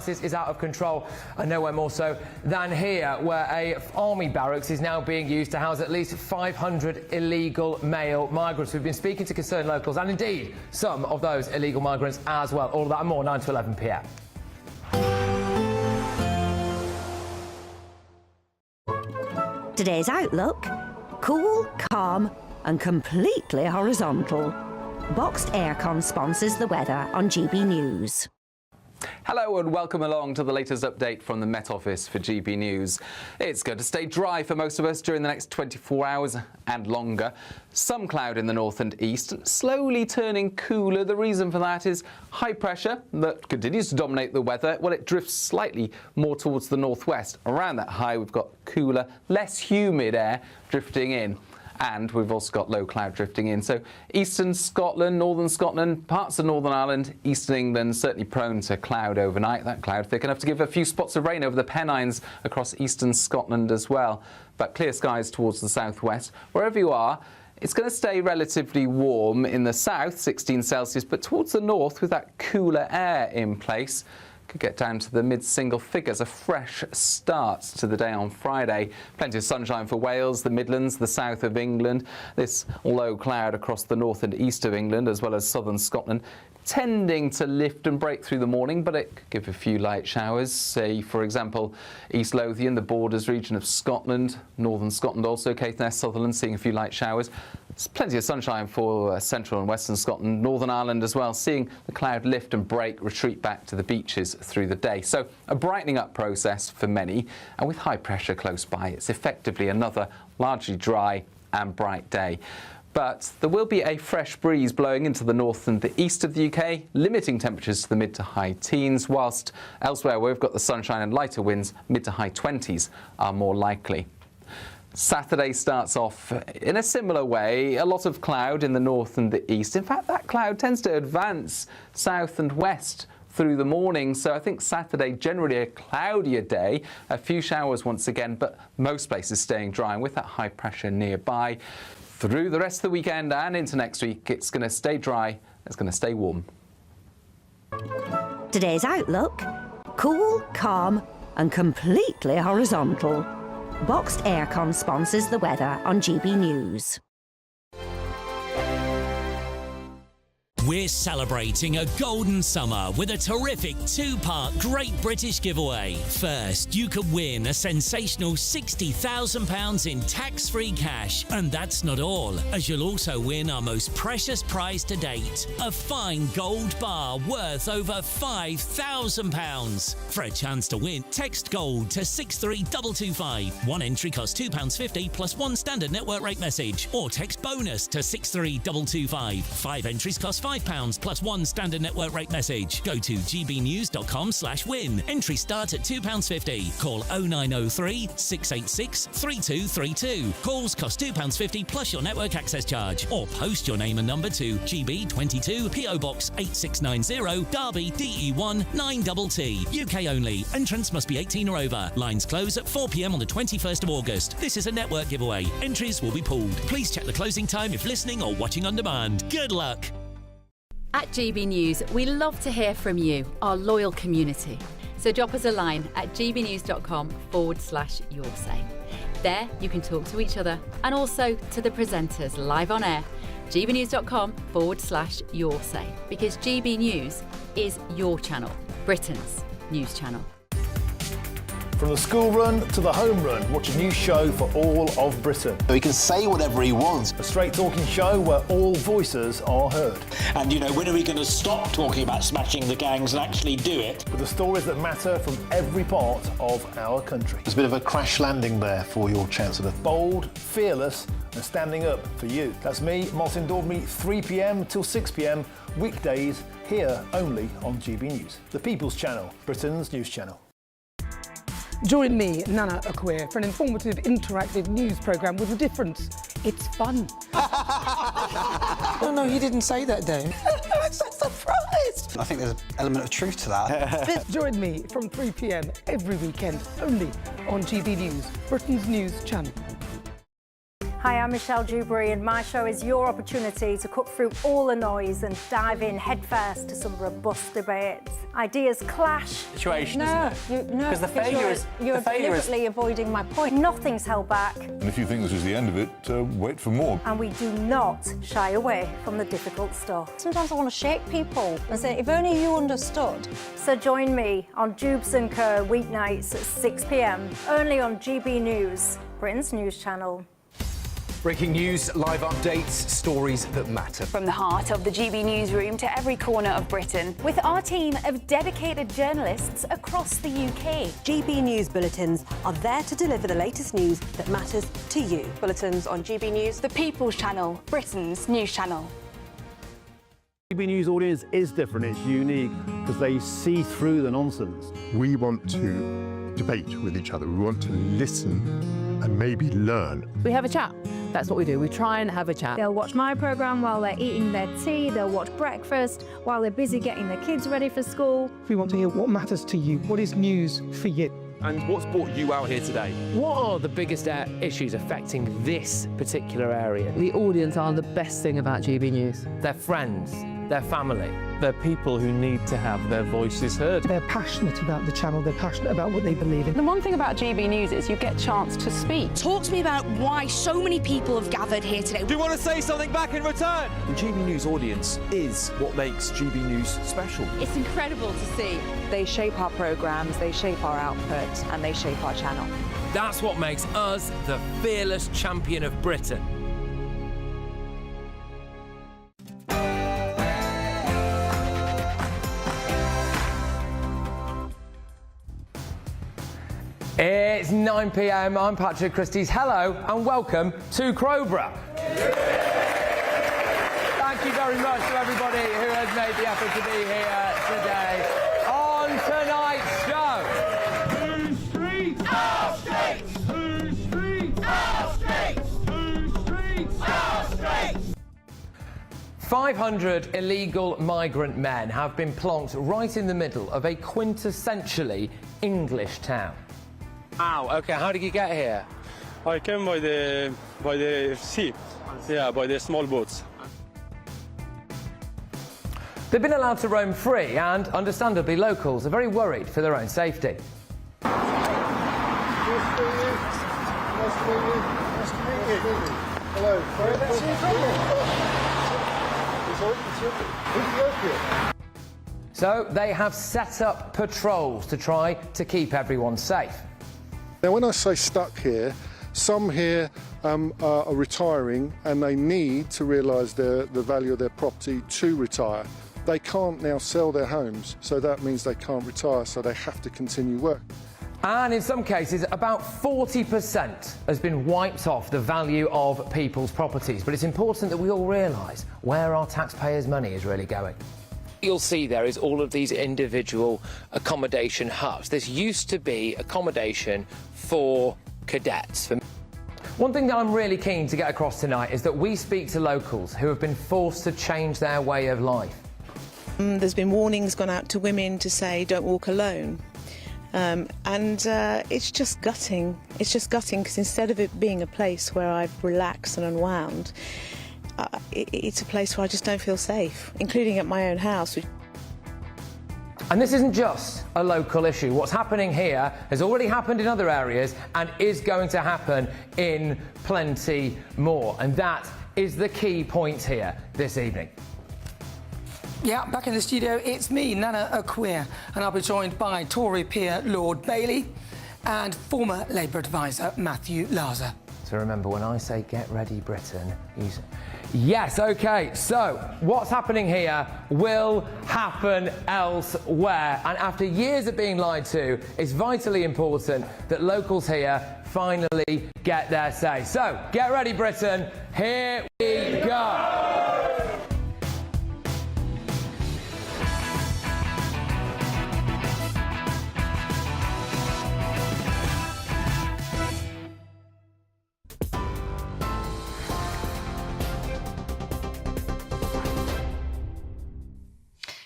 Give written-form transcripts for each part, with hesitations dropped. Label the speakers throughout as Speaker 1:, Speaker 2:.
Speaker 1: Is out of control, and nowhere more so than here, where a army barracks is now being used to house at least 500 illegal male migrants. We've been speaking to concerned locals and indeed some of those illegal migrants as well. All of that and more, 9 to 11 p.m.
Speaker 2: Today's outlook: cool, calm and completely horizontal. Boxed aircon sponsors the weather on GB News.
Speaker 3: Hello and welcome along to the latest update from the Met Office for GB News. It's going to stay dry for most of us during the next 24 hours and longer. Some cloud in the north and east, slowly turning cooler. The reason for that is high pressure that continues to dominate the weather. Well, it drifts slightly more towards the northwest. Around that high, we've got cooler, less humid air drifting in. And we've also got low cloud drifting in. So eastern Scotland, northern Scotland, parts of Northern Ireland, eastern England certainly prone to cloud overnight. That cloud thick enough to give a few spots of rain over the Pennines across eastern Scotland as well. But clear skies towards the southwest. Wherever you are, it's going to stay relatively warm in the south, 16 Celsius, but towards the north with that cooler air in place, could get down to the mid-single figures. A fresh start to the day on Friday. Plenty of sunshine for Wales, the Midlands, the south of England. This low cloud across the north and east of England, as well as southern Scotland, tending to lift and break through the morning, but it could give a few light showers. Say, for example, East Lothian, the borders region of Scotland, northern Scotland also, Caithness, Sutherland, seeing a few light showers. There's plenty of sunshine for central and western Scotland, Northern Ireland as well, seeing the cloud lift and break, retreat back to the beaches through the day. So a brightening up process for many, and with high pressure close by, it's effectively another largely dry and bright day. But there will be a fresh breeze blowing into the north and the east of the UK, limiting temperatures to the mid to high teens, whilst elsewhere where we've got the sunshine and lighter winds, mid to high 20s are more likely. Saturday starts off in a similar way, a lot of cloud in the north and the east. In fact, that cloud tends to advance south and west through the morning, so I think Saturday generally a cloudier day, a few showers once again, but most places staying dry, and with that high pressure nearby. Through the rest of the weekend and into next week, it's going to stay dry, it's going to stay warm.
Speaker 2: Today's outlook: cool, calm and completely horizontal. Boxed aircon sponsors the weather on GB News.
Speaker 4: We're celebrating a golden summer with a terrific two-part Great British giveaway. First, you could win a sensational £60,000 in tax-free cash. And that's not all, as you'll also win our most precious prize to date, a fine gold bar worth over £5,000. For a chance to win, text GOLD to 63225. One entry costs £2.50 plus one standard network rate message. Or text BONUS to 63225. 5 entries cost £5 plus one standard network rate message. Go to gbnews.com/win. Entry start at £2.50. Call 0903 686 3232. Calls cost £2.50 plus your network access charge. Or post your name and number to GB22 PO Box 8690 Derby DE1 9TT. UK only. Entrance must be 18 or over. Lines close at 4 p.m. on the 21st of August. This is a network giveaway. Entries will be pulled. Please check the closing time if listening or watching on demand. Good luck.
Speaker 5: At GB News, we love to hear from you, our loyal community. So drop us a line at gbnews.com/yoursay. There you can talk to each other and also to the presenters live on air. gbnews.com/yoursay, because GB News is your channel, Britain's news channel.
Speaker 6: From the school run to the home run, watch a new show for all of Britain.
Speaker 7: He can say whatever he wants.
Speaker 6: A straight talking show where all voices are heard.
Speaker 8: And, you know, when are we going to stop talking about smashing the gangs and actually do it?
Speaker 6: With the stories that matter from every part of our country.
Speaker 7: There's a bit of a crash landing there for your Chancellor.
Speaker 6: Bold, fearless and standing up for you. That's me, Martin Daubney, 3 p.m. till 6 p.m, weekdays, here only on GB News. The People's Channel, Britain's news channel.
Speaker 9: Join me, Nana Okoye, for an informative, interactive news programme with a difference. It's fun.
Speaker 10: No, he didn't say that, Dave.
Speaker 9: I'm so surprised.
Speaker 10: I think there's an element of truth to that.
Speaker 9: Join me from 3 p.m. every weekend, only on GB News, Britain's news channel.
Speaker 11: Hi, I'm Michelle Dewberry, and my show is your opportunity to cut through all the noise and dive in headfirst to some robust debates. Ideas clash.
Speaker 12: Situation, because the failure is
Speaker 11: deliberately avoiding my point. Nothing's held back.
Speaker 13: And if you think this is the end of it, wait for more.
Speaker 11: And we do not shy away from the difficult stuff.
Speaker 14: Sometimes I want to shake people and say, if only you understood.
Speaker 11: So join me on Jubes & Co. weeknights at 6 p.m, only on GB News, Britain's news channel.
Speaker 15: Breaking news, live updates, stories that matter.
Speaker 16: From the heart of the GB newsroom to every corner of Britain, with our team of dedicated journalists across the UK.
Speaker 17: GB News bulletins are there to deliver the latest news that matters to you.
Speaker 16: Bulletins on GB News, the People's Channel, Britain's news channel.
Speaker 18: GB News audience is different, it's unique, because they see through the nonsense.
Speaker 19: We want to debate with each other, we want to listen and maybe learn.
Speaker 20: We have a chat. That's what we do. We try and have a chat.
Speaker 21: They'll watch my programme while they're eating their tea, they'll watch breakfast while they're busy getting their kids ready for school.
Speaker 9: We want to hear what matters to you, what is news for you.
Speaker 15: And what's brought you out here today?
Speaker 1: What are the biggest issues affecting this particular area?
Speaker 20: The audience are the best thing about GB News.
Speaker 1: Their friends, their family.
Speaker 22: They're people who need to have their voices heard.
Speaker 9: They're passionate about the channel, they're passionate about what they believe in.
Speaker 16: The one thing about GB News is you get a chance to speak.
Speaker 23: Talk to me about why so many people have gathered here today.
Speaker 15: Do you want to say something back in return? The GB News audience is what makes GB News special.
Speaker 5: It's incredible to see.
Speaker 24: They shape our programmes, they shape our output, and they shape our channel.
Speaker 1: That's what makes us the fearless champion of Britain. It's 9 p.m. I'm Patrick Christys. Hello and welcome to Crowborough. Thank you very much to everybody who has made the effort to be here today. On tonight's show.
Speaker 25: Whose streets? Our streets! Whose streets? Our streets! Whose streets? Our streets!
Speaker 1: 500 illegal migrant men have been plonked right in the middle of a quintessentially English town. Wow, OK, how did you get here?
Speaker 26: I came by the sea, by the small boats.
Speaker 1: They've been allowed to roam free and, understandably, locals are very worried for their own safety.
Speaker 25: Hello.
Speaker 1: So they have set up patrols to try to keep everyone safe.
Speaker 19: Now, when I say stuck here, some here are retiring and they need to realise the value of their property to retire. They can't now sell their homes, so that means they can't retire, so they have to continue work.
Speaker 1: And in some cases, about 40% has been wiped off the value of people's properties. But it's important that we all realise where our taxpayers' money is really going. You'll see there is all of these individual accommodation hubs. This used to be accommodation for cadets. One thing that I'm really keen to get across tonight is that we speak to locals who have been forced to change their way of life.
Speaker 27: There's been warnings gone out to women to say don't walk alone. It's just gutting. It's just gutting because instead of it being a place where I've relaxed and unwound, it's a place where I just don't feel safe, including at my own house.
Speaker 1: And this isn't just a local issue. What's happening here has already happened in other areas and is going to happen in plenty more. And that is the key point here this evening.
Speaker 9: Yeah, back in the studio, it's me, Nana Akweer, and I'll be joined by Tory peer Lord Bailey and former Labour advisor Matthew Laza.
Speaker 1: So remember, when I say get ready Britain, you say... Yes, OK, so what's happening here will happen elsewhere. And after years of being lied to, it's vitally important that locals here finally get their say. So, get ready Britain, here we go.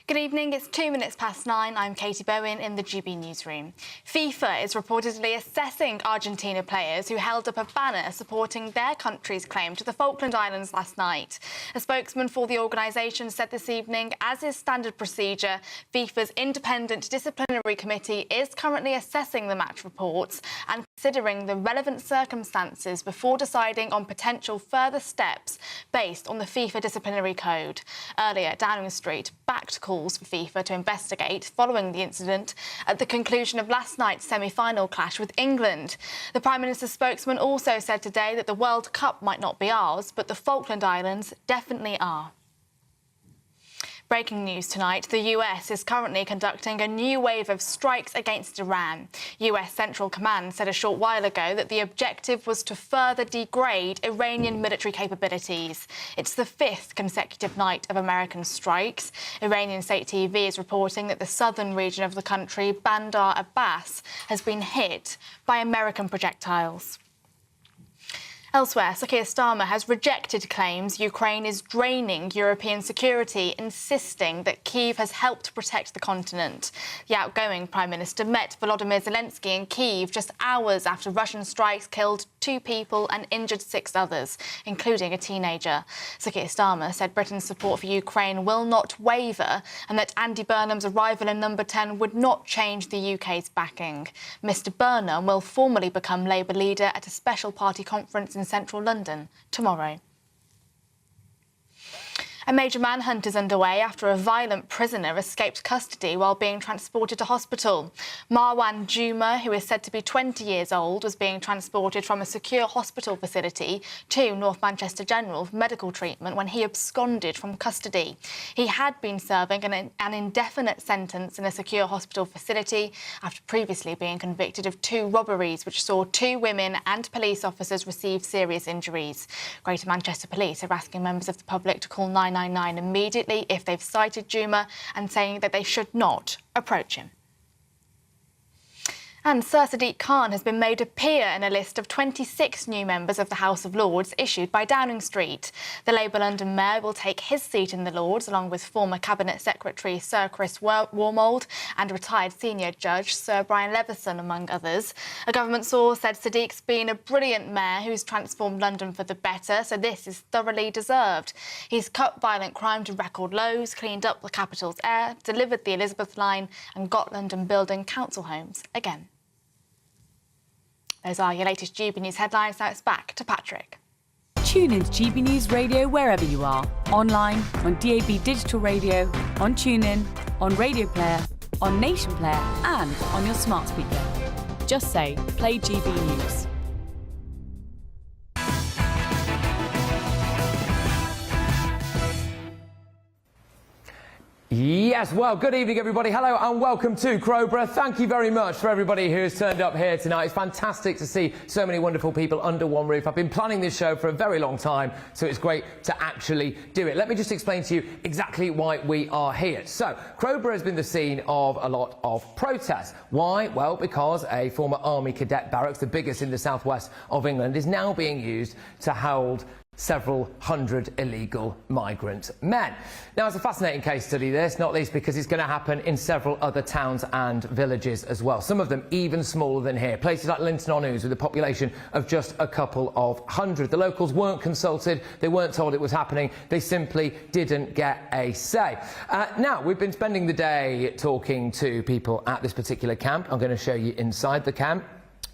Speaker 16: Good
Speaker 2: Good evening, it's 2 minutes past 9. I'm Katie Bowen in the GB newsroom. FIFA is reportedly assessing Argentina players who held up a banner supporting their country's claim to the Falkland Islands last night. A spokesman for the organisation said this evening, as is standard procedure, FIFA's independent disciplinary committee is currently assessing the match reports and considering the relevant circumstances before deciding on potential further steps based on the FIFA disciplinary code. Earlier, Downing Street backed calls for FIFA to investigate following the incident at the conclusion of last night's semi-final clash with England. The Prime Minister's spokesman also said today that the World Cup might not be ours, but the Falkland Islands definitely are. Breaking news tonight, the US is currently conducting a new wave of strikes against Iran. US Central Command said a short while ago that the objective was to further degrade Iranian military capabilities. It's the fifth consecutive night of American strikes. Iranian state TV is reporting that the southern region of the country, Bandar Abbas, has been hit by American projectiles. Elsewhere, Sir Keir Starmer has rejected claims Ukraine is draining European security, insisting that Kyiv has helped protect the continent. The outgoing Prime Minister met Volodymyr Zelensky in Kyiv just hours after Russian strikes killed 2 people and injured 6 others, including a teenager. Sir Keir Starmer said Britain's support for Ukraine will not waver and that Andy Burnham's arrival in Number 10 would not change the UK's backing. Mr Burnham will formally become Labour leader at a special party conference in central London tomorrow. A major manhunt is underway after a violent prisoner escaped custody while being transported to hospital. Marwan Juma, who is said to be 20 years old, was being transported from a secure hospital facility to North Manchester General for medical treatment when he absconded from custody. He had been serving an indefinite sentence in a secure hospital facility after previously being convicted of 2 robberies which saw 2 women and police officers receive serious injuries. Greater Manchester Police are asking members of the public to call 999 immediately if they've sighted Juma and saying that they should not approach him. And Sir Sadiq Khan has been made a peer in a list of 26 new members of the House of Lords issued by Downing Street. The Labour London Mayor will take his seat in the Lords, along with former Cabinet Secretary Sir Chris Wormold and retired senior judge Sir Brian Leveson, among others. A government source said Sadiq's been a brilliant mayor who's transformed London for the better, so this is thoroughly deserved. He's cut violent crime to record lows, cleaned up the capital's air, delivered the Elizabeth line and got London building council homes again. Those are your latest GB News headlines. Now it's back to Patrick.
Speaker 3: Tune in to GB News Radio wherever you are. Online, on DAB digital radio, on TuneIn, on Radio Player, on Nation Player and on your smart speaker. Just say, play GB News.
Speaker 1: Yes, well, good evening, everybody. Hello and welcome to Crowborough. Thank you very much for everybody who has turned up here tonight. It's fantastic to see so many wonderful people under one roof. I've been planning this show for a very long time, so it's great to actually do it. Let me just explain to you exactly why we are here. So, Crowborough has been the scene of a lot of protests. Why? Well, because a former army cadet barracks, the biggest in the southwest of England, is now being used to hold several hundred illegal migrant men. Now, it's a fascinating case study, this, not least because it's going to happen in several other towns and villages as well, some of them even smaller than here, places like Linton-on-Ouse with a population of just a couple of hundred. The locals weren't consulted, they weren't told it was happening, they simply didn't get a say. Now, we've been spending the day talking to people at this particular camp. I'm going to show you inside the camp.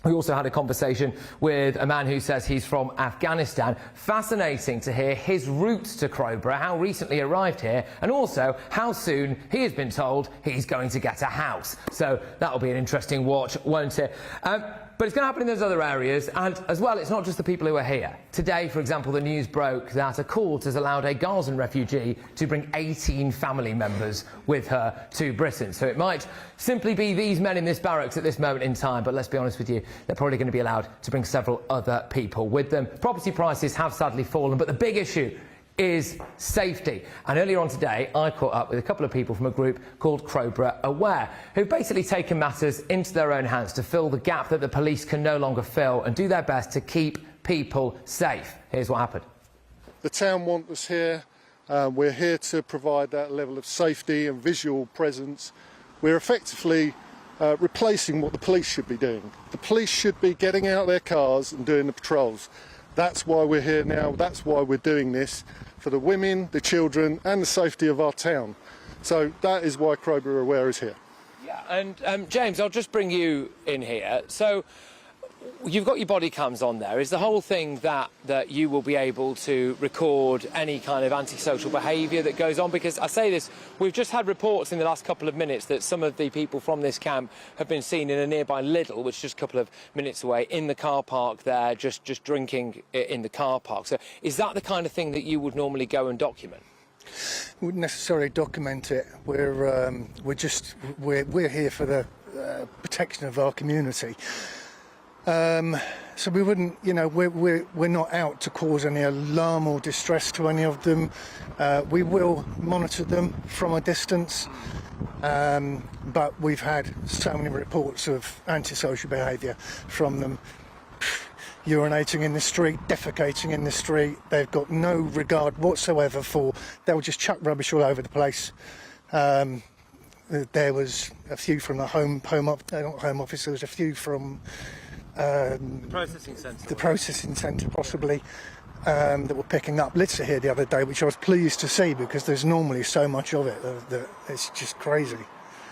Speaker 1: We also had a conversation with a man who says he's from Afghanistan. Fascinating to hear his roots to Crowborough, how recently he arrived here, and also how soon he has been told he's going to get a house. So that'll be an interesting watch, won't it? But it's going to happen in those other areas, and as well, it's not just the people who are here. Today, for example, the news broke that a court has allowed a Gazan refugee to bring 18 family members with her to Britain. So it might simply be these men in this barracks at this moment in time, but let's be honest with you, they're probably going to be allowed to bring several other people with them. Property prices have sadly fallen, but the big issue is safety. And earlier on today, I caught up with a couple of people from a group called Crowborough Aware, who've basically taken matters into their own hands to fill the gap that the police can no longer fill and do their best to keep people safe. Here's what happened.
Speaker 19: The town want us here We're here to provide that level of safety and visual presence. We're effectively replacing what the police should be doing. The police should be getting out their cars and doing the patrols. That's why we're here now. That's why we're doing this, for the women, the children and the safety of our town. So that is why Crowborough Aware is here.
Speaker 1: Yeah, and James, I'll just bring you in here. So you've got your body cams on there. Is the whole thing that you will be able to record any kind of antisocial behaviour that goes on? Because I say this, we've just had reports in the last couple of minutes that some of the people from this camp have been seen in a nearby Lidl, which is just a couple of minutes away, in the car park there, just drinking in the car park. So is that the kind of thing that you would normally go and document?
Speaker 9: We wouldn't necessarily document it. We're here for the protection of our community. So we wouldn't, you know, we're not out to cause any alarm or distress to any of them. We will monitor them from a distance, but we've had so many reports of antisocial behaviour from them. Urinating in the street, defecating in the street. They've got no regard whatsoever for. They'll just chuck rubbish all over the place. There was a few from the not home office. There was a few from
Speaker 1: the processing centre.
Speaker 9: The processing centre, possibly, that were picking up litter here the other day, which I was pleased to see because there's normally so much of it that it's just crazy.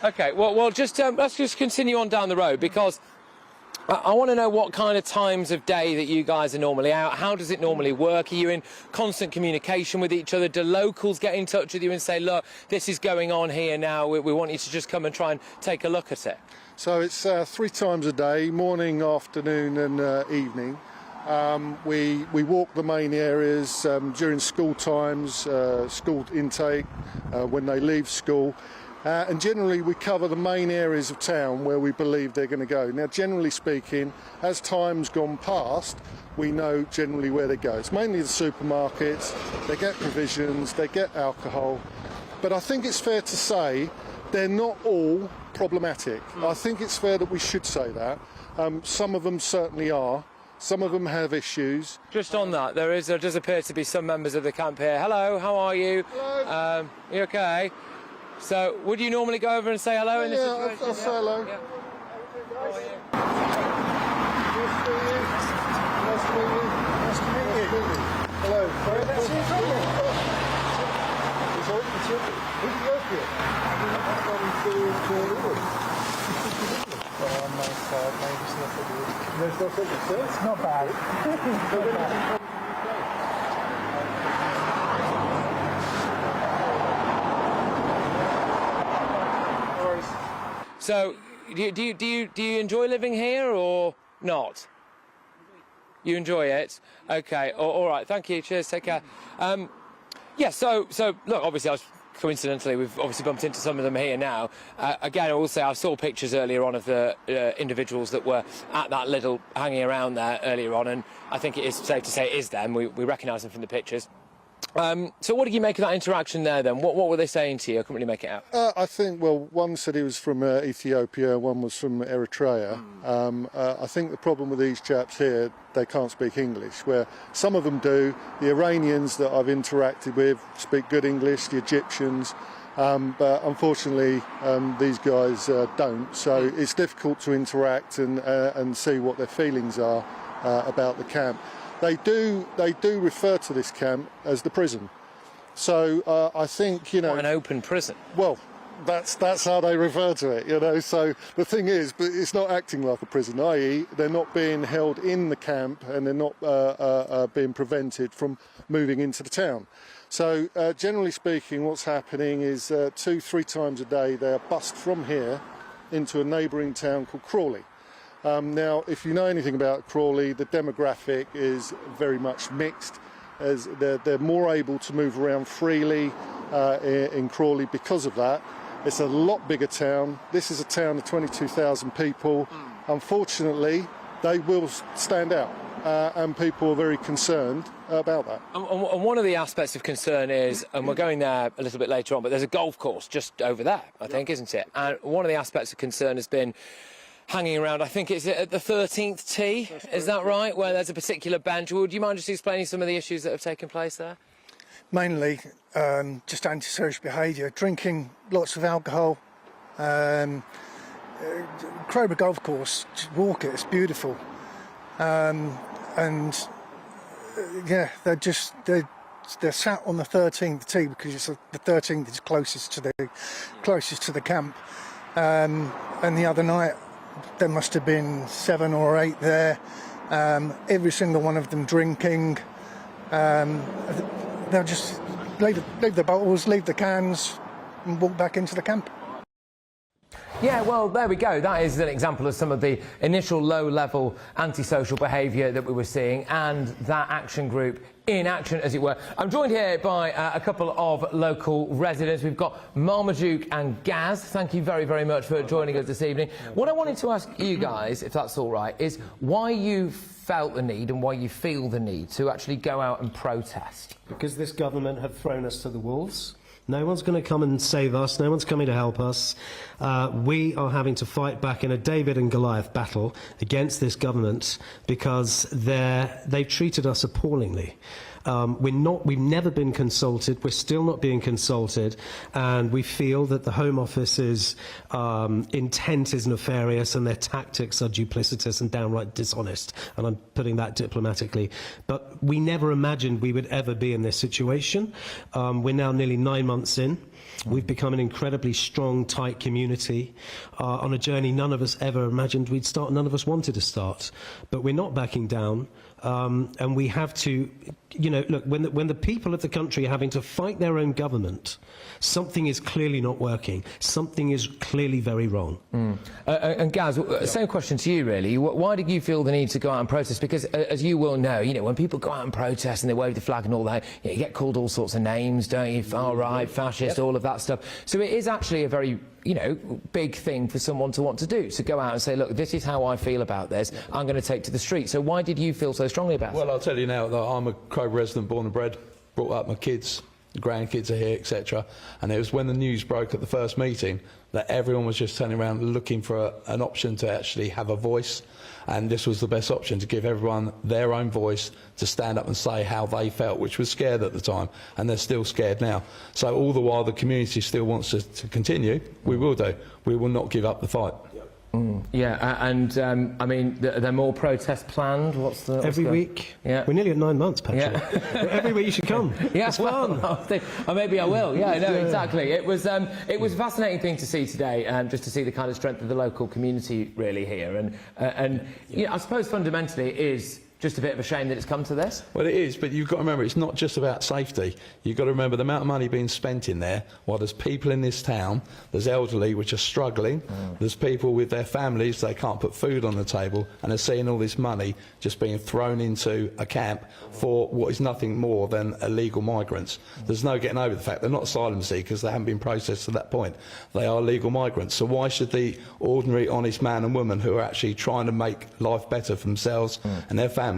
Speaker 1: OK, well, just let's just continue on down the road, because I want to know what kind of times of day that you guys are normally out. How does it normally work? Are you in constant communication with each other? Do locals get in touch with you and say, look, this is going on here now, we want you to just come and try and take a look at it?
Speaker 19: So it's 3 times a day, morning, afternoon and evening. We walk the main areas during school times, school intake, when they leave school. And generally we cover the main areas of town where we believe they're going to go. Now, generally speaking, as time's gone past, we know generally where they go. It's mainly the supermarkets, they get provisions, they get alcohol. But I think it's fair to say they're not all problematic. I think it's fair that we should say that. Some of them certainly are. Some of them have issues.
Speaker 1: Just on that, there does appear to be some members of the camp here. Hello, how are you?
Speaker 19: Hello.
Speaker 1: You okay? So, would you normally go over and say hello in this situation?
Speaker 19: I'll say hello.
Speaker 1: Yeah.
Speaker 19: Nice to meet you. Nice to meet you. Hello. That's Ethiopia. It's not bad.
Speaker 1: So, do you enjoy living here or not? You enjoy it? Okay. All right. Thank you. Cheers. Take care. Yeah. So look. Obviously, coincidentally, we've obviously bumped into some of them here now. Again, I will say I saw pictures earlier on of the individuals that were at that Lidl hanging around there earlier on, and I think it is safe to say it is them. We recognise them from the pictures. So what did you make of that interaction there then? What were they saying to you? I couldn't really make it out.
Speaker 19: I think, well, one said he was from Ethiopia, one was from Eritrea. I think the problem with these chaps here, they can't speak English, where some of them do. The Iranians that I've interacted with speak good English, the Egyptians, but unfortunately these guys don't. So it's difficult to interact and see what their feelings are about the camp. They do refer to this camp as the prison. So I think, you know...
Speaker 1: An open prison?
Speaker 19: Well, that's how they refer to it, you know. So the thing is, but it's not acting like a prison, i.e. they're not being held in the camp and they're not being prevented from moving into the town. So generally speaking, what's happening is 2-3 times a day they are bussed from here into a neighbouring town called Crawley. Now, if you know anything about Crawley, the demographic is very much mixed, as they're more able to move around freely in Crawley because of that. It's a lot bigger town. This is a town of 22,000 people. Unfortunately, they will stand out, and people are very concerned about that.
Speaker 1: And one of the aspects of concern is, and we're going there a little bit later on, but there's a golf course just over there, I think, isn't it? And one of the aspects of concern has been hanging around, I think it's at the 13th tee, is that right, where there's a particular bench? Would you mind just explaining some of the issues that have taken place there?
Speaker 9: mainly just antisocial behaviour, drinking lots of alcohol. Crowborough Golf Course, just walk it, it's beautiful. Yeah, they're sat on the 13th tee because it's the 13th is closest to the camp. And the other night there must have been 7 or 8 there. Every single one of them drinking. They'll just leave the bottles, leave the cans, and walk back into the camp.
Speaker 1: Yeah, well, there we go. That is an example of some of the initial low-level antisocial behaviour that we were seeing, and that action group in action, as it were. I'm joined here by a couple of local residents. We've got Marmaduke and Gaz. Thank you very, very much for joining us this evening. What I wanted to ask you guys, if that's all right, is why you felt the need and why you feel the need to actually go out and protest.
Speaker 4: Because this government have thrown us to the wolves. No one's going to come and save us. No one's coming to help us. We are having to fight back in a David and Goliath battle against this government because they've treated us appallingly. We've never been consulted. We're still not being consulted, and we feel that the Home Office's intent is nefarious and their tactics are duplicitous and downright dishonest. And I'm putting that diplomatically. But we never imagined we would ever be in this situation. We're now nearly 9 months in. We've become an incredibly strong, tight community on a journey none of us ever imagined we'd start, none of us wanted to start. But we're not backing down. And we have to, you know, look, when the people of the country are having to fight their own government, something is clearly not working. Something is clearly very wrong.
Speaker 1: And Gaz, same question to you, really. Why did you feel the need to go out and protest? Because, as you will know, when people go out and protest and they wave the flag and all that, you get called all sorts of names, don't you? Far right, fascist, all of that stuff. So it is actually a very big thing for someone to want to do, to go out and say, look, this is how I feel about this, I'm going to take to the street. So why did you feel so strongly about it?
Speaker 6: Well, I'll tell you now that I'm a Crowborough resident, born and bred, brought up my kids, the grandkids are here, etc. And it was when the news broke at the first meeting that everyone was just turning around looking for an option to actually have a voice. And this was the best option, to give everyone their own voice to stand up and say how they felt, which was scared at the time, and they're still scared now. So all the while the community still wants us to continue, we will do. We will not give up the fight.
Speaker 1: Yeah, and I mean, are there more protests planned?
Speaker 4: Every week?
Speaker 1: Yeah.
Speaker 4: We're nearly at 9 months, Patrick.
Speaker 1: Yeah.
Speaker 4: Every week you should come.
Speaker 1: Yeah,
Speaker 4: it's fun.
Speaker 1: Or maybe I will. Yeah, no, exactly. It was a fascinating thing to see today, just to see the kind of strength of the local community really here. And I suppose fundamentally it is just a bit of a shame that it's come to this.
Speaker 6: Well, it is, but you've got to remember, it's not just about safety. You've got to remember the amount of money being spent in there, while there's people in this town, there's elderly which are struggling, there's people with their families, they can't put food on the table, and they're seeing all this money just being thrown into a camp for what is nothing more than illegal migrants. There's no getting over the fact they're not asylum seekers, they haven't been processed to that point. They are legal migrants. So why should the ordinary, honest man and woman who are actually trying to make life better for themselves and their families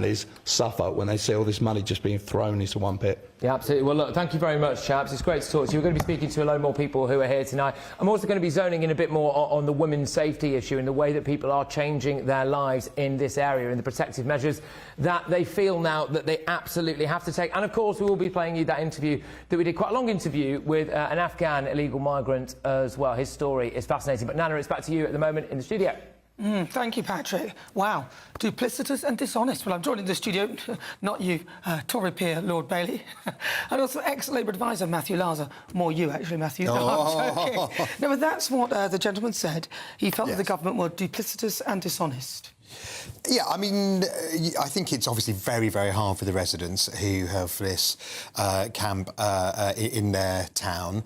Speaker 6: suffer when they see all this money just being thrown into one pit?
Speaker 1: Yeah, absolutely. Well, look, thank you very much, chaps. It's great to talk to you. We're going to be speaking to a lot more people who are here tonight. I'm also going to be zoning in a bit more on the women's safety issue and the way that people are changing their lives in this area and the protective measures that they feel now that they absolutely have to take. And, of course, we will be playing you that interview that we did, quite a long interview with an Afghan illegal migrant as well. His story is fascinating. But, Nana, it's back to you at the moment in the studio.
Speaker 7: Thank you, Patrick. Wow, duplicitous and dishonest. Well, I'm joined in the studio, not you, Tory peer Lord Bailey, and also ex-Labour advisor Matthew Larser. More you, actually, Matthew. No, I'm joking. No, but that's what the gentleman said. He felt that the government were duplicitous and dishonest.
Speaker 8: Yeah, I mean, I think it's obviously very, very hard for the residents who have this camp in their town.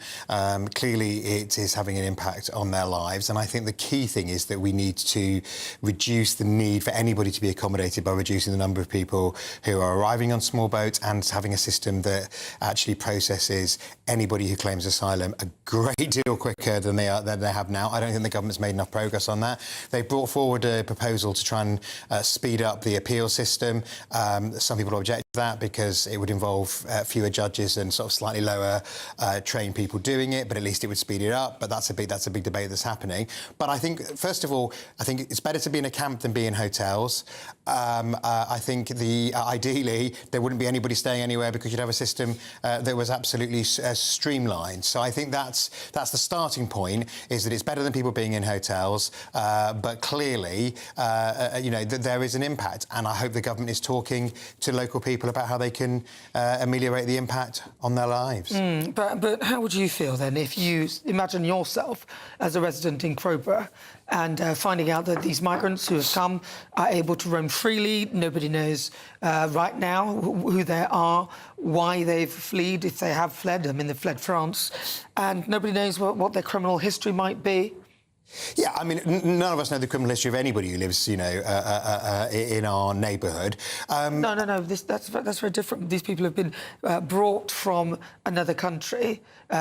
Speaker 8: Clearly, it is having an impact on their lives, and I think the key thing is that we need to reduce the need for anybody to be accommodated by reducing the number of people who are arriving on small boats and having a system that actually processes anybody who claims asylum a great deal quicker than they have now. I don't think the government's made enough progress on that. They brought forward a proposal to try and speed up the appeal system. Some people object that because it would involve fewer judges and sort of slightly lower trained people doing it, but at least it would speed it up. But that's a big debate that's happening. But I think, first of all, I think it's better to be in a camp than be in hotels. I think ideally there wouldn't be anybody staying anywhere because you'd have a system that was absolutely streamlined. So I think that's the starting point, is that it's better than people being in hotels. But clearly, there is an impact, and I hope the government is talking to local people about how they can ameliorate the impact on their lives.
Speaker 7: But how would you feel then if you imagine yourself as a resident in Crowborough and finding out that these migrants who have come are able to roam freely? Nobody knows right now who they are, why they've fled, if they have fled. I mean, they've fled France, and nobody knows what their criminal history might be.
Speaker 8: Yeah, I mean, none of us know the criminal history of anybody who lives, in our neighbourhood.
Speaker 7: No. That's very different. These people have been brought from another country.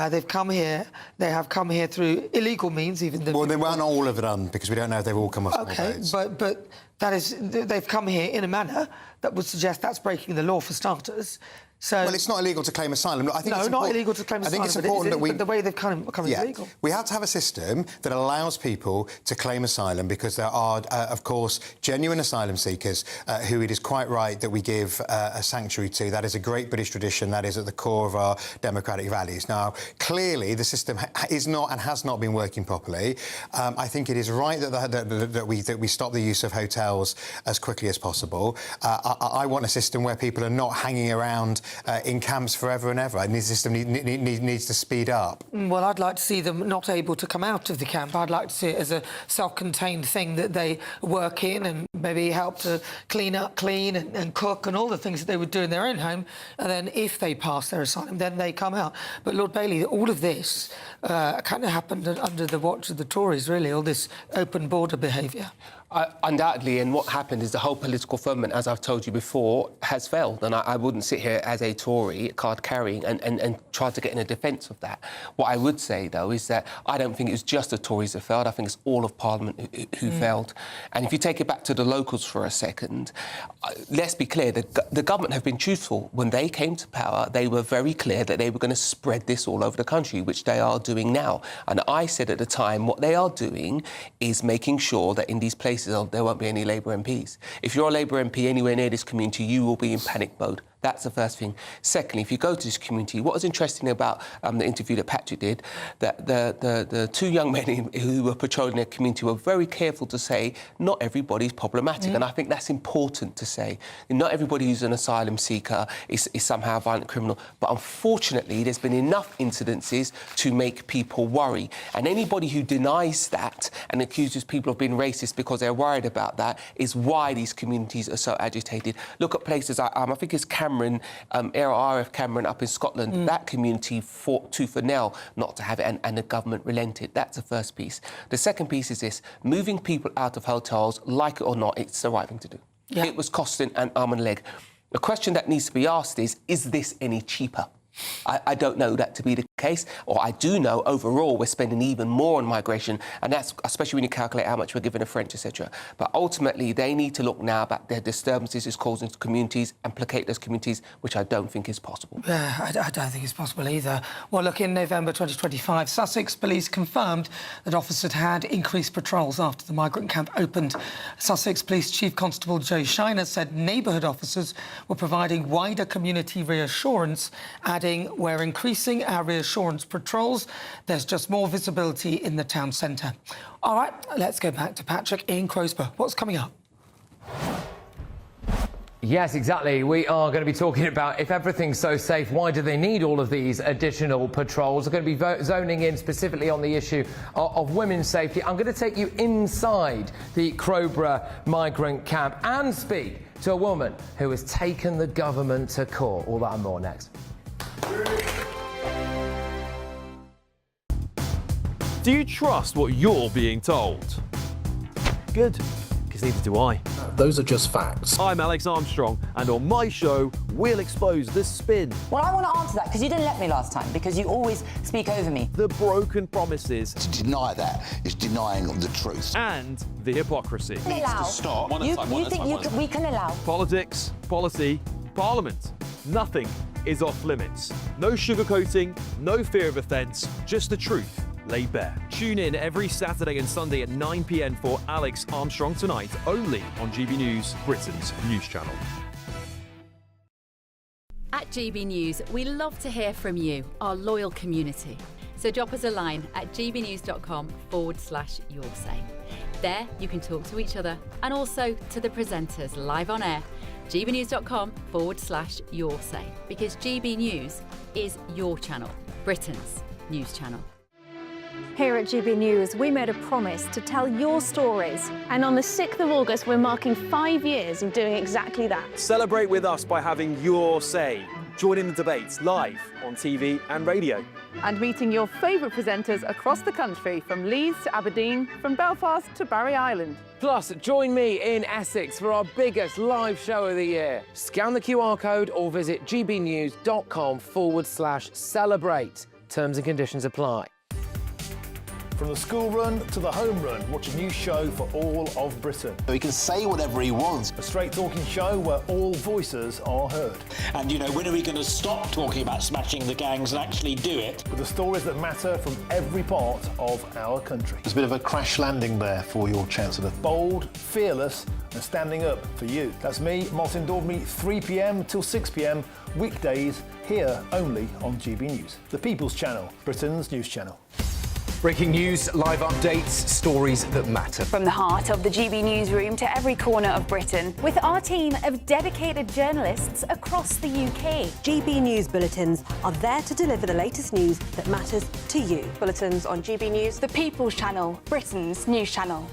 Speaker 7: They've come here. They have come here through illegal means, even.
Speaker 8: Well, they weren't all of them, because we don't know if they've all come off small boats.
Speaker 7: But that is, they've come here in a manner that would suggest that's breaking the law for starters. So,
Speaker 8: well, it's not illegal to claim asylum. I think
Speaker 7: no,
Speaker 8: it's
Speaker 7: not illegal to claim asylum.
Speaker 8: I think it's important
Speaker 7: but the way they've come is illegal.
Speaker 8: We have to have a system that allows people to claim asylum, because there are, of course, genuine asylum seekers who it is quite right that we give a sanctuary to. That is a great British tradition. That is at the core of our democratic values. Now, clearly, the system is not and has not been working properly. I think it is right that we stop the use of hotels as quickly as possible. I want a system where people are not hanging around in camps forever and ever. And the system needs to speed up.
Speaker 7: Well, I'd like to see them not able to come out of the camp. I'd like to see it as a self-contained thing that they work in and maybe help to clean and cook and all the things that they would do in their own home. And then if they pass their asylum, then they come out. But, Lord Bailey, all of this kind of happened under the watch of the Tories, really, all this open border behaviour.
Speaker 10: Undoubtedly, and what happened is the whole political firmament, as I've told you before, has failed. And I wouldn't sit here as a Tory card-carrying and try to get in a defence of that. What I would say, though, is that I don't think it was just the Tories that failed. I think it's all of Parliament who failed. And if you take it back to the locals for a second, let's be clear, the government have been truthful. When they came to power, they were very clear that they were going to spread this all over the country, which they are doing now. And I said at the time, what they are doing is making sure that in these places there won't be any Labour MPs. If you're a Labour MP anywhere near this community, you will be in panic mode. That's the first thing. Secondly, if you go to this community, what was interesting about the interview that Patrick did, that the two young men who were patrolling their community were very careful to say not everybody's problematic. And I think that's important to say. Not everybody who's an asylum seeker is somehow a violent criminal. But unfortunately, there's been enough incidences to make people worry. And anybody who denies that and accuses people of being racist because they're worried about that is why these communities are so agitated. Look at places, I think it's RF Cameron up in Scotland. That community fought tooth and nail not to have it, and the government relented. That's the first piece. The second piece is this: moving people out of hotels, like it or not, it's the right thing to do. Yeah. It was costing an arm and a leg. The question that needs to be asked is this any cheaper? I don't know that to be the case, or I do know overall we're spending even more on migration, and that's especially when you calculate how much we're giving the French, etc. But ultimately, they need to look now about their disturbances it's causing to communities and placate those communities, which I don't think is possible.
Speaker 7: I don't think it's possible either. Well, look, in November 2025, Sussex Police confirmed that officers had increased patrols after the migrant camp opened. Sussex Police Chief Constable Joe Shiner said neighbourhood officers were providing wider community reassurance, adding, "We're increasing our reassurance patrols. There's just more visibility in the town centre." All right, let's go back to Patrick in Crowsborough. What's coming up?
Speaker 1: Yes, exactly. We are going to be talking about, if everything's so safe, why do they need all of these additional patrols? We're going to be zoning in specifically on the issue of women's safety. I'm going to take you inside the Crowborough migrant camp and speak to a woman who has taken the government to court. All that and more next.
Speaker 15: Do you trust what you're being told? Good, because neither do I.
Speaker 11: Those are just facts.
Speaker 15: I'm Alex Armstrong, and on my show, we'll expose the spin.
Speaker 12: Well, I want to answer that, because you didn't let me last time, because you always speak over me.
Speaker 15: The broken promises.
Speaker 11: To deny that is denying the truth.
Speaker 15: And the hypocrisy.
Speaker 12: Needs to stop.
Speaker 11: We can allow.
Speaker 15: Politics, policy, Parliament. Nothing is off limits. No sugarcoating, no fear of offence, just the truth laid bare. Tune in every Saturday and Sunday at 9 p.m. for Alex Armstrong Tonight, only on GB News, Britain's news channel.
Speaker 5: At GB News, we love to hear from you, our loyal community. So drop us a line at gbnews.com/yoursay. There you can talk to each other and also to the presenters live on air. gbnews.com/yoursay, because GB News is your channel, Britain's news channel.
Speaker 13: Here at GB News, we made a promise to tell your stories.
Speaker 27: And on the 6th of August, we're marking 5 years of doing exactly that.
Speaker 15: Celebrate with us by having your say. Join in the debates live on TV and radio.
Speaker 24: And meeting your favourite presenters across the country, from Leeds to Aberdeen, from Belfast to Barry Island.
Speaker 1: Plus, join me in Essex for our biggest live show of the year. Scan the QR code or visit gbnews.com/celebrate. Terms and conditions apply.
Speaker 14: From the school run to the home run, watch a new show for all of Britain.
Speaker 11: He can say whatever he wants.
Speaker 14: A straight talking show where all voices are heard.
Speaker 17: And, you know, when are we going to stop talking about smashing the gangs and actually do it?
Speaker 14: With the stories that matter from every part of our country.
Speaker 11: There's a bit of a crash landing there for your Chancellor.
Speaker 14: Bold, fearless and standing up for you. That's me, Martin Daubney, 3 p.m. till 6 p.m, weekdays, here only on GB News. The People's Channel, Britain's news channel.
Speaker 18: Breaking news, live updates, stories that matter.
Speaker 16: From the heart of the GB newsroom to every corner of Britain, with our team of dedicated journalists across the UK.
Speaker 20: GB News bulletins are there to deliver the latest news that matters to you.
Speaker 16: Bulletins on GB News, the People's Channel, Britain's news channel.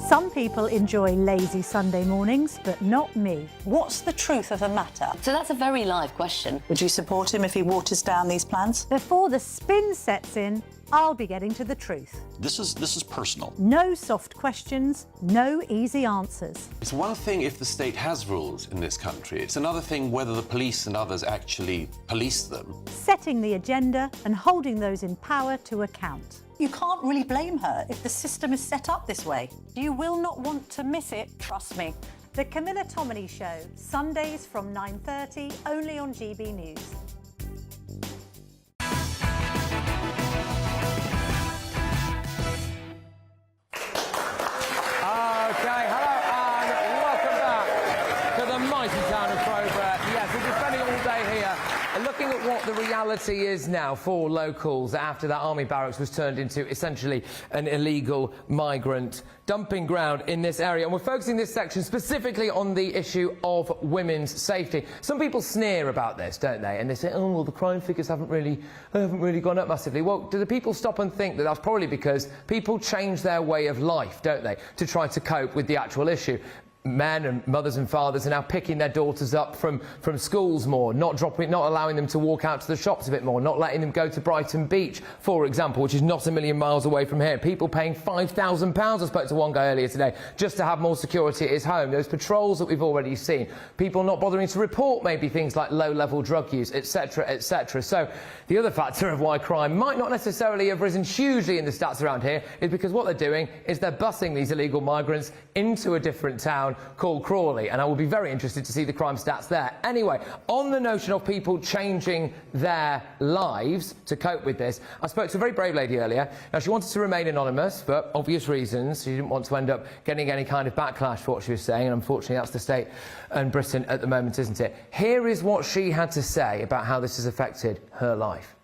Speaker 21: Some people enjoy lazy Sunday mornings, but not me.
Speaker 20: What's the truth of the matter?
Speaker 12: So that's a very live question.
Speaker 20: Would you support him if he waters down these plans?
Speaker 21: Before the spin sets in, I'll be getting to the truth.
Speaker 11: This is personal.
Speaker 21: No soft questions, no easy answers.
Speaker 22: It's one thing if the state has rules in this country. It's another thing whether the police and others actually police them.
Speaker 21: Setting the agenda and holding those in power to account.
Speaker 20: You can't really blame her if the system is set up this way. You will not want to miss it, trust me.
Speaker 21: The Camilla Tominey Show, Sundays from 9:30, only on GB News.
Speaker 1: Okay, hello and welcome back to the mighty town of Crowborough. Yes, we've been spending all day here looking at what the reality is now for locals after that army barracks was turned into essentially an illegal migrant dumping ground in this area. And we're focusing this section specifically on the issue of women's safety. Some people sneer about this, don't they? And they say, oh, well, the crime figures haven't really gone up massively. Well, do the people stop and think that that's probably because people change their way of life, don't they, to try to cope with the actual issue? Men and mothers and fathers are now picking their daughters up from schools more, not allowing them to walk out to the shops a bit more, not letting them go to Brighton Beach, for example, which is not a million miles away from here. People paying £5,000, I spoke to one guy earlier today, just to have more security at his home. Those patrols that we've already seen. People not bothering to report maybe things like low-level drug use, etc., etc. So the other factor of why crime might not necessarily have risen hugely in the stats around here is because what they're doing is they're busing these illegal migrants into a different town called Crawley, and I will be very interested to see the crime stats there. Anyway, on the notion of people changing their lives to cope with this, I spoke to a very brave lady earlier. Now, she wanted to remain anonymous for obvious reasons. She didn't want to end up getting any kind of backlash for what she was saying, and unfortunately that's the state and Britain at the moment, isn't it? Here is what she had to say about how this has affected her life.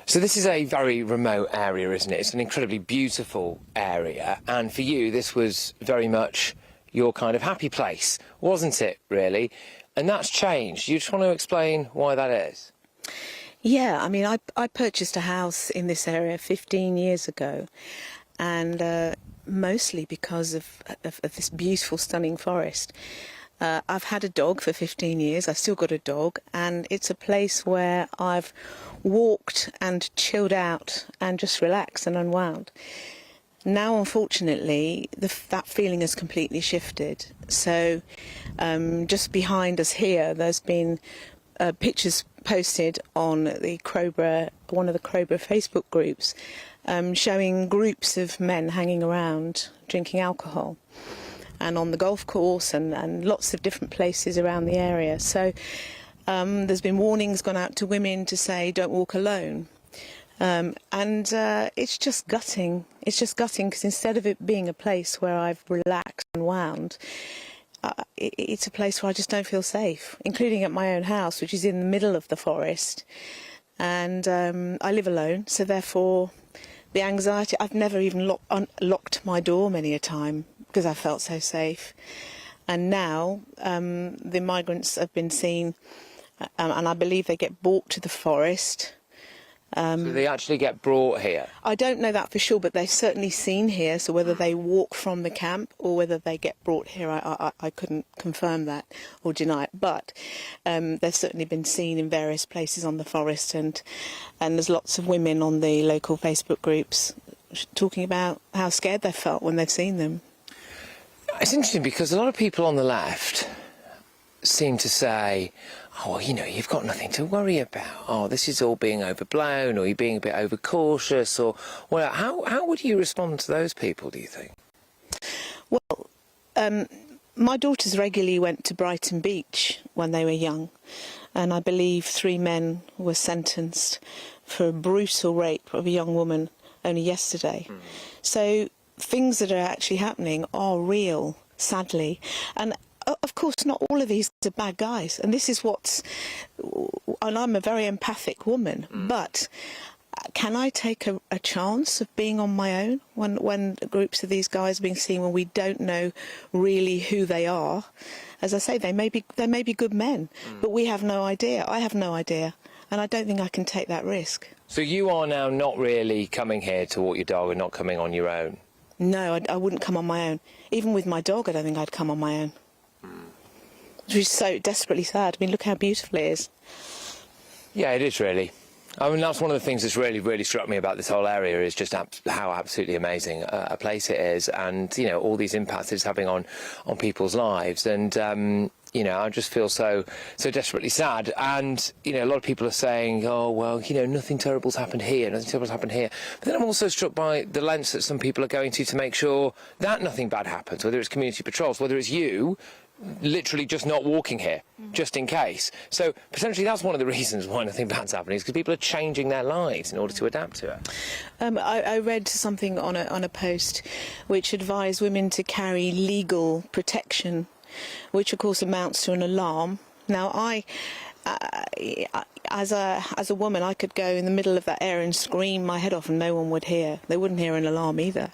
Speaker 1: So this is a very remote area, isn't it? It's an incredibly beautiful area, and for you this was very much your kind of happy place, wasn't it, really? And that's changed. You just want to explain why that is?
Speaker 27: Yeah, I mean, I purchased a house in this area 15 years ago, and mostly because of this beautiful, stunning forest. I've had a dog for 15 years. I've still got a dog, and it's a place where I've walked and chilled out and just relaxed and unwound. Now, unfortunately, that feeling has completely shifted. So just behind us here, there's been pictures posted on the Crowborough, one of the Crowborough Facebook groups, showing groups of men hanging around drinking alcohol. and on the golf course and lots of different places around the area. So there's been warnings gone out to women to say don't walk alone. And it's just gutting. It's just gutting because instead of it being a place where I've relaxed and wound, it's a place where I just don't feel safe, including at my own house, which is in the middle of the forest. And I live alone, so therefore the anxiety, I've never even locked my door many a time because I felt so safe. And now the migrants have been seen, and I believe they get brought to the forest.
Speaker 1: So they actually get brought here?
Speaker 27: I don't know that for sure, but they're certainly seen here. So whether they walk from the camp or whether they get brought here, I couldn't confirm that or deny it. But they've certainly been seen in various places on the forest, and there's lots of women on the local Facebook groups talking about how scared they felt when they've seen them.
Speaker 1: It's interesting because a lot of people on the left seem to say, oh, well, you know, you've got nothing to worry about. Oh, this is all being overblown, or you're being a bit overcautious, or well, how would you respond to those people, do you think?
Speaker 27: Well, my daughters regularly went to Brighton Beach when they were young, and I believe 3 men were sentenced for a brutal rape of a young woman only yesterday. So things that are actually happening are real, sadly. And of course, not all of these are bad guys, and this is what's... And I'm a very empathic woman, but can I take a chance of being on my own when groups of these guys are being seen when we don't know really who they are? As I say, they may be good men, but we have no idea. I have no idea, and I don't think I can take that risk.
Speaker 1: So you are now not really coming here to walk your dog and not coming on your own?
Speaker 27: No, I wouldn't come on my own. Even with my dog, I don't think I'd come on my own. Which is so desperately sad. I mean, look how beautiful it is.
Speaker 1: Yeah, it is really. I mean, that's one of the things that's really struck me about this whole area is just how absolutely amazing a place it is, and you know, all these impacts it's having on people's lives. And you know, I just feel so desperately sad. And you know, a lot of people are saying, oh well, you know, nothing terrible's happened here, nothing terrible's happened here. But then I'm also struck by the lengths that some people are going to make sure that nothing bad happens. Whether it's community patrols, whether it's you literally just not walking here, just in case. So potentially that's one of the reasons why nothing bad's happening, is because people are changing their lives in order to adapt to it.
Speaker 27: I read something on a post which advised women to carry legal protection, which of course amounts to an alarm. Now as a woman, I could go in the middle of that area and scream my head off and no one would hear. They wouldn't hear an alarm either.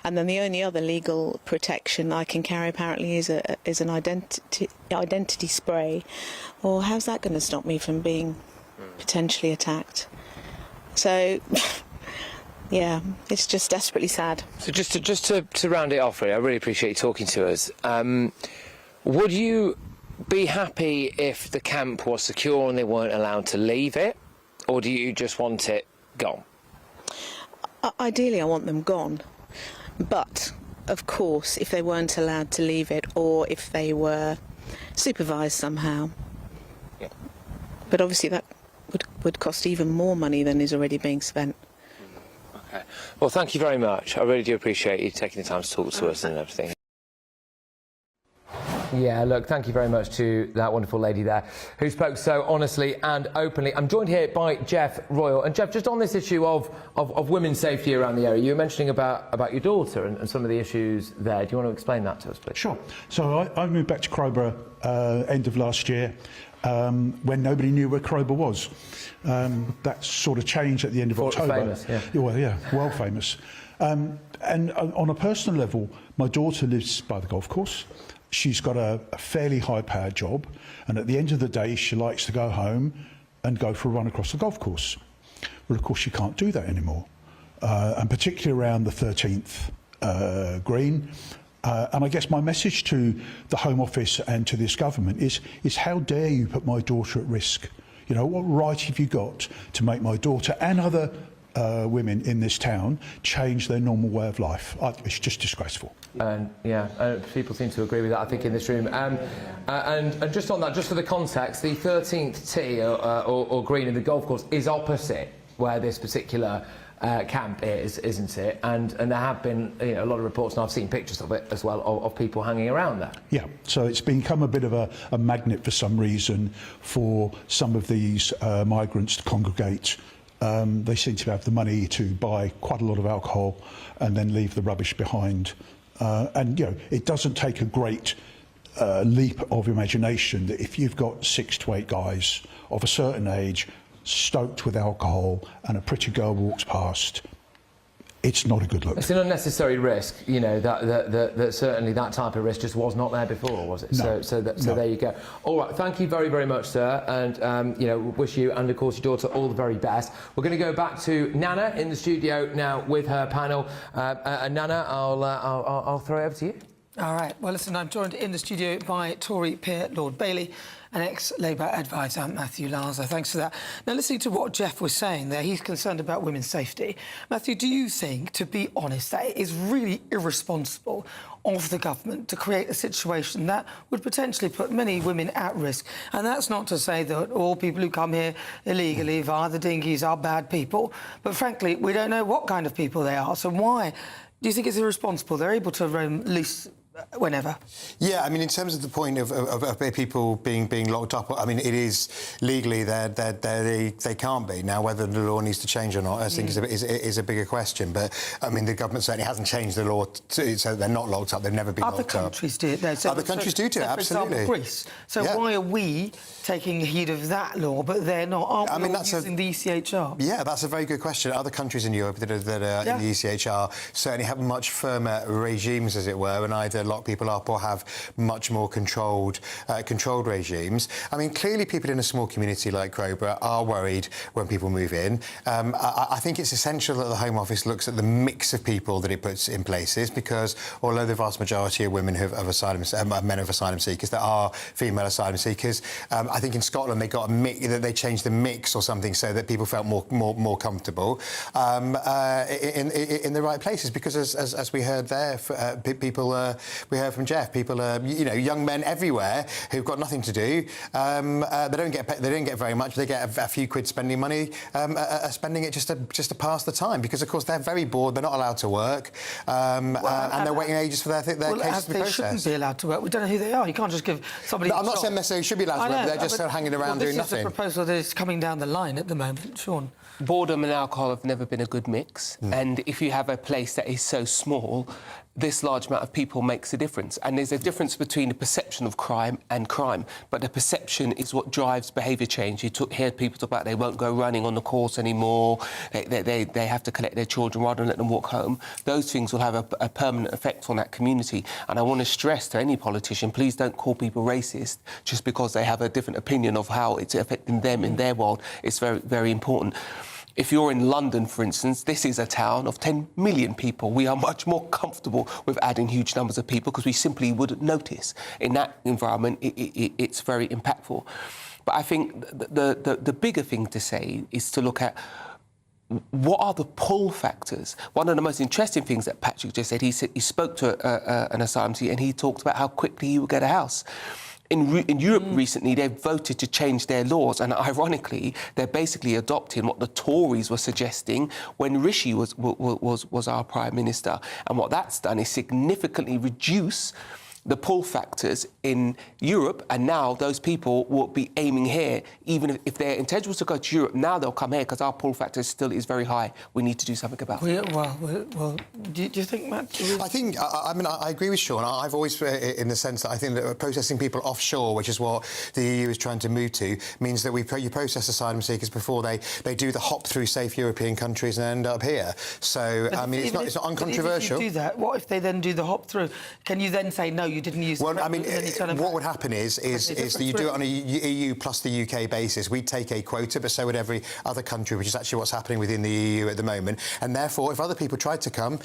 Speaker 27: And then the only other legal protection I can carry apparently is an identity spray. Or how's that going to stop me from being potentially attacked? So yeah, it's just desperately sad.
Speaker 1: So just to round it off, really, I really appreciate you talking to us. Would you be happy if the camp was secure and they weren't allowed to leave it, or do you just want it gone?
Speaker 27: Ideally, I want them gone, but of course, if they weren't allowed to leave it, or if they were supervised somehow,
Speaker 1: yeah.
Speaker 27: But obviously that would cost even more money than is already being spent.
Speaker 1: Okay. Well, thank you very much. I really do appreciate you taking the time to talk to us and everything. Yeah, look, thank you very much to that wonderful lady there who spoke so honestly and openly. I'm joined here by Jeff Royal. And Jeff, just on this issue of women's safety around the area, you were mentioning about your daughter and some of the issues there. Do you want to explain that to us, please?
Speaker 2: Sure. So I moved back to Crowborough end of last year when nobody knew where Crowborough was. That sort of changed at the end of October.
Speaker 1: Famous, yeah.
Speaker 2: Well, yeah, well famous. And on a personal level, my daughter lives by the golf course. She's got a fairly high-powered job, and at the end of the day, she likes to go home and go for a run across the golf course. Well, of course, she can't do that anymore, and particularly around the 13th green. And I guess my message to the Home Office and to this government is how dare you put my daughter at risk? You know, what right have you got to make my daughter and other women in this town change their normal way of life? It's just disgraceful.
Speaker 1: And yeah, people seem to agree with that, I think, in this room. And just on that, just for the context, the 13th tee or green in the golf course is opposite where this particular camp is, isn't it? And there have been a lot of reports, and I've seen pictures of it as well, of people hanging around there.
Speaker 2: Yeah, so it's become a bit of a magnet for some reason for some of these migrants to congregate. They seem to have the money to buy quite a lot of alcohol and then leave the rubbish behind. And it doesn't take a great leap of imagination that if you've got 6 to 8 guys of a certain age stoked with alcohol and a pretty girl walks past, it's not a good look.
Speaker 1: It's an unnecessary risk, that certainly that type of risk just was not there before, was it?
Speaker 2: No.
Speaker 1: So there you go. All right, thank you very, very much, sir, and wish you and of course your daughter all the very best. We're going to go back to Nana in the studio now with her panel. Nana, I'll throw it over to you.
Speaker 7: All right. Well, listen, I'm joined in the studio by Tory peer Lord Bailey and ex-Labour advisor Matthew Larser. Thanks for that. Now, listening to what Jeff was saying there, he's concerned about women's safety. Matthew, do you think, to be honest, that it is really irresponsible of the government to create a situation that would potentially put many women at risk? And that's not to say that all people who come here illegally via the dinghies are bad people, but frankly, we don't know what kind of people they are. So why do you think it's irresponsible? They're able to release whenever.
Speaker 8: Yeah, I mean, in terms of the point of people being locked up, I mean, it is legally they can't be. Now, whether the law needs to change or not, I think is a bigger question. But I mean, the government certainly hasn't changed the law so they're not locked up. They've never been locked up.
Speaker 7: Other countries do it. No, so,
Speaker 8: other countries do it, absolutely.
Speaker 7: For example, Greece. So why are we taking heed of that law, but they're not? Aren't we all using the ECHR?
Speaker 8: Yeah, that's a very good question. Other countries in Europe that are in the ECHR certainly have much firmer regimes, as it were, and either lock people up or have much more controlled regimes. I mean, clearly people in a small community like Crowborough are worried when people move in. I think it's essential that the Home Office looks at the mix of people that it puts in places, because although the vast majority of women men of asylum seekers, there are female asylum seekers. I think in Scotland they got they changed the mix or something so that people felt more comfortable in the right places, because as we heard there, we heard from Jeff, people are, young men everywhere who've got nothing to do. They don't get very much. They get a few quid spending money, spending it just to pass the time, because of course they're very bored. They're not allowed to work, and they're waiting ages for their cases to be processed.
Speaker 7: They shouldn't be allowed to work. We don't know who they are. You can't just give somebody.
Speaker 8: No, I'm not saying necessarily should be allowed to work. But they're just hanging around doing nothing.
Speaker 7: This is a proposal that is coming down the line at the moment, Sean.
Speaker 10: Boredom and alcohol have never been a good mix, and if you have a place that is so small, this large amount of people makes a difference. And there's a difference between the perception of crime and crime, but the perception is what drives behaviour change. You hear people talk about they won't go running on the course anymore, they have to collect their children rather than let them walk home. Those things will have a permanent effect on that community. And I want to stress to any politician, please don't call people racist just because they have a different opinion of how it's affecting them in their world. It's very, very important. If you're in London, for instance, this is a town of 10 million people. We are much more comfortable with adding huge numbers of people because we simply wouldn't notice. In that environment, it's very impactful. But I think the bigger thing to say is to look at what are the pull factors. One of the most interesting things that Patrick just said, he spoke to an asylum seeker and he talked about how quickly he would get a house. In Europe recently, they've voted to change their laws, and ironically, they're basically adopting what the Tories were suggesting when Rishi was our Prime Minister. And what that's done is significantly reduce the pull factors in Europe, and now those people will be aiming here. Even if their intention was to go to Europe, now they'll come here because our pull factor still is very high. We need to do something about it.
Speaker 7: Well, do you think, Matt?
Speaker 8: I mean, I agree with Sean. I've always, in the sense that I think that processing people offshore, which is what the EU is trying to move to, means that you process asylum seekers before they do the hop through safe European countries and end up here. So, I mean, it's not uncontroversial.
Speaker 7: If you do that, what if they then do the hop through? Can you then say, no, you didn't use
Speaker 8: Well, I mean, what would happen is that you do it on a EU plus the UK basis. We'd take a quota, but so would every other country, which is actually what's happening within the EU at the moment. And therefore, if other people tried to come,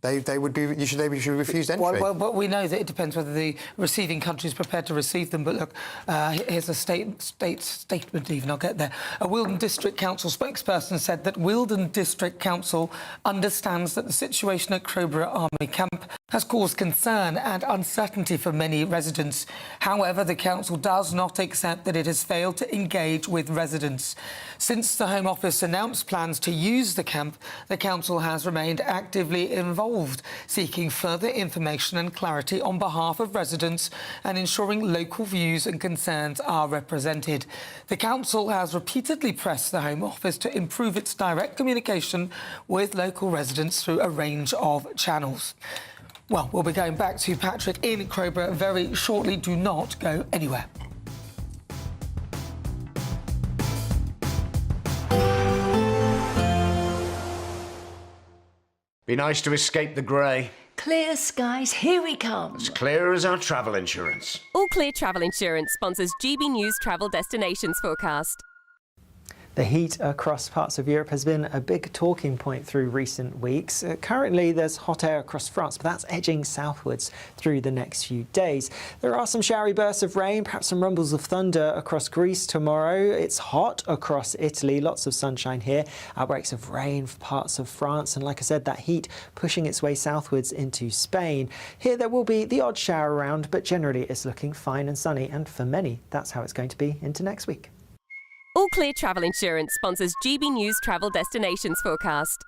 Speaker 8: they would be refused entry.
Speaker 7: Well, we know that it depends whether the receiving country is prepared to receive them. But look, here's a statement. Even I'll get there. A Wealdon District Council spokesperson said that Wealdon District Council understands that the situation at Crowborough Army Camp has caused concern and uncertainty for many residents. However, the council does not accept that it has failed to engage with residents. Since the Home Office announced plans to use the camp, the council has remained actively involved, seeking further information and clarity on behalf of residents and ensuring local views and concerns are represented. The council has repeatedly pressed the Home Office to improve its direct communication with local residents through a range of channels. Well, we'll be going back to Patrick in Crowborough very shortly. Do not go anywhere.
Speaker 3: Be nice to escape the grey.
Speaker 4: Clear skies, here we come.
Speaker 3: As clear as our travel insurance.
Speaker 9: All Clear Travel Insurance sponsors GB News Travel Destinations Forecast.
Speaker 19: The heat across parts of Europe has been a big talking point through recent weeks. Currently, there's hot air across France, but that's edging southwards through the next few days. There are some showery bursts of rain, perhaps some rumbles of thunder across Greece tomorrow. It's hot across Italy, lots of sunshine here. Outbreaks of rain for parts of France, and like I said, that heat pushing its way southwards into Spain. Here there will be the odd shower around, but generally it's looking fine and sunny, and for many, that's how it's going to be into next week.
Speaker 9: All Clear Travel Insurance sponsors GB News Travel Destinations Forecast.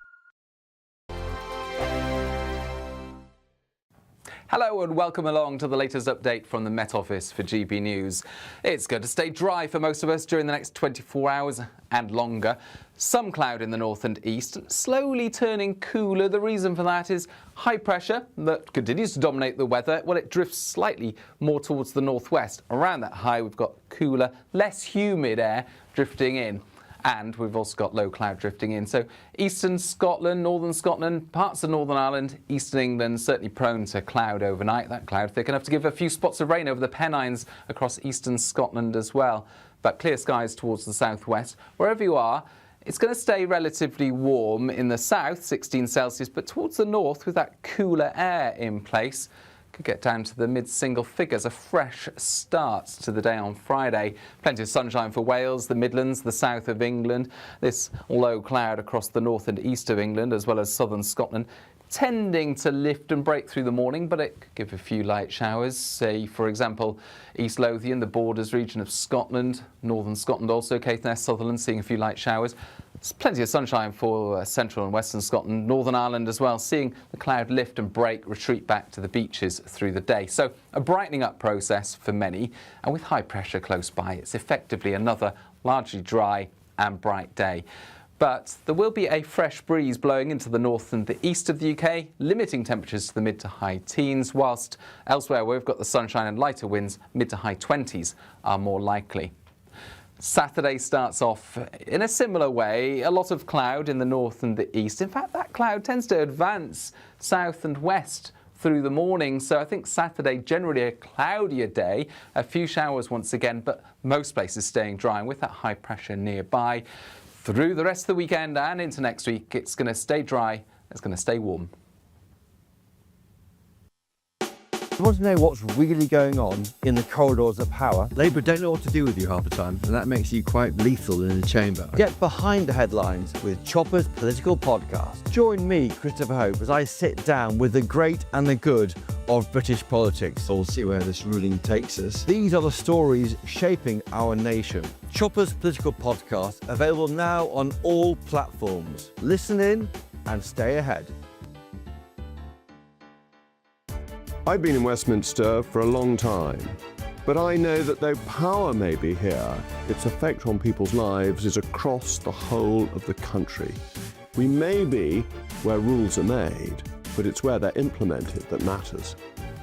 Speaker 23: Hello and welcome along to the latest update from the Met Office for GB News. It's going to stay dry for most of us during the next 24 hours and longer. Some cloud in the north and east, slowly turning cooler. The reason for that is high pressure that continues to dominate the weather. Well, it drifts slightly more towards the northwest. Around that high, we've got cooler, less humid air drifting in. And we've also got low cloud drifting in. So eastern Scotland, northern Scotland, parts of Northern Ireland, eastern England, certainly prone to cloud overnight. That cloud thick enough to give a few spots of rain over the Pennines across eastern Scotland as well. But clear skies towards the southwest. Wherever you are, it's going to stay relatively warm in the south, 16 Celsius, but towards the north with that cooler air in place, could get down to the mid-single figures. A fresh start to the day on Friday. Plenty of sunshine for Wales, the Midlands, the south of England. This low cloud across the north and east of England, as well as southern Scotland, tending to lift and break through the morning, but it could give a few light showers. Say, for example, East Lothian, the borders region of Scotland, northern Scotland also, Caithness, Sutherland, seeing a few light showers. There's plenty of sunshine for central and western Scotland, Northern Ireland as well, seeing the cloud lift and break, retreat back to the beaches through the day. So a brightening up process for many, and with high pressure close by, it's effectively another largely dry and bright day. But there will be a fresh breeze blowing into the north and the east of the UK, limiting temperatures to the mid to high teens, whilst elsewhere where we've got the sunshine and lighter winds, mid to high 20s are more likely. Saturday starts off in a similar way, a lot of cloud in the north and the east. In fact, that cloud tends to advance south and west through the morning, so I think Saturday generally a cloudier day, a few showers once again, but most places staying dry, and with that high pressure nearby. Through the rest of the weekend and into next week, it's going to stay dry, it's going to stay warm.
Speaker 25: You want to know what's really going on in the corridors of power? Labour don't know what to do with you half the time, and that makes you quite lethal in the chamber. Get behind the headlines with Chopper's Political Podcast. Join me, Christopher Hope, as I sit down with the great and the good of British politics. We'll see where this ruling takes us. These are the stories shaping our nation. Chopper's Political Podcast, available now on all platforms. Listen in and stay ahead.
Speaker 26: I've been in Westminster for a long time, but I know that though power may be here, its effect on people's lives is across the whole of the country. We may be where rules are made, but it's where they're implemented that matters.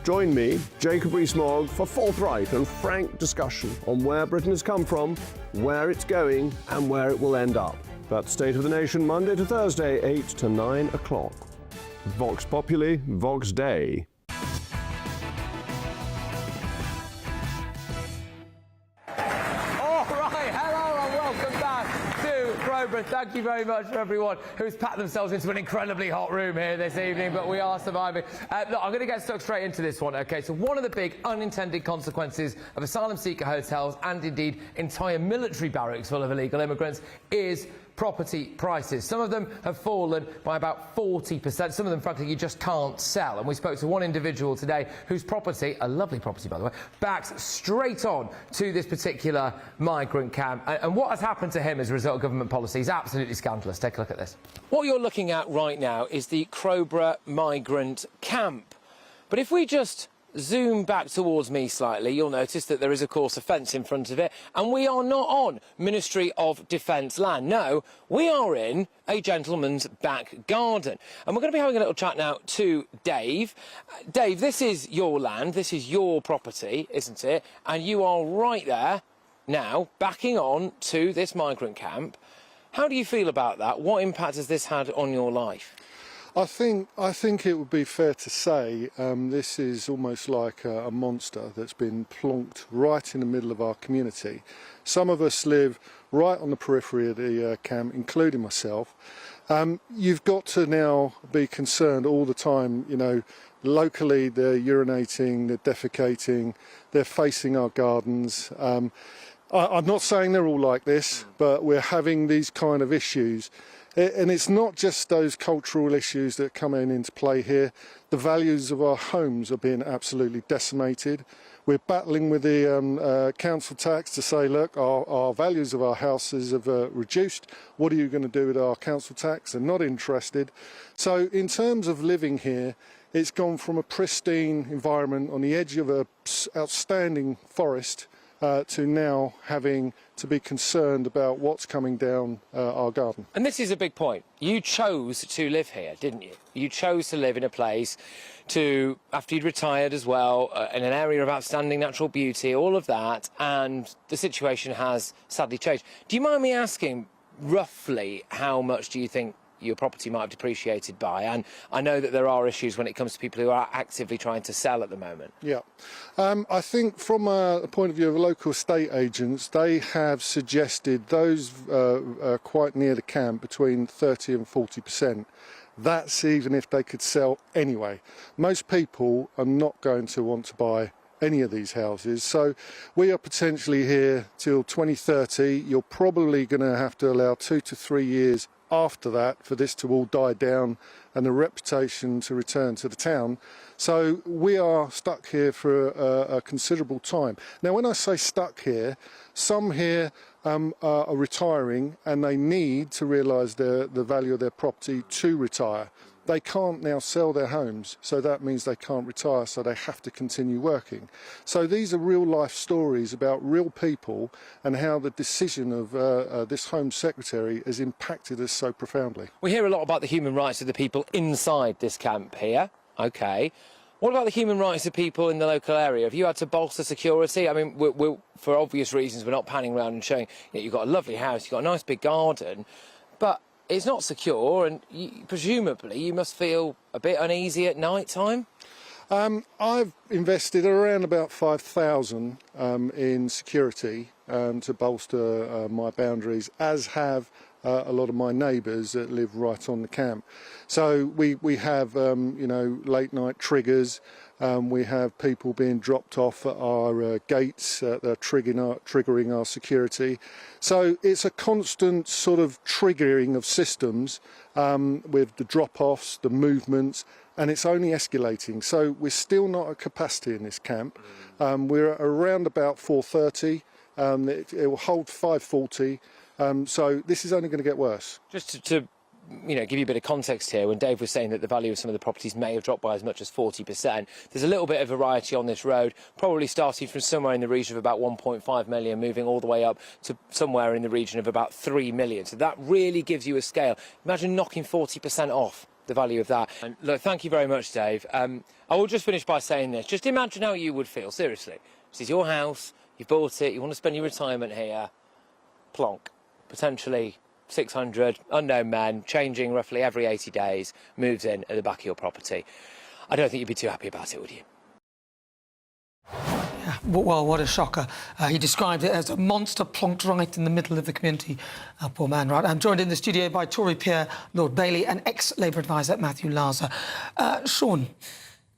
Speaker 26: Join me, Jacob Rees-Mogg, for forthright and frank discussion on where Britain has come from, where it's going, and where it will end up. That's State of the Nation, Monday to Thursday, 8 to 9 o'clock. Vox Populi, Vox Dei.
Speaker 1: Deborah, thank you very much for everyone who's packed themselves into an incredibly hot room here this evening, but we are surviving. Look, I'm going to get stuck straight into this one, OK? So one of the big unintended consequences of asylum seeker hotels and indeed entire military barracks full of illegal immigrants is property prices. Some of them have fallen by about 40%. Some of them, frankly, you just can't sell. And we spoke to one individual today whose property, a lovely property, by the way, backs straight on to this particular migrant camp. And what has happened to him as a result of government policy is absolutely scandalous. Take a look at this. What you're looking at right now is the Crowborough migrant camp. But if we just zoom back towards me slightly, you'll notice that there is, of course, a fence in front of it, and we are not on Ministry of Defence land. No, we are in a gentleman's back garden. And we're going to be having a little chat now to Dave. Dave, this is your land, this is your property, isn't it? And you are right there now, backing on to this migrant camp. How do you feel about that? What impact has this had on your life?
Speaker 5: I think it would be fair to say this is almost like a monster that's been plonked right in the middle of our community. Some of us live right on the periphery of the camp, including myself. You've got to now be concerned all the time, you know, locally they're urinating, they're defecating, they're facing our gardens. I'm not saying they're all like this, but we're having these kind of issues. And it's not just those cultural issues that come into play here. The values of our homes are being absolutely decimated. We're battling with the council tax to say, look, our values of our houses have reduced. What are you going to do with our council tax? They're not interested. So in terms of living here, it's gone from a pristine environment on the edge of an outstanding forest to now having to be concerned about what's coming down our garden.
Speaker 1: And this is a big point. You chose to live here, didn't you? You chose to live in a place after you'd retired as well, in an area of outstanding natural beauty, all of that, and the situation has sadly changed. Do you mind me asking, roughly, how much do you think your property might have depreciated by? And I know that there are issues when it comes to people who are actively trying to sell at the moment.
Speaker 5: Yeah. I think from a point of view of local estate agents, they have suggested those quite near the camp between 30 and 40%. That's even if they could sell anyway. Most people are not going to want to buy any of these houses, so we are potentially here till 2030. You're probably going to have to allow 2 to 3 years after that for this to all die down and the reputation to return to the town. So we are stuck here for a considerable time. Now, when I say stuck here, some here are retiring and they need to realise the value of their property to retire. They can't now sell their homes, so that means they can't retire, so they have to continue working. So these are real life stories about real people and how the decision of this Home Secretary has impacted us so profoundly.
Speaker 1: We hear a lot about the human rights of the people inside this camp here. OK. What about the human rights of people in the local area? Have you had to bolster security? I mean, for obvious reasons, we're not panning around and showing you've got a lovely house, you've got a nice big garden, but it's not secure, and presumably you must feel a bit uneasy at night time?
Speaker 5: I've invested around about 5,000 in security to bolster my boundaries, as have a lot of my neighbours that live right on the camp. So we have, you know, late night triggers. We have people being dropped off at our gates that are triggering our security. So it's a constant sort of triggering of systems with the drop-offs, the movements, and it's only escalating. So we're still not at capacity in this camp. We're around about 430. It will hold 540. So this is only going to get worse.
Speaker 1: Just to give you a bit of context here, when Dave was saying that the value of some of the properties may have dropped by as much as 40%, there's a little bit of variety on this road, probably starting from somewhere in the region of about 1.5 million, moving all the way up to somewhere in the region of about 3 million. So that really gives you a scale. Imagine knocking 40% off the value of that. And look, thank you very much, Dave. I will just finish by saying this. Just imagine how you would feel, seriously. This is your house, you've bought it, you want to spend your retirement here. Plonk. Potentially 600 unknown men, changing roughly every 80 days, moves in at the back of your property. I don't think you'd be too happy about it, would you?
Speaker 7: Yeah, Well, what a shocker. He described it as a monster plonked right in the middle of the community. Poor man, right? I'm joined in the studio by Tory peer Lord Bailey and ex-Labour advisor Matthew Larser. Sean,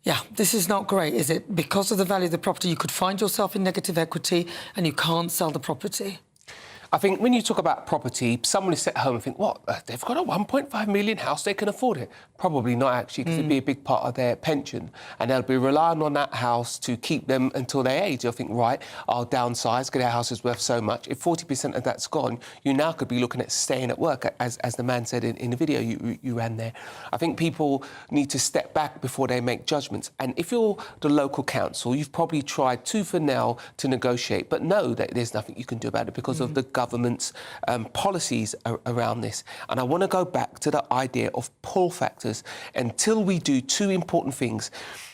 Speaker 7: yeah, this is not great, is it? Because of the value of the property, you could find yourself in negative equity and you can't sell the property.
Speaker 10: I think when you talk about property, someone is at home and think, what, they've got a 1.5 million house, they can afford it. Probably not, actually, because it'd be a big part of their pension. And they'll be relying on that house to keep them until their age. They'll think, right, I'll downsize, because their house is worth so much. If 40% of that's gone, you now could be looking at staying at work, as the man said in the video you ran there. I think people need to step back before they make judgments. And if you're the local council, you've probably tried tooth and nail to negotiate, but know that there's nothing you can do about it because of the government's policies around this. And I want to go back to the idea of pull factors until we do two important things.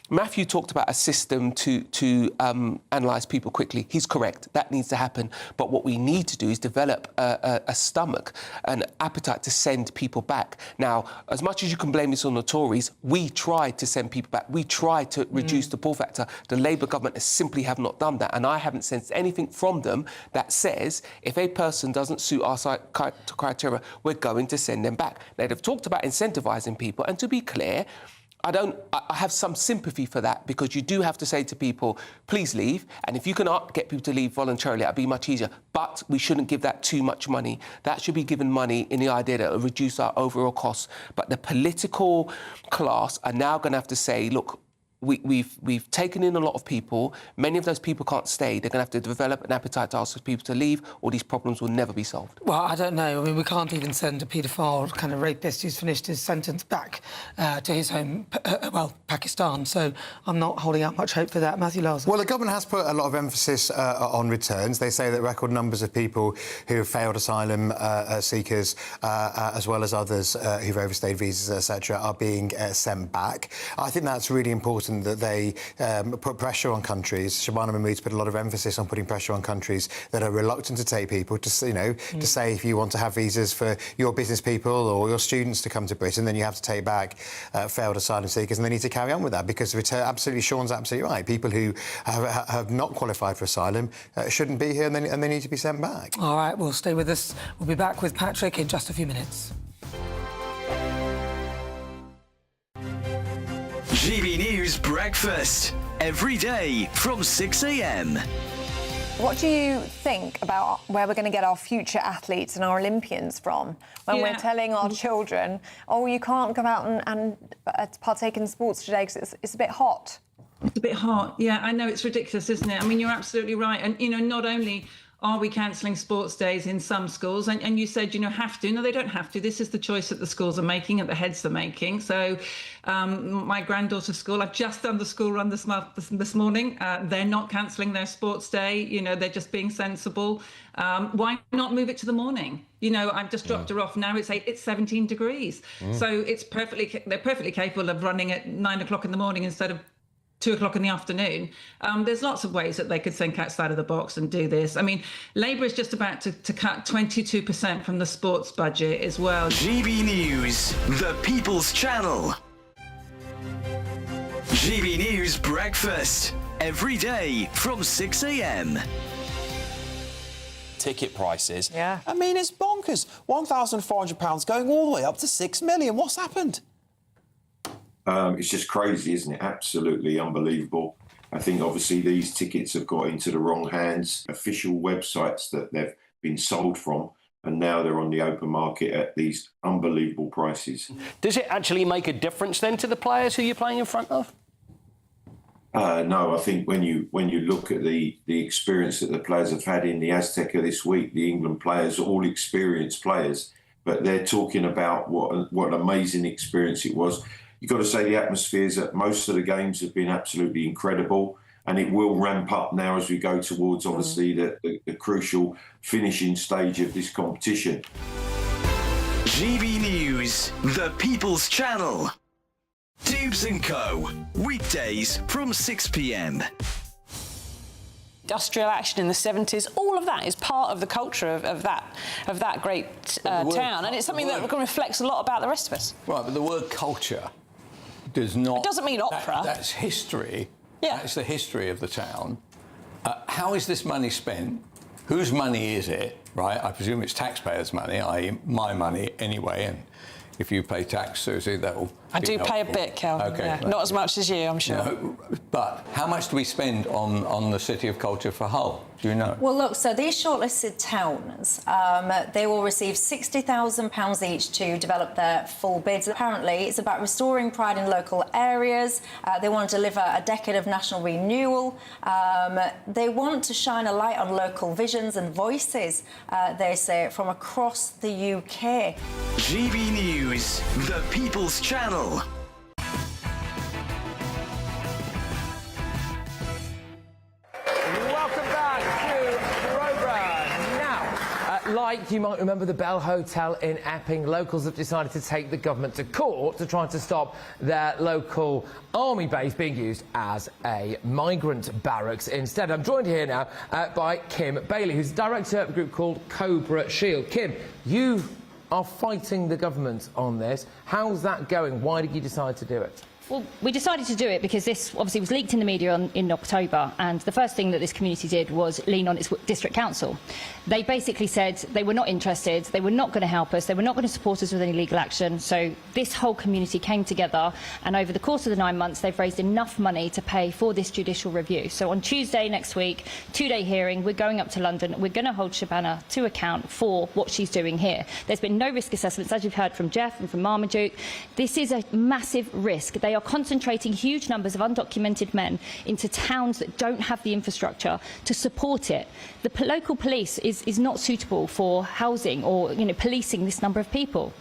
Speaker 10: Matthew talked about a system to analyse people quickly. He's correct. That needs to happen. But what we need to do is develop a stomach, an appetite to send people back. Now, as much as you can blame this on the Tories, we tried to send people back. We tried to reduce the pull factor. The Labour government simply have not done that. And I haven't sensed anything from them that says if a person doesn't suit our criteria, we're going to send them back. Now, they've talked about incentivising people. And to be clear, I have some sympathy for that because you do have to say to people, please leave. And if you can get people to leave voluntarily, that'd be much easier. But we shouldn't give that too much money. That should be given money in the idea that it will reduce our overall costs. But the political class are now going to have to say, look, we've taken in a lot of people. Many of those people can't stay. They're going to have to develop an appetite to ask for people to leave, or these problems will never be solved.
Speaker 7: Well, I don't know. I mean, we can't even send a paedophile kind of rapist who's finished his sentence back to his home, Pakistan. So I'm not holding out much hope for that. Matthew Larser.
Speaker 8: Well, the government has put a lot of emphasis on returns. They say that record numbers of people who have failed asylum seekers, as well as others who've overstayed visas, etc., are being sent back. I think that's really important that they put pressure on countries. Shabana Mahmood's put a lot of emphasis on putting pressure on countries that are reluctant to take people, to say if you want to have visas for your business people or your students to come to Britain, then you have to take back failed asylum seekers, and they need to carry on with that because Sean's absolutely right. People who have not qualified for asylum shouldn't be here, and they need to be sent back.
Speaker 7: All right, well, stay with us. We'll be back with Patrick in just a few minutes.
Speaker 6: GB News Breakfast, every day from 6 a.m.
Speaker 13: What do you think about where we're going to get our future athletes and our Olympians from when we're telling our children, oh, you can't go out and partake in sports today because it's a bit hot?
Speaker 14: It's a bit hot, yeah. I know, it's ridiculous, isn't it? I mean, you're absolutely right. And, not only are we cancelling sports days in some schools? And you said, have to. No, they don't have to. This is the choice that the schools are making, and the heads are making. So my granddaughter's school, I've just done the school run this morning. They're not cancelling their sports day. They're just being sensible. Why not move it to the morning? I've just dropped her off now. It's 17 degrees. So they're perfectly capable of running at 9 o'clock in the morning instead of 2 o'clock in the afternoon. There's lots of ways that they could think outside of the box and do this. I mean, Labour is just about to cut 22% from the sports budget as well.
Speaker 6: GB News, the People's Channel. GB News Breakfast, every day from 6 a.m.
Speaker 15: Ticket prices. Yeah. I mean, it's bonkers. £1,400 going all the way up to £6 million. What's happened?
Speaker 17: It's just crazy, isn't it? Absolutely unbelievable. I think, obviously, these tickets have got into the wrong hands. Official websites that they've been sold from, and now they're on the open market at these unbelievable prices.
Speaker 18: Does it actually make a difference, then, to the players who you're playing in front of?
Speaker 17: No, I think when you look at the experience that the players have had in the Azteca this week, the England players, all experienced players, but they're talking about what an amazing experience it was. You've got to say the atmospheres at most of the games have been absolutely incredible, and it will ramp up now as we go towards, obviously, the crucial finishing stage of this competition.
Speaker 6: GB News, the People's Channel. Dubes & Co. Weekdays from 6 p.m.
Speaker 24: Industrial action in the 70s, all of that is part of the culture of that great town, and it's something that reflects a lot about the rest of us.
Speaker 28: Right, but the word culture does not...
Speaker 24: It doesn't mean opera.
Speaker 28: That's history. Yeah. That's the history of the town.
Speaker 11: How is this money spent? Whose money is it, right? I presume it's taxpayers' money, i.e. my money anyway, and if you pay tax, Susie, that will
Speaker 24: I do pay a bit, Kelvin.
Speaker 11: Okay.
Speaker 24: Yeah. Not as much as you, I'm sure.
Speaker 11: No, but how much do we spend on the City of Culture for Hull? Do you know?
Speaker 12: Well, look, so these shortlisted towns, they will receive £60,000 each to develop their full bids. Apparently, it's about restoring pride in local areas. They want to deliver a decade of national renewal. They want to shine a light on local visions and voices, they say, from across the UK.
Speaker 6: GB News, the People's Channel.
Speaker 1: Welcome back to the programme. Now, like you might remember the Bell Hotel in Epping, locals have decided to take the government to court to try to stop their local army base being used as a migrant barracks instead. I'm joined here now by Kim Bailey, who's the director of a group called Cobra Shield. Kim, you are fighting the government on this. How's that going? Why did you decide to do it?
Speaker 16: Well, we decided to do it because this obviously was leaked in the media in October, and the first thing that this community did was lean on its district council. They basically said they were not interested, they were not going to help us, they were not going to support us with any legal action. So this whole community came together, and over the course of the 9 months, they've raised enough money to pay for this judicial review. So on Tuesday next week, 2-day hearing, we're going up to London. We're going to hold Shabana to account for what she's doing here. There's been no risk assessments, as you've heard from Jeff and from Marmaduke. This is a massive risk. They are concentrating huge numbers of undocumented men into towns that don't have the infrastructure to support it. The local police is not suitable for housing or, policing this number of people.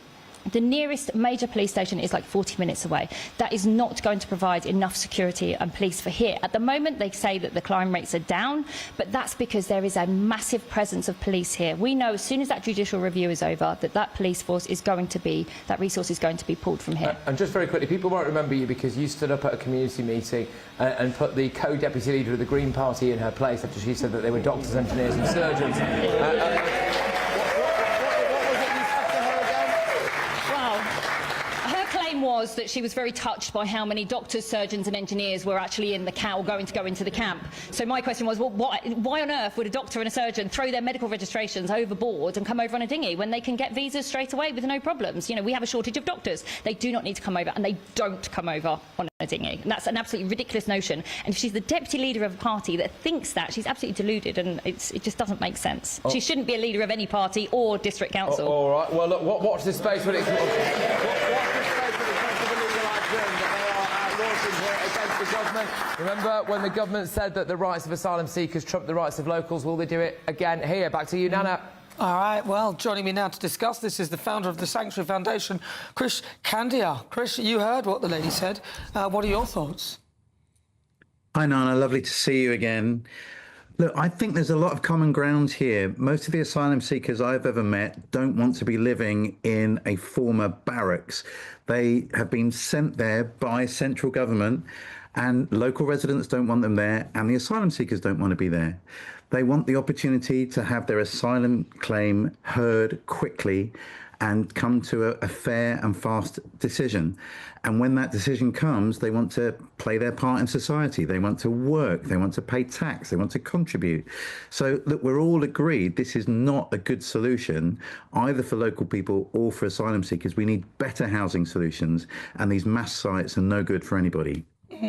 Speaker 16: The nearest major police station is like 40 minutes away. That is not going to provide enough security and police for here. At the moment, they say that the crime rates are down, but that's because there is a massive presence of police here. We know as soon as that judicial review is over that police force is going to be, that resource is going to be pulled from here.
Speaker 1: And just very quickly, people won't remember you because you stood up at a community meeting and put the co-deputy leader of the Green Party in her place after she said that they were doctors, engineers and surgeons.
Speaker 16: Was that she was very touched by how many doctors, surgeons and engineers were actually in the camp, going to go into the camp. So my question was, well, why on earth would a doctor and a surgeon throw their medical registrations overboard and come over on a dinghy when they can get visas straight away with no problems? We have a shortage of doctors. They do not need to come over, and they don't come over on a dinghy. And that's an absolutely ridiculous notion. And if she's the deputy leader of a party that thinks that, she's absolutely deluded, and it just doesn't make sense. She shouldn't be a leader of any party or district council.
Speaker 1: All right. Well, look, watch this space when it comes. Remember when the government said that the rights of asylum seekers trump the rights of locals? Will they do it again here? Back to you, Nana.
Speaker 7: All right, well, joining me now to discuss this is the founder of the Sanctuary Foundation, Chris Candia. Chris, you heard what the lady said. What are your thoughts?
Speaker 20: Hi, Nana. Lovely to see you again. Look, I think there's a lot of common ground here. Most of the asylum seekers I've ever met don't want to be living in a former barracks. They have been sent there by central government, and local residents don't want them there, and the asylum seekers don't want to be there. They want the opportunity to have their asylum claim heard quickly and come to a fair and fast decision. And when that decision comes, they want to play their part in society. They want to work, they want to pay tax, they want to contribute. So look, we're all agreed this is not a good solution, either for local people or for asylum seekers. We need better housing solutions, and these mass sites are no good for anybody.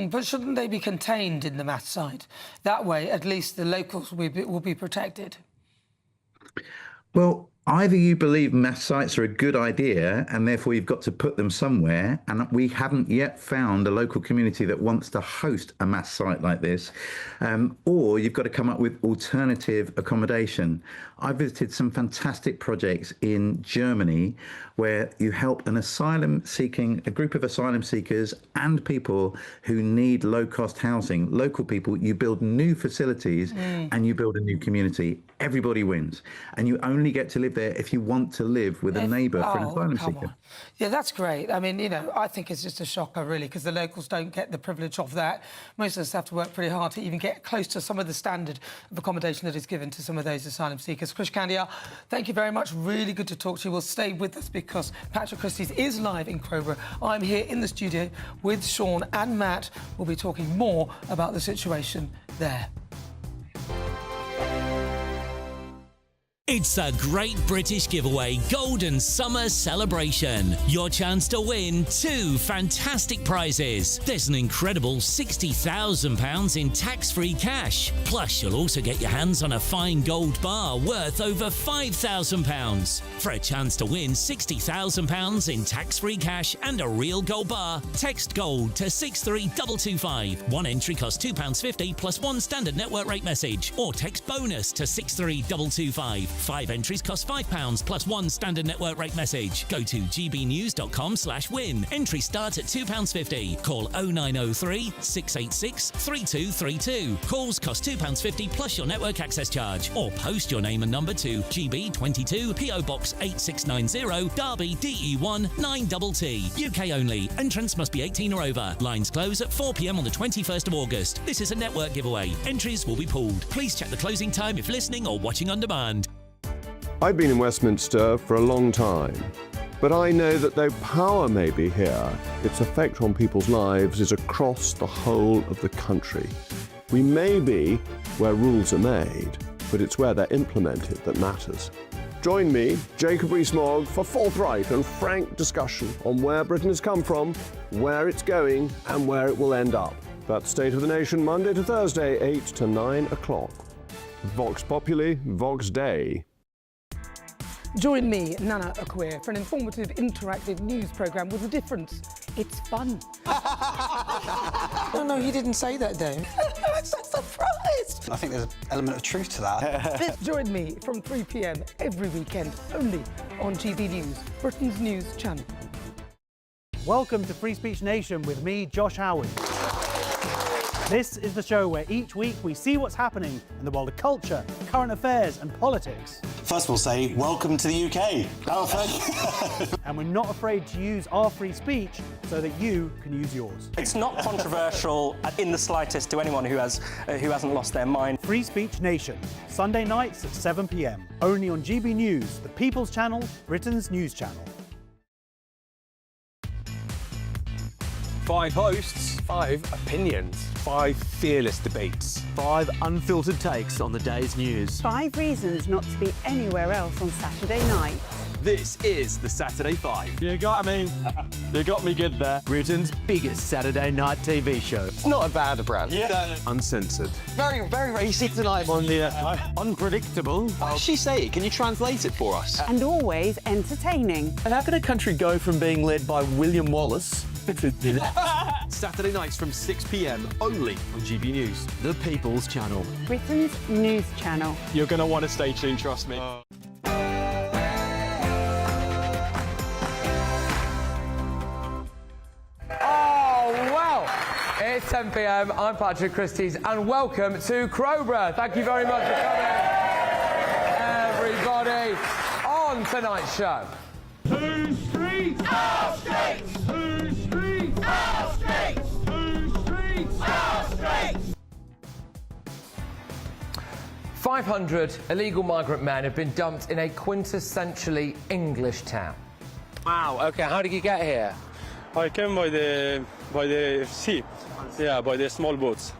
Speaker 7: But shouldn't they be contained in the mass site? That way, at least the locals will be protected.
Speaker 20: Well, either you believe mass sites are a good idea and therefore you've got to put them somewhere, and we haven't yet found a local community that wants to host a mass site like this, or you've got to come up with alternative accommodation. I visited some fantastic projects in Germany where you help a group of asylum seekers and people who need low-cost housing, local people. You build new facilities and you build a new community. Everybody wins. And you only get to live there if you want to live with a neighbour for an asylum seeker.
Speaker 7: Yeah, that's great. I mean, I think it's just a shocker, really, because the locals don't get the privilege of that. Most of us have to work pretty hard to even get close to some of the standard of accommodation that is given to some of those asylum seekers. Chris Candia, thank you very much. Really good to talk to you. We'll stay with us because Patrick Christys is live in Crowborough. I'm here in the studio with Sean and Matt. We'll be talking more about the situation there.
Speaker 2: It's the Great British Giveaway Golden Summer Celebration. Your chance to win 2 fantastic prizes. There's an incredible £60,000 in tax-free cash. Plus, you'll also get your hands on a fine gold bar worth over £5,000. For a chance to win £60,000 in tax-free cash and a real gold bar, text GOLD to 63225. One entry costs £2.50 plus one standard network rate message. Or text BONUS to 63225. 5 entries cost £5 plus one standard network rate message. Go to gbnews.com/win. Entry starts at £2.50. Call 0903 686 3232. Calls cost £2.50 plus your network access charge. Or post your name and number to GB22 PO Box 8690 Derby DE1 9TT. UK only. Entrance must be 18 or over. Lines close at 4 p.m. on the 21st of August. This is a network giveaway. Entries will be pulled. Please check the closing time if listening or watching on demand.
Speaker 26: I've been in Westminster for a long time, but I know that though power may be here, its effect on people's lives is across the whole of the country. We may be where rules are made, but it's where they're implemented that matters. Join me, Jacob Rees-Mogg, for forthright and frank discussion on where Britain has come from, where it's going, and where it will end up. That's State of the Nation, Monday to Thursday, 8 to 9 o'clock. Vox Populi, Vox Dei.
Speaker 7: Join me, Nana Akweer, for an informative, interactive news programme with a difference. It's fun.
Speaker 15: No, he didn't say that, Dave.
Speaker 7: I'm so surprised.
Speaker 15: I think there's an element of truth to that.
Speaker 7: Join me from 3 p.m. every weekend, only on GB News, Britain's news channel.
Speaker 3: Welcome to Free Speech Nation with me, Josh Howard. This is the show where each week we see what's happening in the world of culture, current affairs and politics.
Speaker 15: First we'll say, welcome to the UK.
Speaker 3: And we're not afraid to use our free speech so that you can use yours.
Speaker 18: It's not controversial in the slightest to anyone who hasn't lost their mind.
Speaker 3: Free Speech Nation, Sunday nights at 7 p.m. Only on GB News, the People's Channel, Britain's news channel.
Speaker 4: 5 hosts, 5 opinions, 5 fearless debates, 5 unfiltered takes on the day's news.
Speaker 19: 5 reasons not to be anywhere else on Saturday night.
Speaker 4: This is the Saturday 5. You got me good there. Britain's biggest Saturday night TV show.
Speaker 18: It's not a bad brand.
Speaker 4: Yeah. Uncensored.
Speaker 18: Very, very easy tonight.
Speaker 4: On the unpredictable.
Speaker 18: What did she say? Can you translate it for us?
Speaker 19: And always entertaining.
Speaker 4: And how can a country go from being led by William Wallace Saturday nights from 6 p.m. only on GB News, the People's Channel.
Speaker 19: Britain's news channel.
Speaker 4: You're going to want to stay tuned, trust me.
Speaker 1: It's 10 p.m. I'm Patrick Christys, and welcome to Crowborough. Thank you very much for coming, everybody, on tonight's show.
Speaker 21: 2 streets, our streets. 2 streets, our streets. 2 streets, our streets.
Speaker 1: 500 illegal migrant men have been dumped in a quintessentially English town.
Speaker 18: Wow. Okay. How did you get here?
Speaker 21: I came by the sea. Yeah, by the small boats.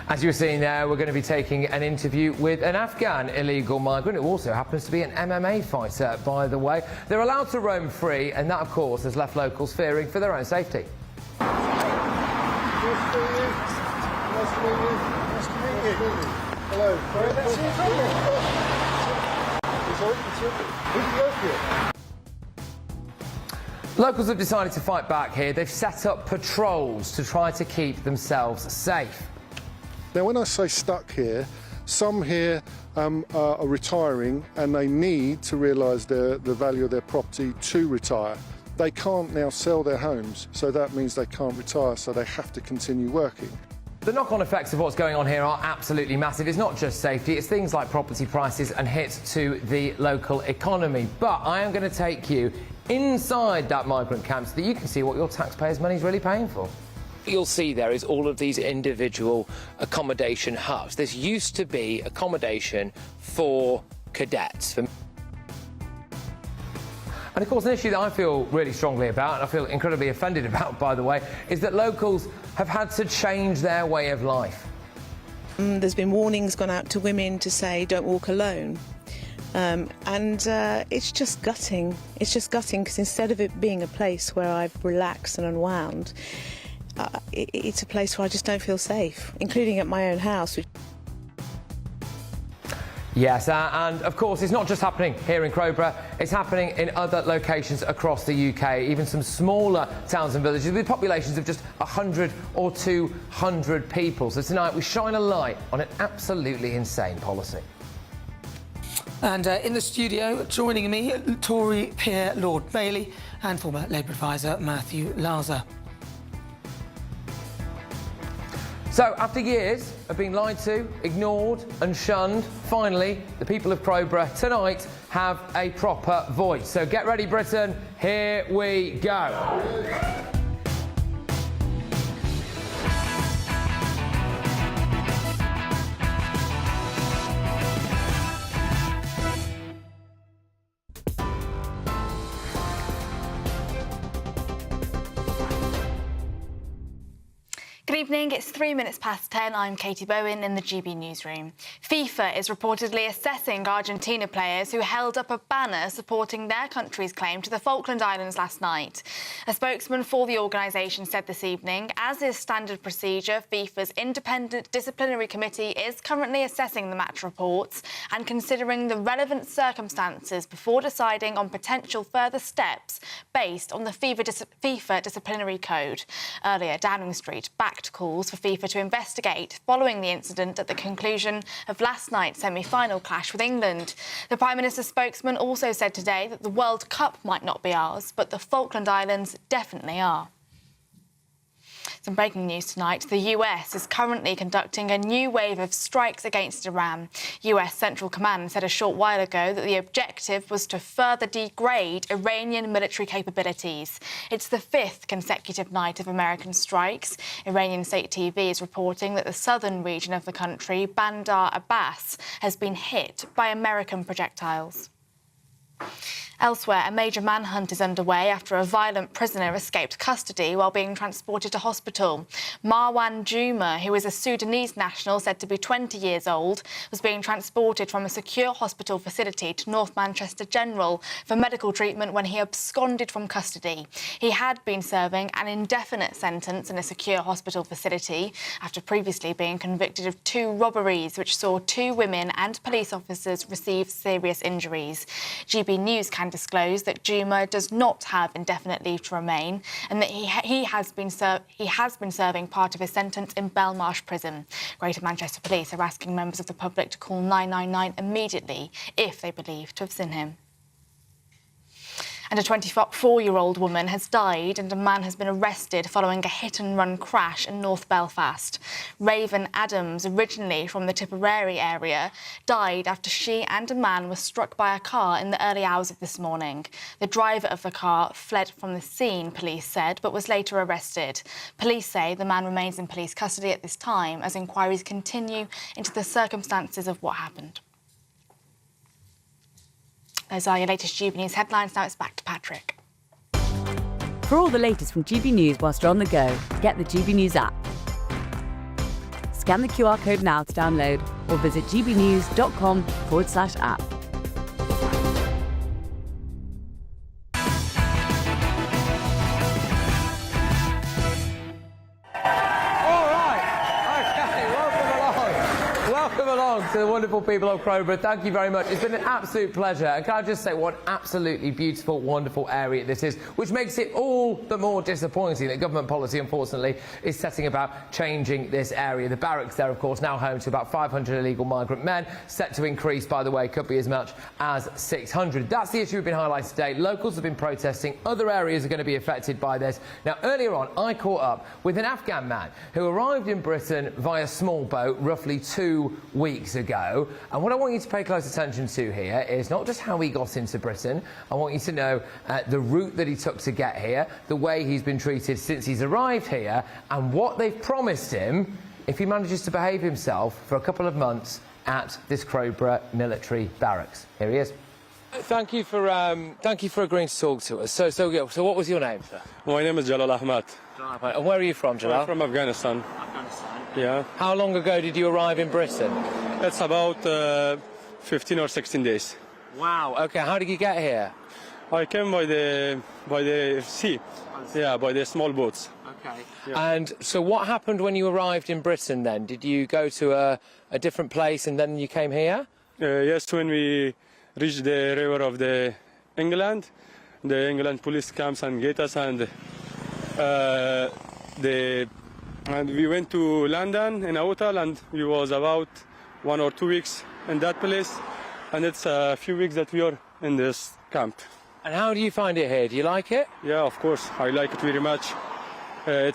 Speaker 1: As you were seeing there, we're going to be taking an interview with an Afghan illegal migrant who also happens to be an MMA fighter, by the way. They're allowed to roam free, and that, of course, has left locals fearing for their own safety.
Speaker 5: Nice to meet you. Nice to meet you. Nice to meet you. Hello. Who do you go for?
Speaker 1: Locals have decided to fight back here. They've set up patrols to try to keep themselves safe.
Speaker 5: Now, when I say stuck here, some here are retiring and they need to realise the value of their property to retire. They can't now sell their homes, so that means they can't retire, so they have to continue working.
Speaker 1: The knock-on effects of what's going on here are absolutely massive. It's not just safety, it's things like property prices and hits to the local economy. But I am going to take you inside that migrant camp so that you can see what your taxpayers' money is really paying for.
Speaker 10: What you'll see there is all of these individual accommodation hubs. This used to be accommodation for cadets. And
Speaker 1: of course, an issue that I feel really strongly about, and I feel incredibly offended about, by the way, is that locals have had to change their way of life.
Speaker 8: There's been warnings gone out to women to say don't walk alone. It's just gutting. It's just gutting because instead of it being a place where I've relaxed and unwound, it's a place where I just don't feel safe, including at my own house.
Speaker 1: Yes, and of course it's not just happening here in Crowborough, it's happening in other locations across the UK, even some smaller towns and villages with populations of just 100 or 200 people. So tonight we shine a light on an absolutely insane policy.
Speaker 7: And in the studio, joining me, Tory peer Lord Bailey and former Labour advisor Matthew Larser.
Speaker 1: So, after years of being lied to, ignored and shunned, finally, the people of Crowborough tonight have a proper voice. So get ready, Britain, here we go.
Speaker 9: Good evening, it's 3 minutes past 10. I'm Katie Bowen in the GB newsroom. FIFA is reportedly assessing Argentina players who held up a banner supporting their country's claim to the Falkland Islands last night. A spokesman for the organisation said this evening, as is standard procedure, FIFA's independent disciplinary committee is currently assessing the match reports and considering the relevant circumstances before deciding on potential further steps based on the FIFA disciplinary code. Earlier, Downing Street backed calls for FIFA to investigate following the incident at the conclusion of last night's semi-final clash with England. The Prime Minister's spokesman also said today that the World Cup might not be ours, but the Falkland Islands definitely are. Some breaking news tonight. The US is currently conducting a new wave of strikes against Iran. US Central Command said a short while ago that the objective was to further degrade Iranian military capabilities. It's the 5th consecutive night of American strikes. Iranian state TV is reporting that the southern region of the country, Bandar Abbas, has been hit by American projectiles. Elsewhere, a major manhunt is underway after a violent prisoner escaped custody while being transported to hospital. Marwan Juma, who is a Sudanese national said to be 20 years old, was being transported from a secure hospital facility to North Manchester General for medical treatment when he absconded from custody. He had been serving an indefinite sentence in a secure hospital facility after previously being convicted of 2 robberies which saw 2 women and police officers receive serious injuries. GB News can disclose that Juma does not have indefinite leave to remain and that he has been serving part of his sentence in Belmarsh Prison. Greater Manchester Police are asking members of the public to call 999 immediately if they believe to have seen him. And a 24-year-old woman has died and a man has been arrested following a hit-and-run crash in North Belfast. Raven Adams, originally from the Tipperary area, died after she and a man were struck by a car in the early hours of this morning. The driver of the car fled from the scene, police said, but was later arrested. Police say the man remains in police custody at this time as inquiries continue into the circumstances of what happened. Those are your latest GB News headlines. Now it's back to Patrick.
Speaker 13: For all the latest from GB News whilst you're on the go, get the GB News app. Scan the QR code now to download or visit gbnews.com/app.
Speaker 1: To the wonderful people of Crowborough, thank you very much. It's been an absolute pleasure. And can I just say what absolutely beautiful, wonderful area this is, which makes it all the more disappointing that government policy, unfortunately, is setting about changing this area. The barracks there, of course, now home to about 500 illegal migrant men, set to increase, by the way, could be as much as 600. That's the issue we've been highlighting today. Locals have been protesting. Other areas are going to be affected by this. Now, earlier on, I caught up with an Afghan man who arrived in Britain via small boat roughly 2 weeks ago. And what I want you to pay close attention to here is not just how he got into Britain. I want you to know the route that he took to get here, the way he's been treated since he's arrived here, and what they've promised him if he manages to behave himself for a couple of months at this Crowborough military barracks. Here he is. Thank you for agreeing to talk to us. So what was your name, sir?
Speaker 22: My name is Jalal Ahmad.
Speaker 1: And where are you from, Jalal?
Speaker 22: I'm from Afghanistan.
Speaker 14: Yeah.
Speaker 1: How long ago did you arrive in Britain?
Speaker 14: It's about 15 or 16 days.
Speaker 1: Wow. Okay. How did you get here?
Speaker 14: I came by the sea. Yeah, by the small boats.
Speaker 1: Okay.
Speaker 14: Yeah.
Speaker 1: And so what happened when you arrived in Britain then? Did you go to a different place and then you came here?
Speaker 14: Yes, when we reached the river of the England police comes and get us, and we went to London in a hotel, and we was about 1 or 2 weeks in that place, and it's a few weeks that we are in this camp.
Speaker 1: And how do you find it here? Do you like it?
Speaker 14: Yeah, of course, I like it very much. They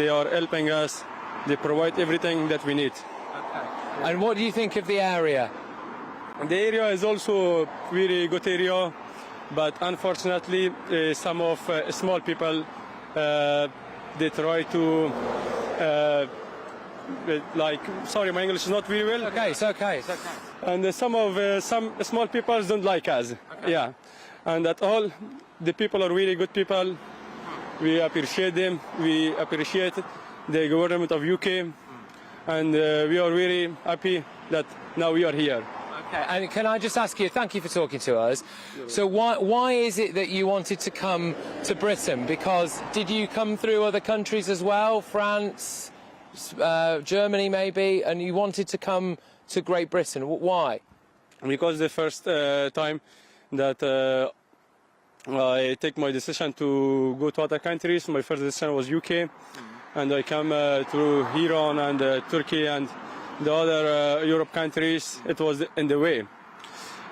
Speaker 14: are helping us. They provide everything that we need.
Speaker 1: Okay. And what do you think of the area?
Speaker 14: The area is also a very good area, but unfortunately, some of small people they try to sorry, my English is not very well.
Speaker 1: Okay, it's okay, it's okay.
Speaker 14: And some small people don't like us. Okay. Yeah, and at all, the people are really good people. We appreciate them. We appreciate the government of UK, and we are very happy that now we are here.
Speaker 1: Okay, and can I just ask you, thank you for talking to us. So why is it that you wanted to come to Britain? Because did you come through other countries as well, France, Germany maybe, and you wanted to come to Great Britain? Why?
Speaker 14: Because the first time that I take my decision to go to other countries, my first decision was UK, and I come through Iran and Turkey and the other Europe countries. It was in the way,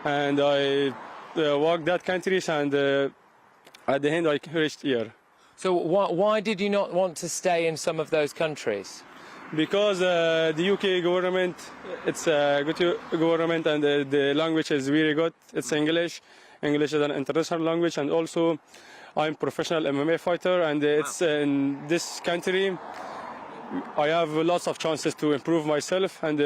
Speaker 14: and I walked that countries, and at the end I reached here.
Speaker 1: So why did you not want to stay in some of those countries?
Speaker 14: Because the UK government, it's a good government, and the language is really good. It's English. English is an international language, and also I'm a professional MMA fighter, and it's in this country I have lots of chances to improve myself and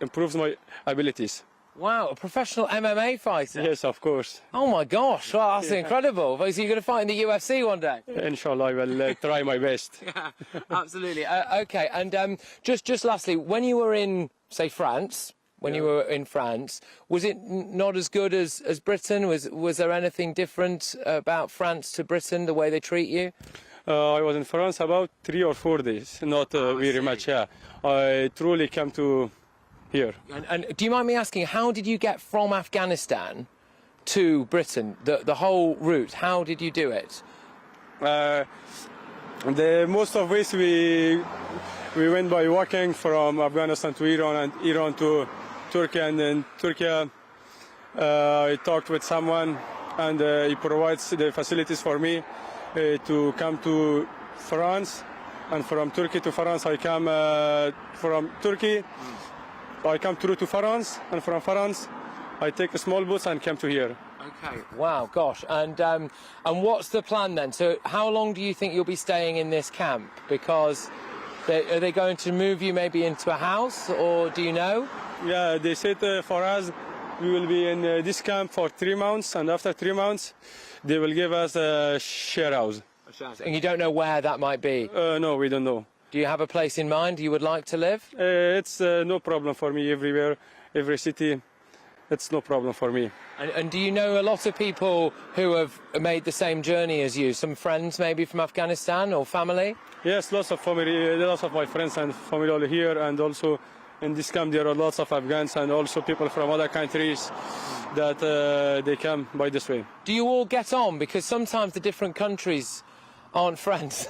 Speaker 14: improve my abilities.
Speaker 1: Wow, a professional MMA fighter?
Speaker 14: Yes, of course.
Speaker 1: Oh my gosh, well, that's incredible. So you're going to fight in the UFC one day?
Speaker 14: Inshallah, I will try my best.
Speaker 1: Yeah, absolutely. Okay, and just lastly, when you were in, say, France, was it not as good as Britain? Was there anything different about France to Britain, the way they treat you?
Speaker 14: I was in France about 3 or 4 days, not very much, yeah. I truly came to here.
Speaker 1: And do you mind me asking, how did you get from Afghanistan to Britain, the whole route? How did you do it?
Speaker 14: The most of ways we went by walking from Afghanistan to Iran, and Iran to Turkey, and then Turkey I talked with someone, and he provides the facilities for me to come to France, and from Turkey to France I come from Turkey. I come through to France, and from France I take a small boat and come to here.
Speaker 1: Okay. Wow, gosh. And what's the plan then? So how long do you think you'll be staying in this camp? Because are they going to move you maybe into a house, or do you know?
Speaker 14: Yeah, they said for us we will be in this camp for 3 months, and after 3 months they will give us a share house.
Speaker 1: And you don't know where that might be?
Speaker 14: No, we don't know.
Speaker 1: Do you have a place in mind you would like to live?
Speaker 14: It's no problem for me everywhere, every city. It's no problem for me.
Speaker 1: And do you know a lot of people who have made the same journey as you? Some friends maybe from Afghanistan or family?
Speaker 14: Yes, lots of family, lots of my friends and family all here, and also in this camp there are lots of Afghans and also people from other countries that they come by this way.
Speaker 1: Do you all get on? Because sometimes the different countries aren't friends.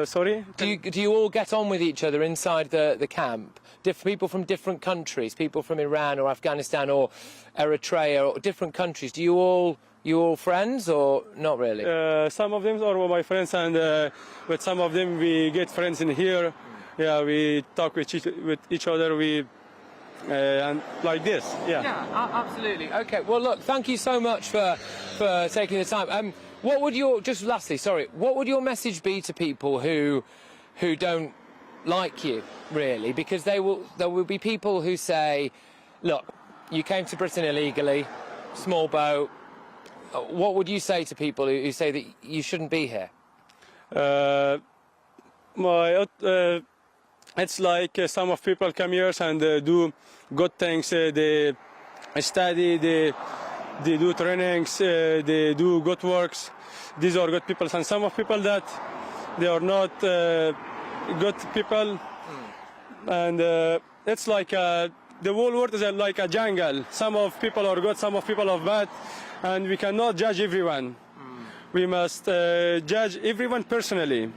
Speaker 14: Sorry?
Speaker 1: Do you all get on with each other inside the camp? People from different countries, people from Iran or Afghanistan or Eritrea or different countries. Do you all friends or not really?
Speaker 14: Some of them are my friends, and with some of them we get friends in here. Yeah, we talk with each other. And like this. Yeah.
Speaker 1: Yeah, absolutely. Okay. Well, look, thank you so much for taking the time. What would your message be to people who don't like you, really? Because there will be people who say, look, you came to Britain illegally, small boat. What would you say to people who say that you shouldn't be here?
Speaker 14: it's like some of people come here and do good things. They study, they do trainings, they do good works. These are good people, and some of people that they are not good people, and it's like the whole world is like a jungle. Some of people are good, some of people are bad, and we cannot judge everyone. We must judge everyone personally,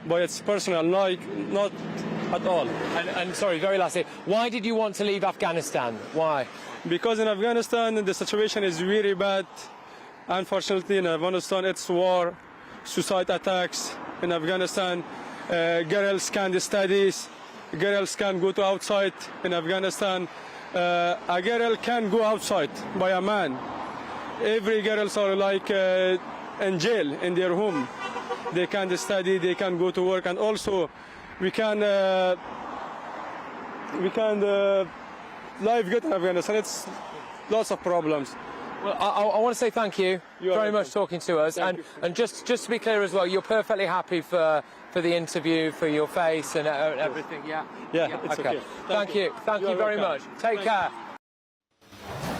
Speaker 14: but it's personal, not at all.
Speaker 1: And sorry, very lastly, why did you want to leave Afghanistan? Why?
Speaker 14: Because in Afghanistan the situation is really bad. Unfortunately, in Afghanistan it's war, suicide attacks. In Afghanistan, girls can't study, girls can't go to outside. In Afghanistan, a girl can go outside by a man. Every girls are like in jail in their home. They can't study, they can't go to work, and also we can live good in Afghanistan. It's lots of problems.
Speaker 1: Well, I want to say thank you very much for talking to us, and just to be clear as well, you're perfectly happy for the interview, for your face and everything. Yeah.
Speaker 14: It's okay.
Speaker 1: Thank you very much. Take care.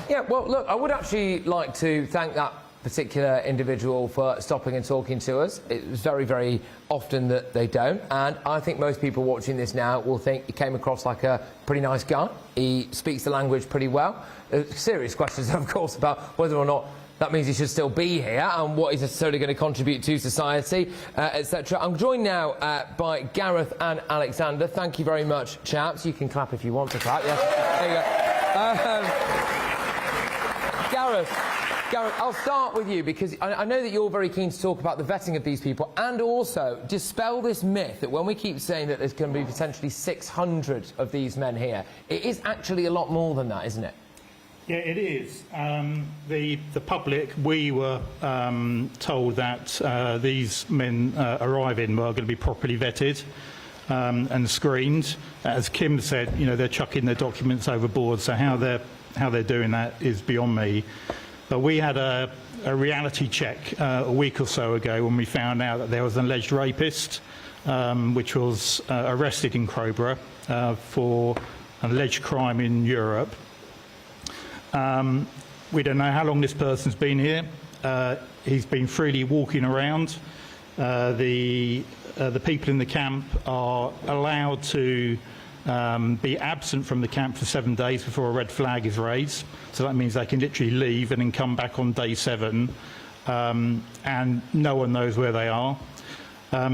Speaker 1: Yeah. Well, look, I would actually like to thank that particular individual for stopping and talking to us. It's very, very often that they don't, and I think most people watching this now will think he came across like a pretty nice guy. He speaks the language pretty well. Serious questions, of course, about whether or not that means he should still be here and what he's necessarily going to contribute to society, etc. I'm joined now by Gareth and Alexander. Thank you very much, chaps. You can clap if you want to clap. Yes. There you go. Gareth, I'll start with you because I know that you're very keen to talk about the vetting of these people and also dispel this myth that when we keep saying that there's going to be potentially 600 of these men here, it is actually a lot more than that, isn't it?
Speaker 11: Yeah, it is. The public, we were told that these men arriving were going to be properly vetted and screened. As Kim said, you know, they're chucking their documents overboard, so how they're doing that is beyond me. But we had a reality check a week or so ago when we found out that there was an alleged rapist which was arrested in Crowborough for an alleged crime in Europe. We don't know how long this person's been here. He's been freely walking around. The people in the camp are allowed to be absent from the camp for 7 days before a red flag is raised. So that means they can literally leave and then come back on day 7, and no one knows where they are.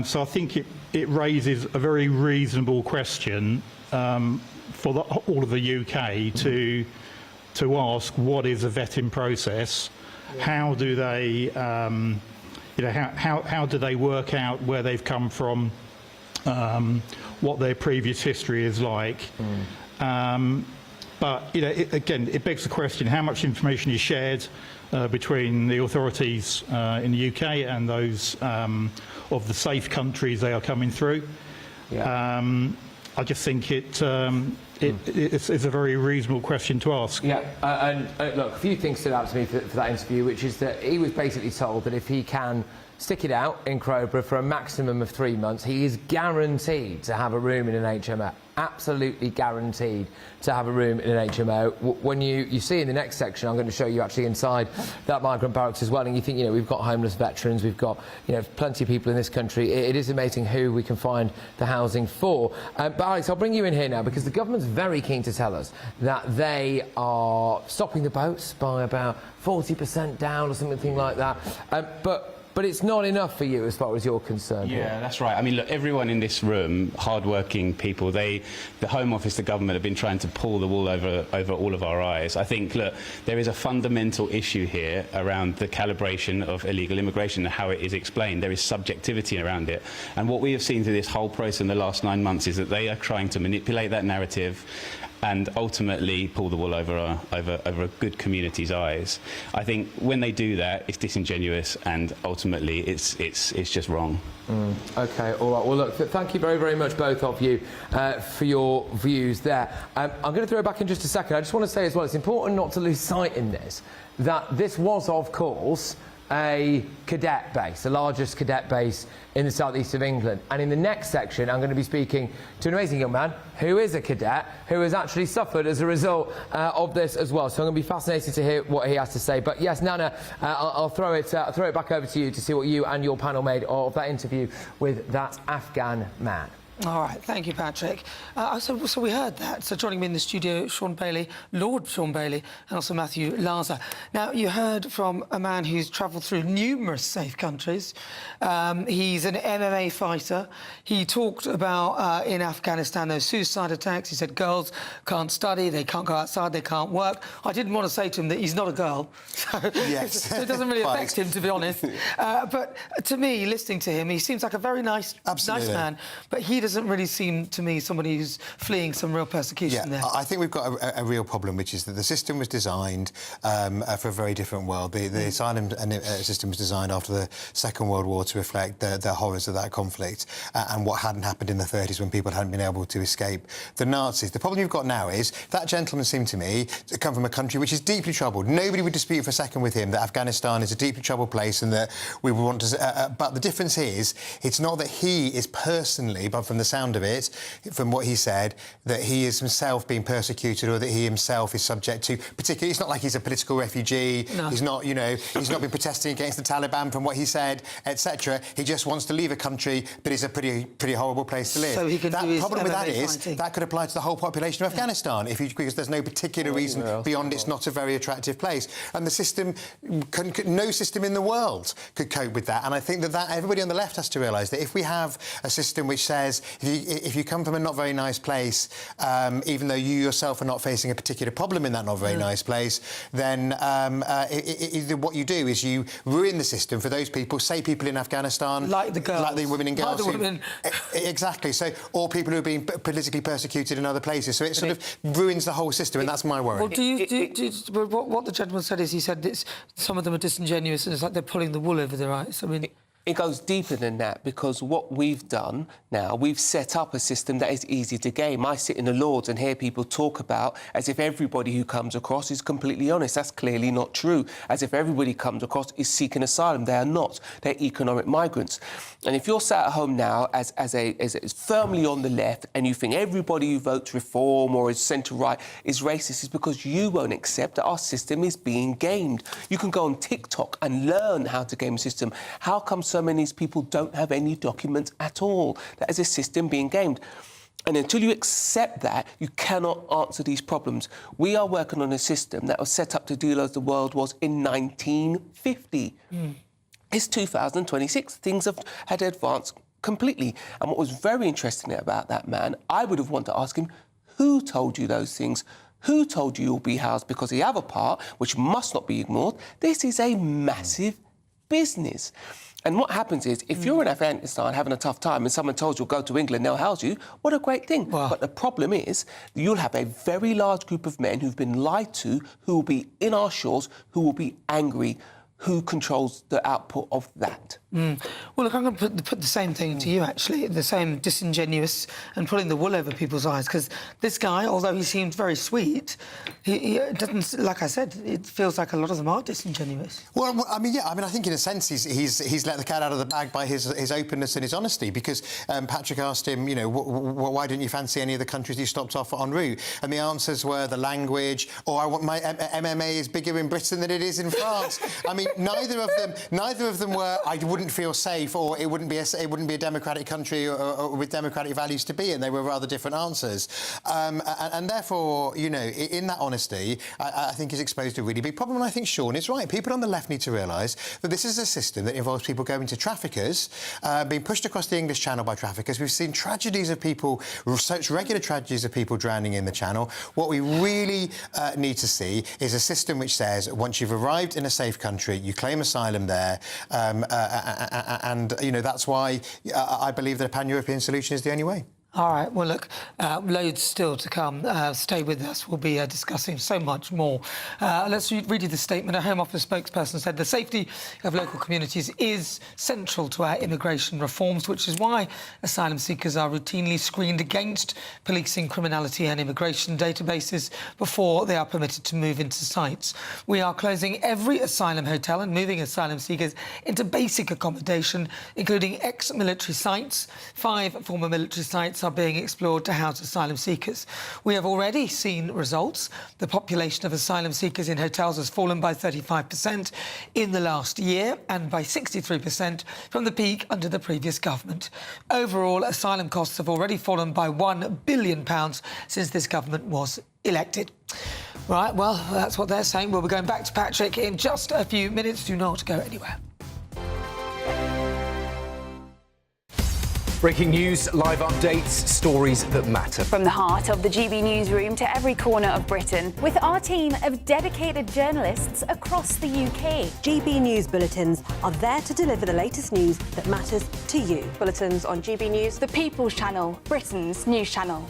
Speaker 11: So I think it raises a very reasonable question for all of the UK to ask what is a vetting process. How do they, how do they work out where they've come from, what their previous history is like. But again, it begs the question: how much information is shared between the authorities in the UK and those of the safe countries they are coming through? I just think it's a very reasonable question to ask.
Speaker 1: Yeah, and look, a few things stood out to me for that interview, which is that he was basically told that if he can stick it out in Crowborough for a maximum of 3 months, he is guaranteed to have a room in an HMO. Absolutely guaranteed to have a room in an HMO. When you see in the next section, I'm going to show you actually inside that migrant barracks as well, and you think, we've got homeless veterans, we've got, plenty of people in this country. It is amazing who we can find the housing for. But Alex, I'll bring you in here now because the government's very keen to tell us that they are stopping the boats by about 40% down or something like that. But it's not enough for you as far as you're concerned.
Speaker 17: Yeah, that's right. I mean, look, everyone in this room, hard-working people, the Home Office, the government have been trying to pull the wool over all of our eyes. I think, look, there is a fundamental issue here around the calibration of illegal immigration and how it is explained. There is subjectivity around it. And what we have seen through this whole process in the last 9 months is that they are trying to manipulate that narrative and ultimately pull the wool over a good community's eyes. I think when they do that, it's disingenuous, and ultimately it's just wrong.
Speaker 1: OK, all right. Well, look, thank you very, very much, both of you, for your views there. I'm going to throw it back in just a second. I just want to say as well, it's important not to lose sight in this that this was, of course, a cadet base, the largest cadet base in the southeast of England. And in the next section, I'm going to be speaking to an amazing young man who is a cadet, who has actually suffered as a result of this as well. So I'm going to be fascinated to hear what he has to say. But yes, Nana, I'll throw it back over to you to see what you and your panel made of that interview with that Afghan man.
Speaker 7: All right, thank you, Patrick. So we heard that. So joining me in the studio, Sean Bailey, Lord Sean Bailey, and also Matthew Larzer. Now, you heard from a man who's travelled through numerous safe countries. He's an MMA fighter. He talked about, in Afghanistan, those suicide attacks. He said girls can't study, they can't go outside, they can't work. I didn't want to say to him that he's not a girl. So,
Speaker 6: yes.
Speaker 7: So it doesn't really affect him, to be honest. But to me, listening to him, he seems like a very nice man. But he doesn't really seem to me somebody who's fleeing some real persecution there.
Speaker 6: I think we've got a real problem, which is that the system was designed for a very different world. The asylum system was designed after the Second World War to reflect the horrors of that conflict and what hadn't happened in the 30s when people hadn't been able to escape the Nazis. The problem you've got now is that gentleman seemed to me to come from a country which is deeply troubled. Nobody would dispute for a second with him that Afghanistan is a deeply troubled place and that we would want to... but the difference is, it's not that he is personally, but from the sound of it, from what he said, that he is himself being persecuted or that he himself is subject to... Particularly, it's not like he's a political refugee. No. He's not, you know, he's not been protesting against the Taliban from what he said, etc. He just wants to leave a country that is a pretty horrible place to live.
Speaker 7: So he can do his
Speaker 6: problem with that
Speaker 7: MMA
Speaker 6: is
Speaker 7: fighting.
Speaker 6: that could apply to the whole population of Afghanistan because there's no particular reason beyond it's not a very attractive place. And the system, no system in the world could cope with that. And I think that everybody on the left has to realise that if we have a system which says if you come from a not very nice place, even though you yourself are not facing a particular problem in that not very nice place, then what you do is you ruin the system for those people, say people in Afghanistan,
Speaker 7: like the girls,
Speaker 6: like the women and girls,
Speaker 7: like the women.
Speaker 6: Exactly. So, or people who are being politically persecuted in other places. So it sort of ruins the whole system, and that's my worry.
Speaker 7: Well, what the gentleman said is he said some of them are disingenuous and it's like they're pulling the wool over their eyes. I mean.
Speaker 10: It goes deeper than that because what we've done now, we've set up a system that is easy to game. I sit in the Lords and hear people talk about as if everybody who comes across is completely honest. That's clearly not true. As if everybody comes across is seeking asylum. They are not. They're economic migrants. And if you're sat at home now as firmly on the left and you think everybody who votes Reform or is centre-right is racist, it's because you won't accept that our system is being gamed. You can go on TikTok and learn how to game the system. How come so many of these people don't have any documents at all? That is a system being gamed. And until you accept that, you cannot answer these problems. We are working on a system that was set up to deal as the world was in 1950. It's 2026. Things had advanced completely. And what was very interesting about that man, I would have wanted to ask him, who told you those things? Who told you you'll be housed? Because the other part, which must not be ignored, this is a massive business. And what happens is, if you're in Afghanistan having a tough time and someone tells you go to England, they'll house you, what a great thing. Wow. But the problem is, you'll have a very large group of men who've been lied to, who will be in our shores, who will be angry. Who controls the output of that? Well,
Speaker 7: look, I'm going to put the same thing to you, actually, the same disingenuous and pulling the wool over people's eyes, because this guy, although he seems very sweet, he doesn't, like I said, it feels like a lot of them are disingenuous.
Speaker 6: Well, I mean, I think in a sense he's let the cat out of the bag by his openness and his honesty, because Patrick asked him, you know, why didn't you fancy any of the countries you stopped off en route? And the answers were the language, or I want my MMA is bigger in Britain than it is in France. I mean, neither of them were I wouldn't feel safe, or it wouldn't be a democratic country or with democratic values to be in. They were rather different answers, and therefore, you know, in that honesty, I think is exposed a really big problem. And I think Sean is right. People on the left need to realise that this is a system that involves people going to traffickers, being pushed across the English Channel by traffickers. We've seen tragedies of people, such regular tragedies of people drowning in the Channel. What we really need to see is a system which says once you've arrived in a safe country, you claim asylum there, and you know that's why I believe that a pan-European solution is the only way.
Speaker 7: All right, well, look, loads still to come. Stay with us. We'll be discussing so much more. Let's read you the statement. A Home Office spokesperson said the safety of local communities is central to our immigration reforms, which is why asylum seekers are routinely screened against policing, criminality and immigration databases before they are permitted to move into sites. We are closing every asylum hotel and moving asylum seekers into basic accommodation, including ex-military sites. 5 former military sites are being explored to house asylum seekers. We have already seen results. The population of asylum seekers in hotels has fallen by 35% in the last year and by 63% from the peak under the previous government. Overall, asylum costs have already fallen by £1 billion since this government was elected. Right, well, that's what they're saying. We'll be going back to Patrick in just a few minutes. Do not go anywhere.
Speaker 12: Breaking news, live updates, stories that matter.
Speaker 16: From the heart of the GB newsroom to every corner of Britain, with our team of dedicated journalists across the UK.
Speaker 22: GB News bulletins are there to deliver the latest news that matters to you.
Speaker 16: Bulletins on GB News, the People's Channel, Britain's news channel.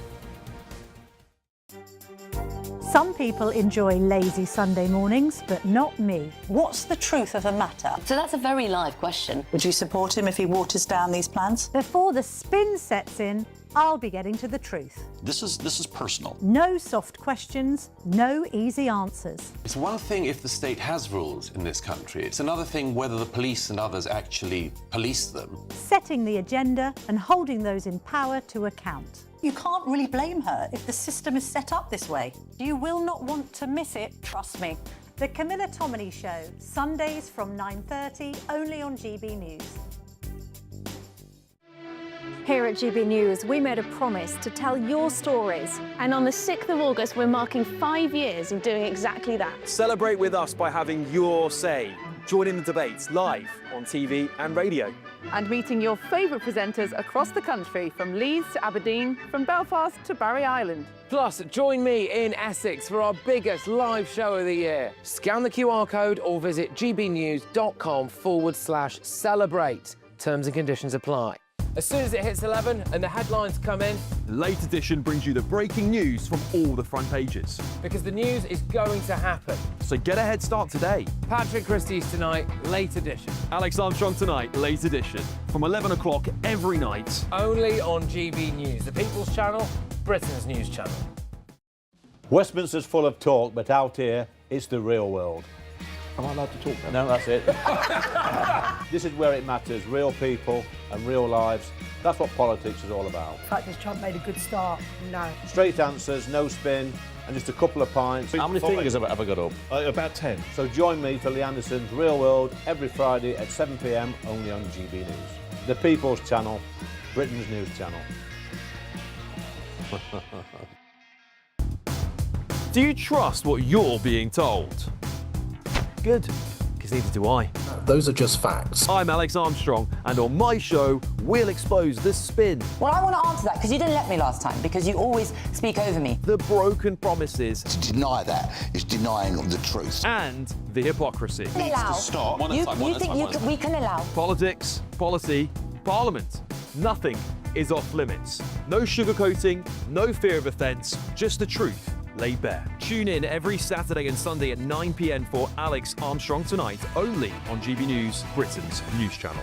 Speaker 23: Some people enjoy lazy Sunday mornings, but not me.
Speaker 22: What's the truth of the matter?
Speaker 24: So that's a very live question.
Speaker 22: Would you support him if he waters down these plans?
Speaker 23: Before the spin sets in, I'll be getting to the truth.
Speaker 25: This is personal.
Speaker 23: No soft questions, no easy answers.
Speaker 27: It's one thing if the state has rules in this country. It's another thing whether the police and others actually police them.
Speaker 23: Setting the agenda and holding those in power to account.
Speaker 22: You can't really blame her if the system is set up this way.
Speaker 23: You will not want to miss it, trust me. The Camilla Tominey Show, Sundays from 9:30, only on GB News.
Speaker 28: Here at GB News, we made a promise to tell your stories. And on the 6th of August, we're marking 5 years of doing exactly that.
Speaker 29: Celebrate with us by having your say. Join in the debates live on TV and radio.
Speaker 30: And meeting your favourite presenters across the country, from Leeds to Aberdeen, from Belfast to Barry Island.
Speaker 1: Plus, join me in Essex for our biggest live show of the year. Scan the QR code or visit gbnews.com/celebrate. Terms and conditions apply. As soon as it hits 11 and the headlines come in,
Speaker 4: Late Edition brings you the breaking news from all the front pages.
Speaker 1: because the news is going to happen.
Speaker 4: So get a head start today.
Speaker 1: Patrick Christys tonight, Late Edition.
Speaker 4: Alex Armstrong tonight, Late Edition. From 11 o'clock every night.
Speaker 1: Only on GB News, the People's Channel, Britain's news channel.
Speaker 31: Westminster's full of talk, but out here, it's the real world.
Speaker 4: Am I allowed to talk then?
Speaker 31: No, that's it. This is where it matters, real people and real lives. That's what politics is all about.
Speaker 32: The fact that Trump made a good start, no.
Speaker 31: Straight answers, no spin, and just a couple of pints. How many fingers have I got up?
Speaker 4: About 10.
Speaker 31: So join me for Lee Anderson's Real World every Friday at 7 p.m. only on GB News. The People's Channel, Britain's news channel.
Speaker 4: Do you trust what you're being told? Good, because neither do I.
Speaker 12: Those are just facts.
Speaker 4: I'm Alex Armstrong, and on my show, we'll expose the spin.
Speaker 33: Well, I want to answer that, because you didn't let me last time, because you always speak over me.
Speaker 4: The broken promises.
Speaker 34: To deny that is denying the truth.
Speaker 4: And the hypocrisy.
Speaker 33: We can allow. You think we can allow.
Speaker 4: Politics, policy, parliament. Nothing is off limits. No sugarcoating, no fear of offence, just the truth laid bare. Tune in every Saturday and Sunday at 9 p.m. for Alex Armstrong Tonight, only on GB News, Britain's news channel.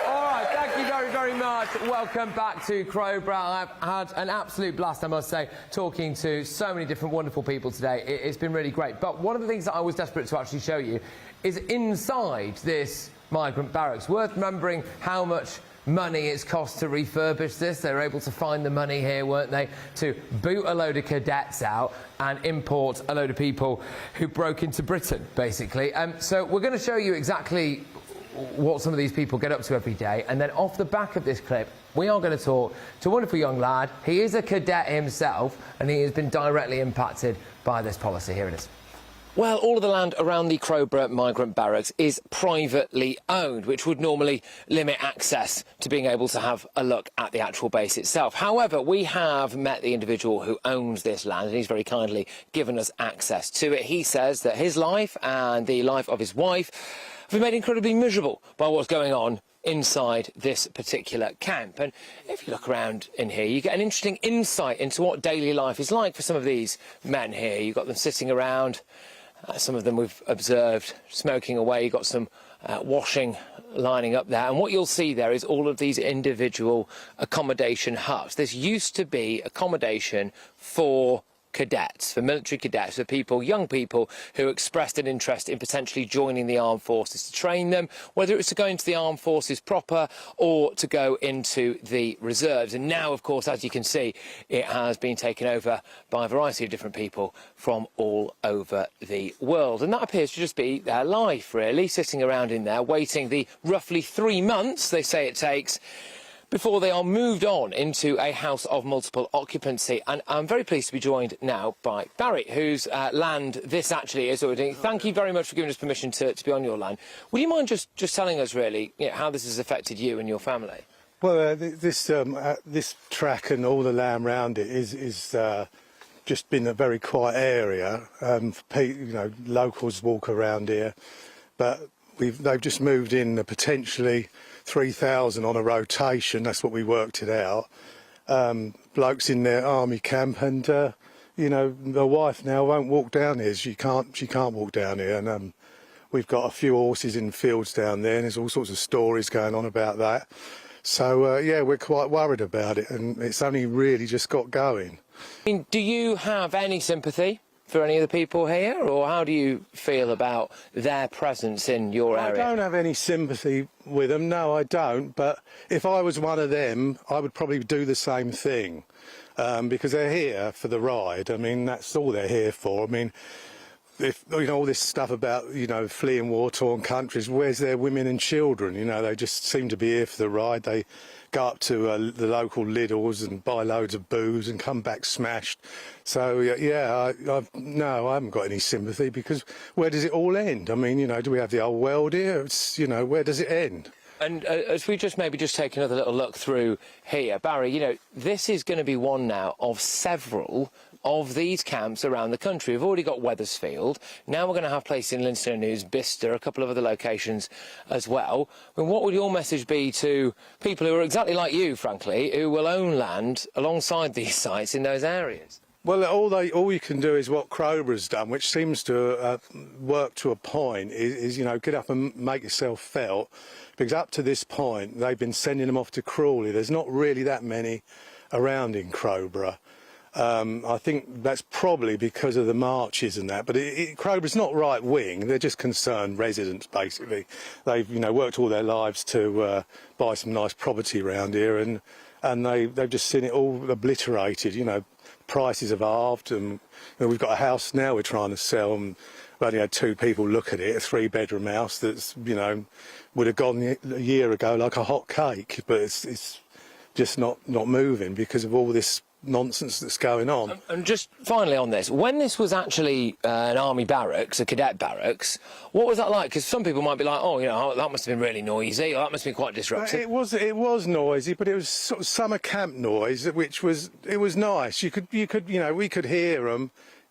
Speaker 1: All right, thank you very, very much. Welcome back to Crowborough. I've had an absolute blast, I must say, talking to so many different wonderful people today. It's been really great. But one of the things that I was desperate to actually show you is inside this migrant barracks. Worth remembering how much money it's cost to refurbish this. They were able to find the money here, weren't they, to boot a load of cadets out and import a load of people who broke into Britain, basically. So we're going to show you exactly what some of these people get up to every day, and then off the back of this clip, we are going to talk to a wonderful young lad. He is a cadet himself, and he has been directly impacted by this policy. Here it is. Well, all of the land around the Crowborough migrant barracks is privately owned, which would normally limit access to being able to have a look at the actual base itself. However, we have met the individual who owns this land, and he's very kindly given us access to it. He says that his life and the life of his wife been made incredibly miserable by what's going on inside this particular camp. And if you look around in here, you get an interesting insight into what daily life is like for some of these men here. You've got them sitting around, some of them we've observed smoking away. You've got some washing lining up there, and what you'll see there is all of these individual accommodation huts. This used to be accommodation for cadets, for military cadets, for people, young people who expressed an interest in potentially joining the armed forces to train them, whether it was to go into the armed forces proper or to go into the reserves. And now, of course, as you can see, it has been taken over by a variety of different people from all over the world. And that appears to just be their life, really, sitting around in there, waiting the roughly 3 months they say it takes before they are moved on into a house of multiple occupancy. And I'm very pleased to be joined now by Barry, whose land this actually is. Thank you very much for giving us permission to be on your land. Would you mind just telling us, really, how this has affected you and your family?
Speaker 2: Well, this track and all the land around it is just been a very quiet area. Locals walk around here, but they've just moved in potentially 3,000 on a rotation. That's what we worked it out. Blokes in their army camp, and the wife now won't walk down here. She can't walk down here, and we've got a few horses in fields down there, and there's all sorts of stories going on about that. So yeah, we're quite worried about it, and it's only really just got going.
Speaker 1: I mean, do you have any sympathy for any of the people here, or how do you feel about their presence in your area?
Speaker 2: I don't have any sympathy with them, no, I don't, but if I was one of them, I would probably do the same thing, because they're here for the ride. I mean, that's all they're here for. I mean, if all this stuff about fleeing war-torn countries, where's their women and children? They just seem to be here for the ride. They go up to the local Lidl's and buy loads of booze and come back smashed. So yeah, no, I haven't got any sympathy, because where does it all end? I mean, do we have the old world here? It's, where does it end?
Speaker 1: And as we maybe take another little look through here, Barry, this is going to be one now of several of these camps around the country. We've already got Wethersfield. Now we're going to have places in Lincoln and News, Bicester, a couple of other locations as well. I mean, what would your message be to people who are exactly like you, frankly, who will own land alongside these sites in those areas?
Speaker 2: Well, all you can do is what Crobra's done, which seems to work to a point, is get up and make yourself felt. Because up to this point, they've been sending them off to Crawley. There's not really that many around in Crowborough. I think that's probably because of the marches and that. But Crowborough's not right wing. They're just concerned residents, basically. They've worked all their lives to buy some nice property around here, and they've just seen it all obliterated. Prices have halved, and we've got a house now we're trying to sell, and we've only had 2 people look at it, a 3-bedroom house that's would have gone a year ago like a hot cake, but it's just not moving because of all this nonsense that's going on.
Speaker 1: And just finally on this, when this was actually an army barracks, a cadet barracks, what was that like? Because some people might be like, oh, that must have been really noisy, or that must have been quite disruptive.
Speaker 2: It was noisy, but it was sort of summer camp noise, which was nice. We could hear them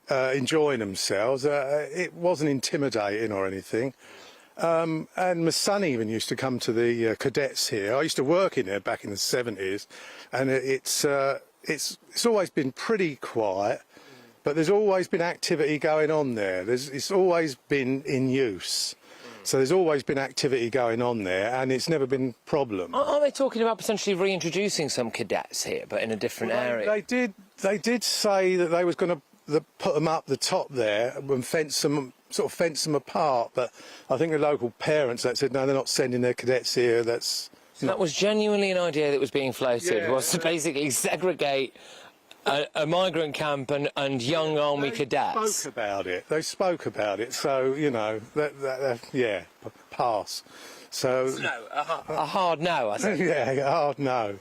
Speaker 2: enjoying themselves. It wasn't intimidating or anything. And my son even used to come to the cadets here. I used to work in there back in the 70s, and it's always been pretty quiet, but there's always been activity going on there. It's always been in use. So there's always been activity going on there, and it's never been a problem.
Speaker 1: Are they talking about potentially reintroducing some cadets here, but in a different area?
Speaker 2: They did say that they was going to put them up the top there and fence them apart, but I think the local parents that said no, they're not sending their cadets here.
Speaker 1: That was genuinely an idea that was being floated, was to basically segregate a migrant camp and young army cadets.
Speaker 2: They spoke about it. So yeah, pass. So
Speaker 1: no, a hard no, I think.
Speaker 2: Yeah, a hard no.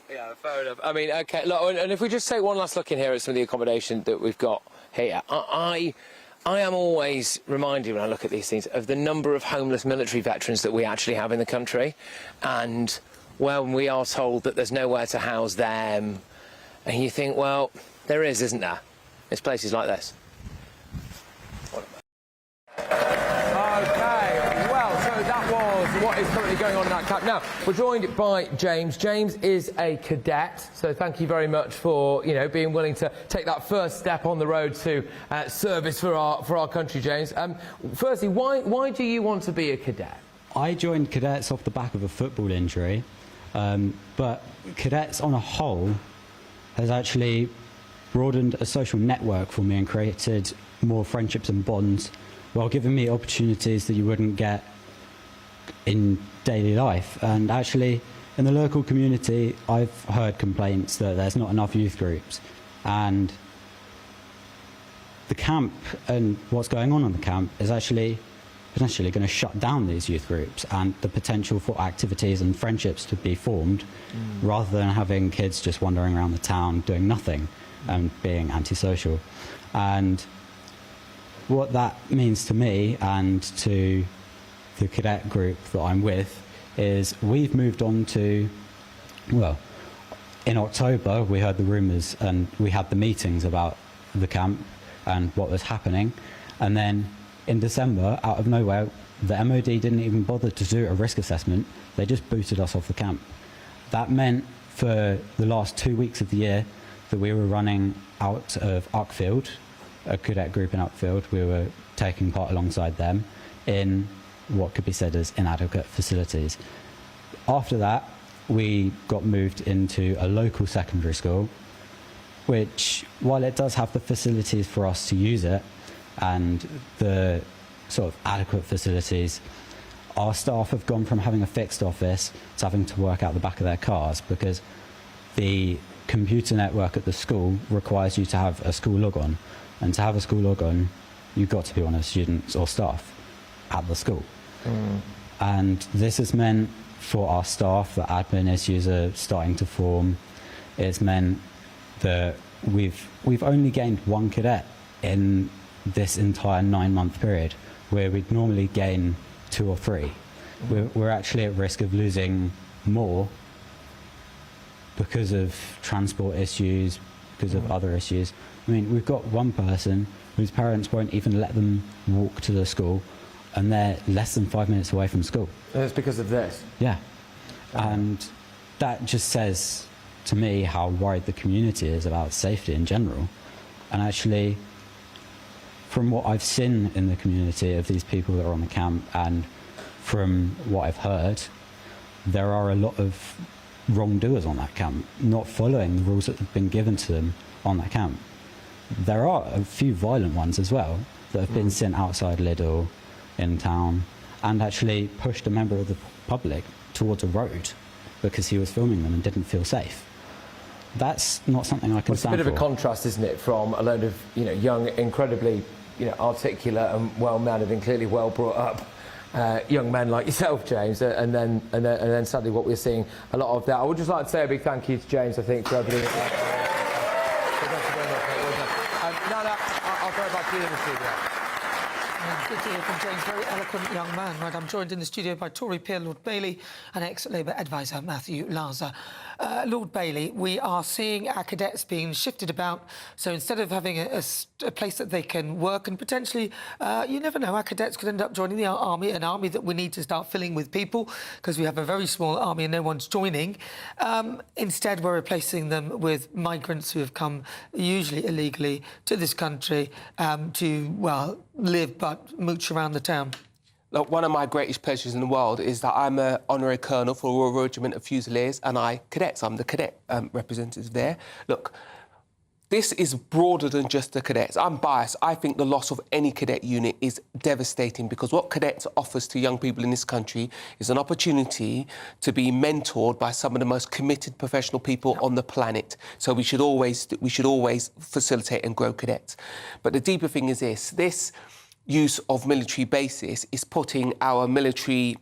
Speaker 1: Yeah, fair enough. I mean, okay, look, and if we just take one last look in here at some of the accommodation that we've got here, I am always reminded when I look at these things of the number of homeless military veterans that we actually have in the country, and when we are told that there's nowhere to house them, and you think, well, there is, isn't there? It's places like this. Okay, well, to what is currently going on in that camp. Now, we're joined by James. James is a cadet, so thank you very much for, being willing to take that first step on the road to service for our country, James. Firstly, why do you want to be a cadet?
Speaker 3: I joined cadets off the back of a football injury, but cadets on a whole has actually broadened a social network for me and created more friendships and bonds while giving me opportunities that you wouldn't get in daily life. And actually, in the local community, I've heard complaints that there's not enough youth groups, and the camp and what's going on in the camp is actually potentially going to shut down these youth groups and the potential for activities and friendships to be formed rather than having kids just wandering around the town doing nothing and being antisocial. And what that means to me and to the cadet group that I'm with is we've moved on to, well, in October we heard the rumours and we had the meetings about the camp and what was happening, and then in December, out of nowhere, the MOD didn't even bother to do a risk assessment. They just booted us off the camp. That meant for the last 2 weeks of the year that we were running out of Uckfield, a cadet group in Uckfield. We were taking part alongside them in what could be said as inadequate facilities. After that, we got moved into a local secondary school, which, while it does have the facilities for us to use it, and the sort of adequate facilities, our staff have gone from having a fixed office to having to work out the back of their cars because the computer network at the school requires you to have a school log-on, and to have a school log-on you've got to be one of the students or staff at the school. And this has meant for our staff that admin issues are starting to form. It's meant that we've only gained one cadet in this entire 9-month period, where we'd normally gain 2 or 3. We're actually at risk of losing more because of transport issues, because of other issues. I mean, we've got one person whose parents won't even let them walk to the school, and they're less than 5 minutes away from school.
Speaker 1: And it's because of this?
Speaker 3: Yeah. And that just says to me how worried the community is about safety in general. And actually, from what I've seen in the community of these people that are on the camp and from what I've heard, there are a lot of wrongdoers on that camp, not following the rules that have been given to them on that camp. There are a few violent ones as well that have been sent outside Lidl in town and actually pushed a member of the public towards a road because he was filming them and didn't feel safe. That's not something I can stand for.
Speaker 1: It's a bit of a contrast, isn't it, from a load of young, incredibly articulate and well-mannered and clearly well brought up young men like yourself, James, and then sadly what we're seeing a lot of that. I would just like to say a big thank you to James, I think, for everything. Thank you very much, mate. I'll go back to you in the studio.
Speaker 7: Good to hear from James, very eloquent young man. Right, I'm joined in the studio by Tory peer Lord Bailey and ex-Labour advisor Matthew Larser. Lord Bailey, we are seeing our cadets being shifted about, so instead of having a place that they can work and potentially, you never know, our cadets could end up joining the army, an army that we need to start filling with people because we have a very small army and no one's joining. Instead, we're replacing them with migrants who have come, usually illegally, to this country to, well, live but mooch around the town.
Speaker 10: Look, one of my greatest pleasures in the world is that I'm an honorary colonel for the Royal Regiment of Fusiliers and cadets. I'm the cadet representative there. Look, this is broader than just the cadets. I'm biased. I think the loss of any cadet unit is devastating because what cadets offers to young people in this country is an opportunity to be mentored by some of the most committed professional people on the planet. So we should always facilitate and grow cadets. But the deeper thing is this use of military bases is putting our military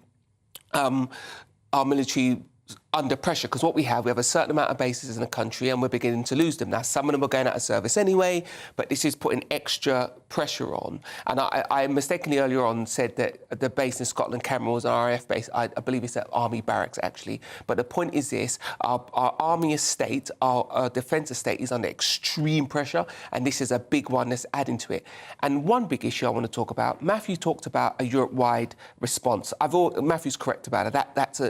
Speaker 10: under pressure, because what we have a certain amount of bases in the country and we're beginning to lose them. Now, some of them are going out of service anyway, but this is putting extra pressure on. And I mistakenly earlier on said that the base in Scotland, Cameron, was an RAF base. I believe it's at Army Barracks, actually. But the point is this, our Army estate, our defence estate is under extreme pressure, and this is a big one that's adding to it. And one big issue I want to talk about, Matthew talked about a Europe-wide response. Matthew's correct about it.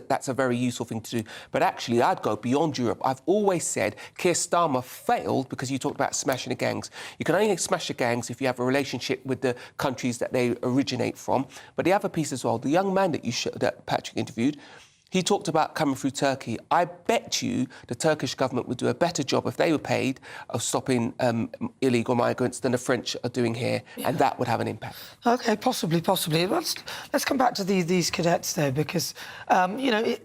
Speaker 10: That's a very useful thing to do. But actually, I'd go beyond Europe. I've always said Keir Starmer failed because you talked about smashing the gangs. You can only smash the gangs if you have a relationship with the countries that they originate from. But the other piece as well, the young man that Patrick interviewed, he talked about coming through Turkey. I bet you the Turkish government would do a better job if they were paid of stopping illegal migrants than the French are doing here, and that would have an impact.
Speaker 7: OK, possibly. Let's come back to these cadets, though, because, you know,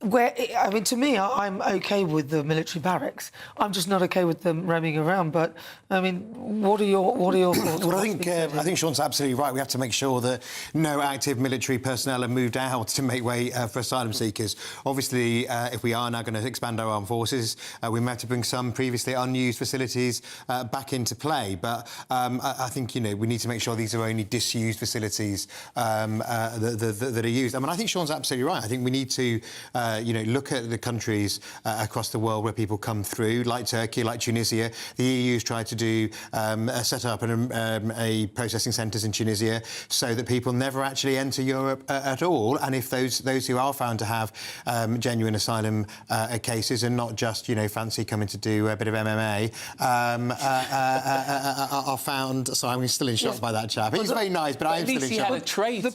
Speaker 7: to me, I'm OK with the military barracks. I'm just not OK with them roaming around. But I mean, what are your thoughts?
Speaker 6: Well, I think Sean's absolutely right. We have to make sure that no active military personnel are moved out to make way for asylum seekers. Obviously, if we are now going to expand our armed forces, we might have to bring some previously unused facilities back into play. But I think, you know, we need to make sure these are only disused facilities that are used. I mean, I think Sean's absolutely right. I think we need to you know, look at the countries across the world where people come through, like Turkey, like Tunisia. The EU's tried to do set up a processing centres in Tunisia so that people never actually enter Europe at all. And if those who are found to have genuine asylum cases and not just, you know, fancy coming to do a bit of MMA, are found. Sorry, I'm still in shock by that chap. He's very nice, but I am still in shock.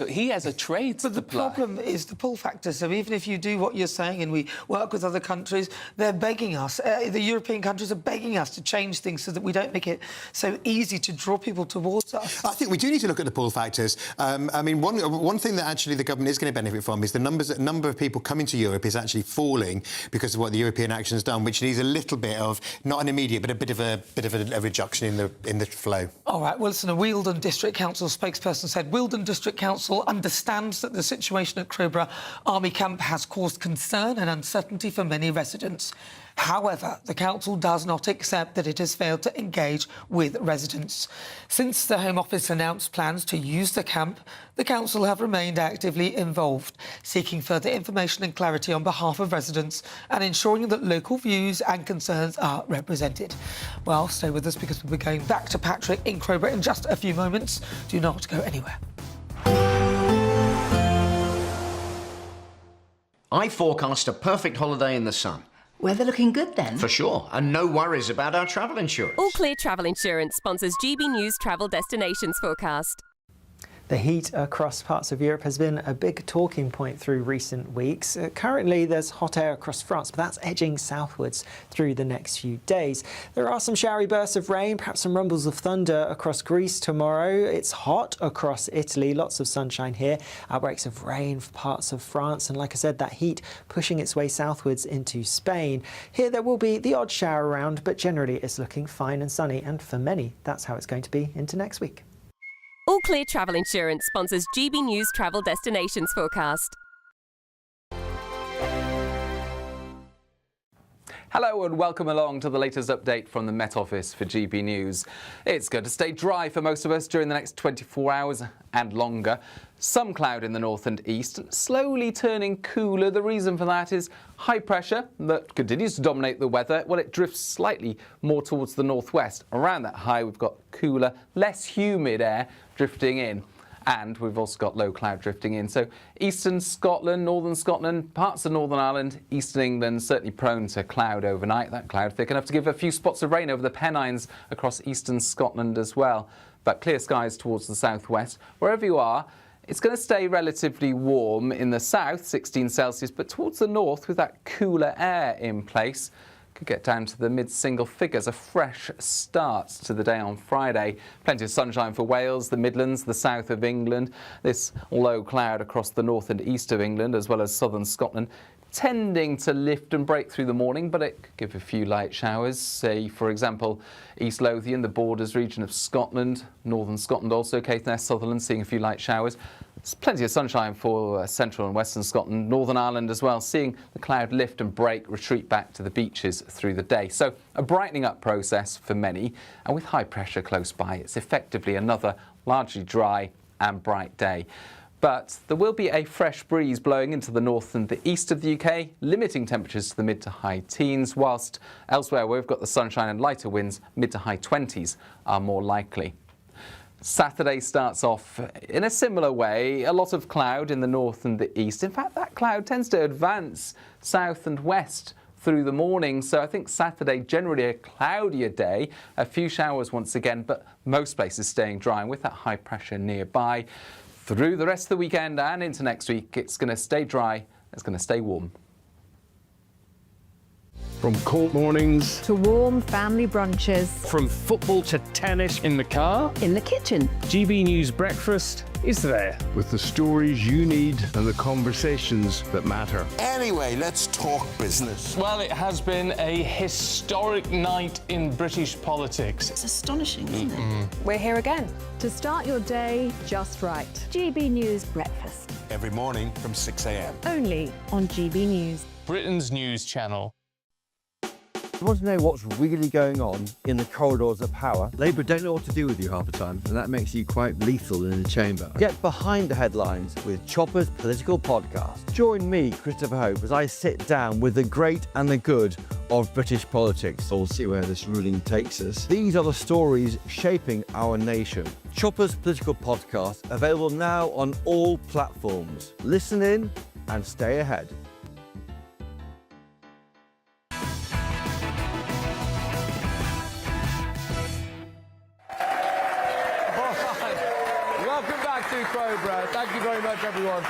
Speaker 10: He has a trade.
Speaker 7: But the problem is the pull factor. So even if you do what you're saying and we work with other countries, they're begging us. The European countries are begging us to change things so that we don't make it so easy to draw people towards us.
Speaker 6: I think we do need to look at the pull factors. I mean, one thing that actually the government is going to benefit from is the number of people coming to Europe is actually falling because of what the European action has done, which needs a little bit of, not an immediate, but a bit of a reduction in the flow.
Speaker 7: All right, Wilson, a Wealdon District Council spokesperson said Wealdon District Council understands that the situation at Crowborough Army Camp has caused concern and uncertainty for many residents. However, the council does not accept that it has failed to engage with residents. Since the Home Office announced plans to use the camp, the council have remained actively involved, seeking further information and clarity on behalf of residents and ensuring that local views and concerns are represented. Well, stay with us because we'll be going back to Patrick in Crowborough in just a few moments. Do not go anywhere.
Speaker 5: I forecast a perfect holiday in the sun.
Speaker 8: Weather looking good then?
Speaker 5: For sure, and no worries about our travel insurance.
Speaker 9: All Clear Travel Insurance sponsors GB News Travel Destinations Forecast.
Speaker 11: The heat across parts of Europe has been a big talking point through recent weeks. Currently, there's hot air across France, but that's edging southwards through the next few days. There are some showery bursts of rain, perhaps some rumbles of thunder across Greece tomorrow. It's hot across Italy, lots of sunshine here, outbreaks of rain for parts of France, and like I said, that heat pushing its way southwards into Spain. Here there will be the odd shower around, but generally it's looking fine and sunny, and for many, that's how it's going to be into next week.
Speaker 9: All Clear Travel Insurance sponsors GB News Travel Destinations Forecast.
Speaker 13: Hello and welcome along to the latest update from the Met Office for GB News. It's going to stay dry for most of us during the next 24 hours and longer. Some cloud in the north and east, slowly turning cooler. The reason for that is high pressure that continues to dominate the weather. Well, it drifts slightly more towards the northwest. Around that high, we've got cooler, less humid air drifting in. And we've also got low cloud drifting in. So eastern Scotland, northern Scotland, parts of Northern Ireland, eastern England, certainly prone to cloud overnight. That cloud thick enough to give a few spots of rain over the Pennines across eastern Scotland as well. But clear skies towards the southwest. Wherever you are, it's going to stay relatively warm in the south, 16 Celsius, but towards the north with that cooler air in place, could get down to the mid-single figures. A fresh start to the day on Friday. Plenty of sunshine for Wales, the Midlands, the south of England. This low cloud across the north and east of England, as well as southern Scotland, tending to lift and break through the morning, but it could give a few light showers. Say, for example, East Lothian, the borders region of Scotland, northern Scotland also, Caithness, Sutherland, seeing a few light showers. There's plenty of sunshine for central and western Scotland, Northern Ireland as well, seeing the cloud lift and break, retreat back to the beaches through the day. So a brightening up process for many, and with high pressure close by, it's effectively another largely dry and bright day. But there will be a fresh breeze blowing into the north and the east of the UK, limiting temperatures to the mid to high teens, whilst elsewhere where we've got the sunshine and lighter winds, mid to high 20s are more likely. Saturday starts off in a similar way, a lot of cloud in the north and the east. In fact, that cloud tends to advance south and west through the morning, so I think Saturday generally a cloudier day, a few showers once again, but most places staying dry, and with that high pressure nearby. Through the rest of the weekend and into next week, it's going to stay dry, it's going to stay warm.
Speaker 8: From cold mornings
Speaker 33: to warm family brunches.
Speaker 8: From football to tennis. In the car.
Speaker 33: In the kitchen.
Speaker 8: GB News Breakfast is there. With the stories you need and the conversations that matter.
Speaker 34: Anyway, let's talk business.
Speaker 8: Well, it has been a historic night in British politics.
Speaker 33: It's astonishing, isn't it? We're here again to start your day just right. GB News Breakfast.
Speaker 34: Every morning from 6 a.m.
Speaker 33: Only on GB News.
Speaker 8: Britain's news channel.
Speaker 14: You want to know what's really going on in the corridors of power? Labour don't know what to do with you half the time, and that makes you quite lethal in the chamber. Get behind the headlines with Chopper's political podcast. Join me, Christopher Hope, as I sit down with the great and the good of British politics. We'll see where this ruling takes us. These are the stories shaping our nation. Chopper's political podcast, available now on all platforms. Listen in and stay ahead.
Speaker 1: Thank you very much, everyone,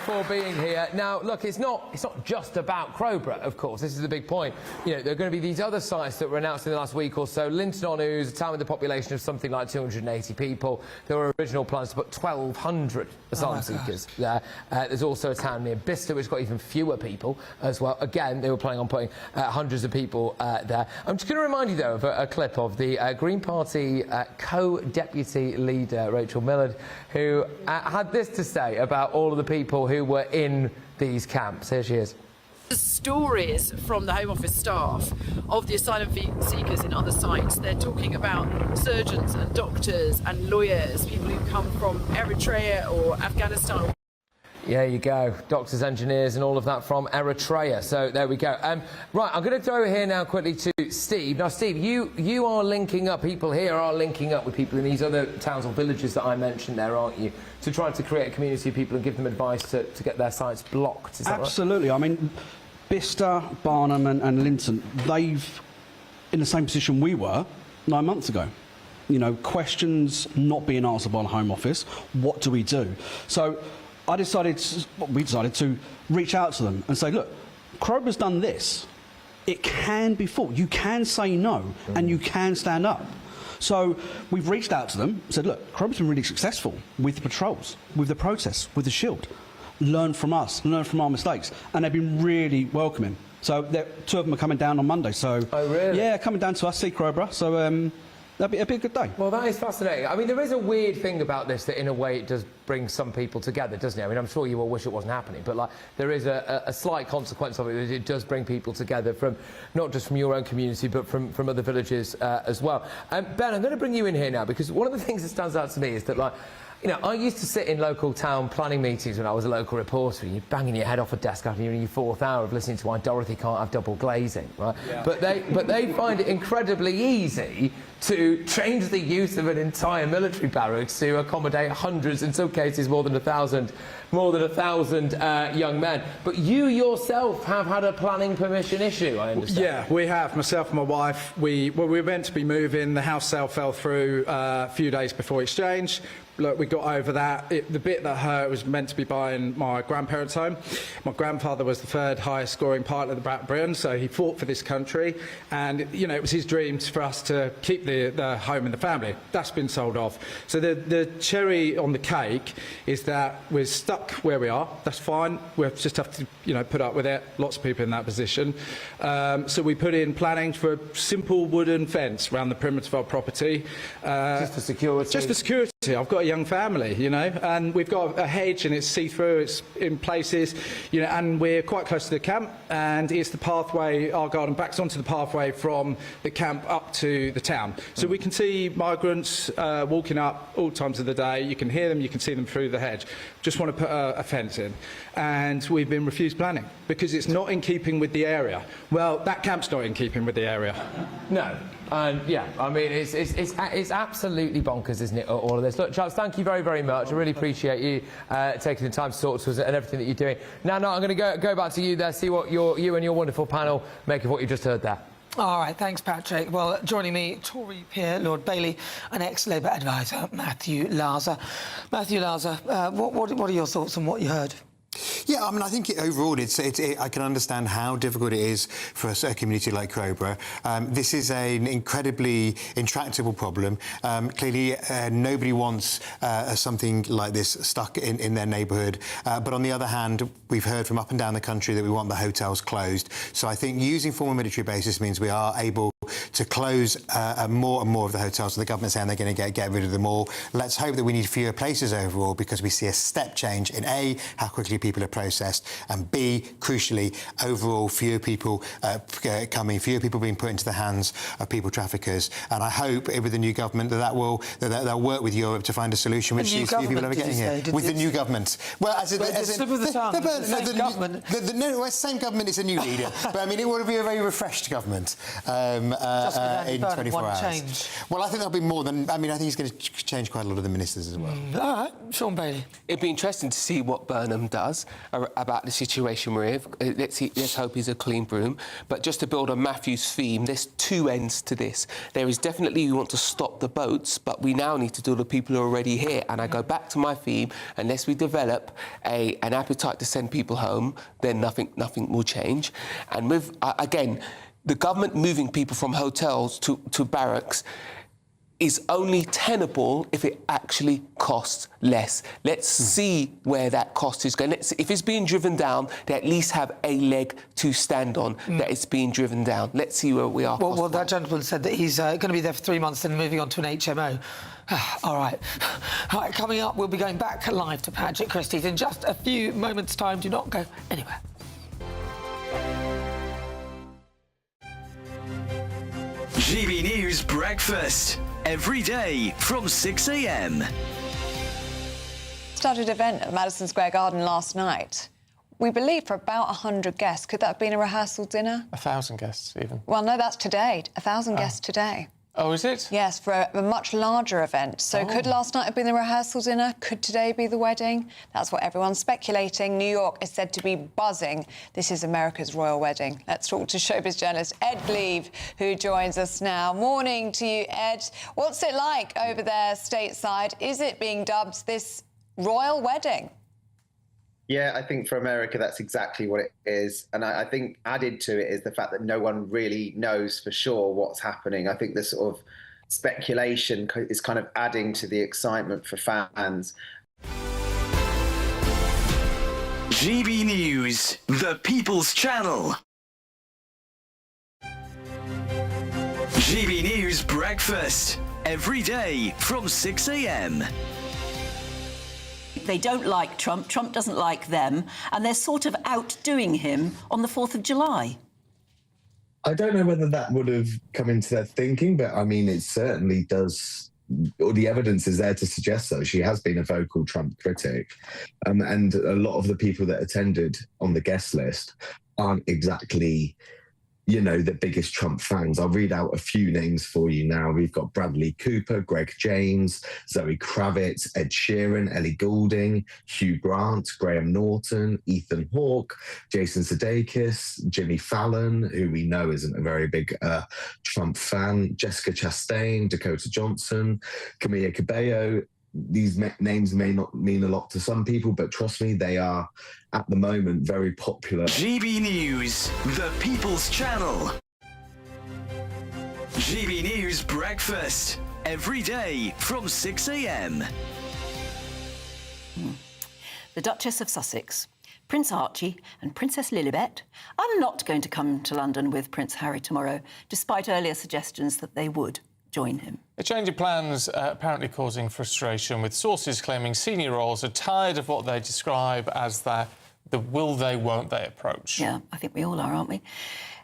Speaker 1: for being here. Now, look, it's not just about Crowborough, of course. This is the big point. You know, there are going to be these other sites that were announced in the last week or so. Linton-on-Ouse, a town with a population of something like 280 people. There were original plans to put 1,200 asylum seekers there. There's also a town near Bicester, which has got even fewer people as well. Again, they were planning on putting hundreds of people there. I'm just going to remind you, though, of a clip of the Green Party co-deputy leader, Rachel Millard, who had this to say about all of the people who were in these camps. Here she is.
Speaker 15: The stories from the Home Office staff of the asylum seekers in other sites, they're talking about surgeons and doctors and lawyers, people who come from Eritrea or Afghanistan.
Speaker 1: Yeah, you go. Doctors, engineers and all of that from Eritrea. So there we go. Right, I'm going to throw here now quickly to Steve. Now, Steve, you are linking up, people here are linking up with people in these other towns or villages that I mentioned there, aren't you? To try to create a community of people and give them advice to get their sites blocked. Is that
Speaker 16: Absolutely. Right? I mean, Bicester, Barnham and Linton, they've in the same position we were 9 months ago. You know, questions not being answered by the Home Office. What do we do? So we decided to reach out to them and say, look, Crowborough's done this. It can be fought. You can say no, and you can stand up. So we've reached out to them and said, look, Crowborough's been really successful with the patrols, with the protests, with the Shield. Learn from us, learn from our mistakes. And they've been really welcoming. So two of them are coming down on Monday. So,
Speaker 1: oh, really?
Speaker 16: Yeah, coming down to us, see Crowborough. So that'd be a good day.
Speaker 1: Well, that is fascinating. I mean, there is a weird thing about this that, in a way, it does bring some people together, doesn't it? I mean, I'm sure you all wish it wasn't happening, but like, there is a slight consequence of it. It does bring people together from not just from your own community, but from other villages as well. Ben, I'm going to bring you in here now because one of the things that stands out to me is that, like, you know, I used to sit in local town planning meetings when I was a local reporter, and you're banging your head off a desk after you're in your fourth hour of listening to why Dorothy can't have double glazing, right? Yeah. But they find it incredibly easy to change the use of an entire military barracks to accommodate hundreds, in some cases more than 1,000 young men. But you yourself have had a planning permission issue, I understand.
Speaker 17: Yeah, we have. Myself and my wife, we were meant to be moving. The house sale fell through a few days before exchange. Look, we got over that. The bit that hurt was meant to be buying my grandparents' home. My grandfather was the third highest scoring pilot of the Black Britain, so he fought for this country. And, you know, it was his dreams for us to keep the home and the family. That's been sold off. So the cherry on the cake is that we're stuck where we are. That's fine. We just have to, you know, put up with it. Lots of people in that position. So we put in planning for a simple wooden fence around the perimeter of our property.
Speaker 1: Just for security?
Speaker 17: Just for security. to. I've got a young family, you know, and we've got a hedge and it's see-through, it's in places, you know, and we're quite close to the camp, and it's the pathway, our garden backs onto the pathway from the camp up to the town. So we can see migrants walking up all times of the day. You can hear them, you can see them through the hedge. Just want to put a fence in. And we've been refused planning because it's not in keeping with the area. Well, that camp's not in keeping with the area.
Speaker 1: No. Yeah, I mean, it's absolutely bonkers, isn't it, all of this? Look, Charles, thank you very, very much. I really appreciate you taking the time to talk to us and everything that you're doing. Now, I'm going to go back to you there, see what you and your wonderful panel make of what you just heard there.
Speaker 7: All right, thanks, Patrick. Well, joining me, Tory peer Lord Bailey and ex-Labour advisor Matthew Larser. Matthew Larser, what are your thoughts on what you heard?
Speaker 6: Yeah, I mean, I think overall, I can understand how difficult it is for a community like Crowborough. This is an incredibly intractable problem. Clearly, nobody wants something like this stuck in their neighbourhood. But on the other hand, we've heard from up and down the country that we want the hotels closed. So I think using former military bases means we are able to close more and more of the hotels. So the government's saying they're going to get rid of them all. Let's hope that we need fewer places overall, because we see a step change in A, how quickly people are processed, and B, crucially, overall fewer people fewer people being put into the hands of people traffickers. And I hope with the new government that they'll work with Europe to find a solution which sees few people ever getting here. With the new government. Well, as in the same government is a new leader. But I mean, it would be a very refreshed government in 24 hours.
Speaker 7: Change.
Speaker 6: Well, I think there'll be more than. I mean, I think he's going to change quite a lot of the ministers as well.
Speaker 7: All right, Sean Bailey.
Speaker 10: It'd be interesting to see what Burnham does about the situation we're in. Let's hope he's a clean broom. But just to build on Matthew's theme, there's two ends to this. There is definitely we want to stop the boats, but we now need to do the people who are already here. And I go back to my theme: unless we develop an appetite to send people home, then nothing will change. And with again, the government moving people from hotels to barracks is only tenable if it actually costs less. Let's see where that cost is going. If it's being driven down, they at least have a leg to stand on that it's being driven down. Let's see where we are.
Speaker 7: Well, that gentleman said that he's going to be there for 3 months and moving on to an HMO. All right. Coming up, we'll be going back live to Patrick Christys in just a few moments' time. Do not go anywhere.
Speaker 18: GB News Breakfast, every day from 6 a.m.
Speaker 33: Started event at Madison Square Garden last night. We believe for about 100 guests. Could that have been a rehearsal dinner?
Speaker 10: 1,000 guests, even.
Speaker 33: Well, no, that's today. 1,000 guests today.
Speaker 10: Oh, is it?
Speaker 33: Yes, for a much larger event. So could last night have been the rehearsal dinner? Could today be the wedding? That's what everyone's speculating. New York is said to be buzzing. This is America's royal wedding. Let's talk to showbiz journalist Ed Gleave, who joins us now. Morning to you, Ed. What's it like over there stateside? Is it being dubbed this royal wedding?
Speaker 19: Yeah, I think for America, that's exactly what it is. And I think added to it is the fact that no one really knows for sure what's happening. I think the sort of speculation is kind of adding to the excitement for fans.
Speaker 18: GB News, the People's Channel. GB News Breakfast, every day from 6 a.m.
Speaker 20: They don't like Trump, Trump doesn't like them, and they're sort of outdoing him on the 4th of July.
Speaker 21: I don't know whether that would have come into their thinking, but I mean, it certainly does, or the evidence is there to suggest so. She has been a vocal Trump critic, and a lot of the people that attended on the guest list aren't exactly, you know, the biggest Trump fans. I'll read out a few names for you now. We've got Bradley Cooper, Greg James, Zoe Kravitz, Ed Sheeran, Ellie Goulding, Hugh Grant, Graham Norton, Ethan Hawke, Jason Sudeikis, Jimmy Fallon, who we know isn't a very big Trump fan, Jessica Chastain, Dakota Johnson, Camila Cabello. These names may not mean a lot to some people, but trust me, they are, at the moment, very popular.
Speaker 18: GB News, the People's Channel. GB News Breakfast, every day from 6 a.m.
Speaker 20: The Duchess of Sussex, Prince Archie and Princess Lilibet are not going to come to London with Prince Harry tomorrow, despite earlier suggestions that they would. join him.
Speaker 2: A change of plans apparently causing frustration, with sources claiming senior royals are tired of what they describe as the will they, won't they approach.
Speaker 20: Yeah, I think we all are, aren't we?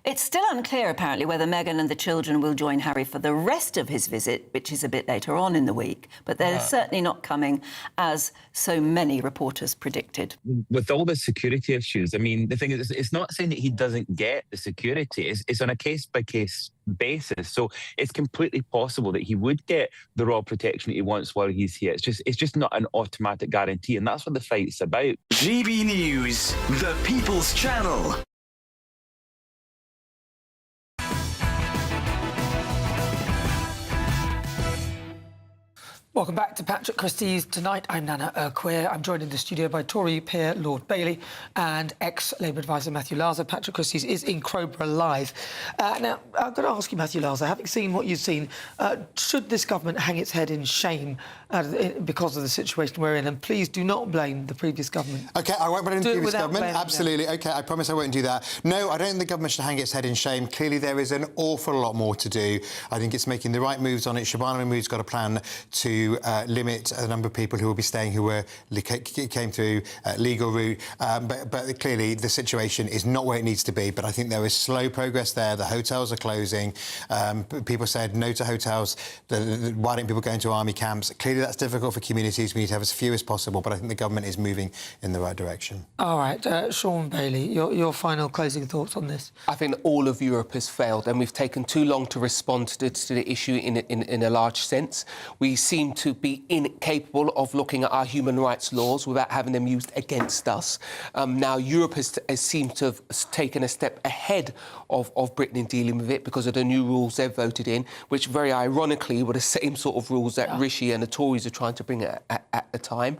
Speaker 20: It's still unclear, apparently, whether Meghan and the children will join Harry for the rest of his visit, which is a bit later on in the week. But they're certainly not coming, as so many reporters predicted.
Speaker 4: With all the security issues, I mean, the thing is, it's not saying that he doesn't get the security. It's on a case-by-case basis. So it's completely possible that he would get the royal protection that he wants while he's here. It's just not an automatic guarantee, and that's what the fight's about.
Speaker 18: GB News, the People's Channel.
Speaker 7: Welcome back to Patrick Christys. Tonight, I'm Nana Urquhart. I'm joined in the studio by Tory peer Lord Bailey and ex-Labour advisor Matthew Larser. Patrick Christys is in Crowborough live. Now, I've got to ask you, Matthew Larser, having seen what you've seen, should this government hang its head in shame because of the situation we're in? And please do not blame the previous government.
Speaker 6: OK, I won't blame the previous government. Absolutely.
Speaker 7: Them.
Speaker 6: OK, I promise I won't do that. No, I don't think the government should hang its head in shame. Clearly, there is an awful lot more to do. I think it's making the right moves on it. Shabana Mahmood's got a plan to limit the number of people who will be staying who came through legal route. But clearly, the situation is not where it needs to be. But I think there is slow progress there. The hotels are closing. People said no to hotels. Why don't people go into army camps? Clearly, that's difficult for communities. We need to have as few as possible. But I think the government is moving in the right direction.
Speaker 7: All right, Sean Bailey, your final closing thoughts on this?
Speaker 10: I think all of Europe has failed, and we've taken too long to respond to the issue in a large sense. We seem to be incapable of looking at our human rights laws without having them used against us. Now, Europe has seemed to have taken a step ahead of Britain in dealing with it because of the new rules they've voted in, which very ironically were the same sort of rules that Rishi and the Tories are trying to bring at the time.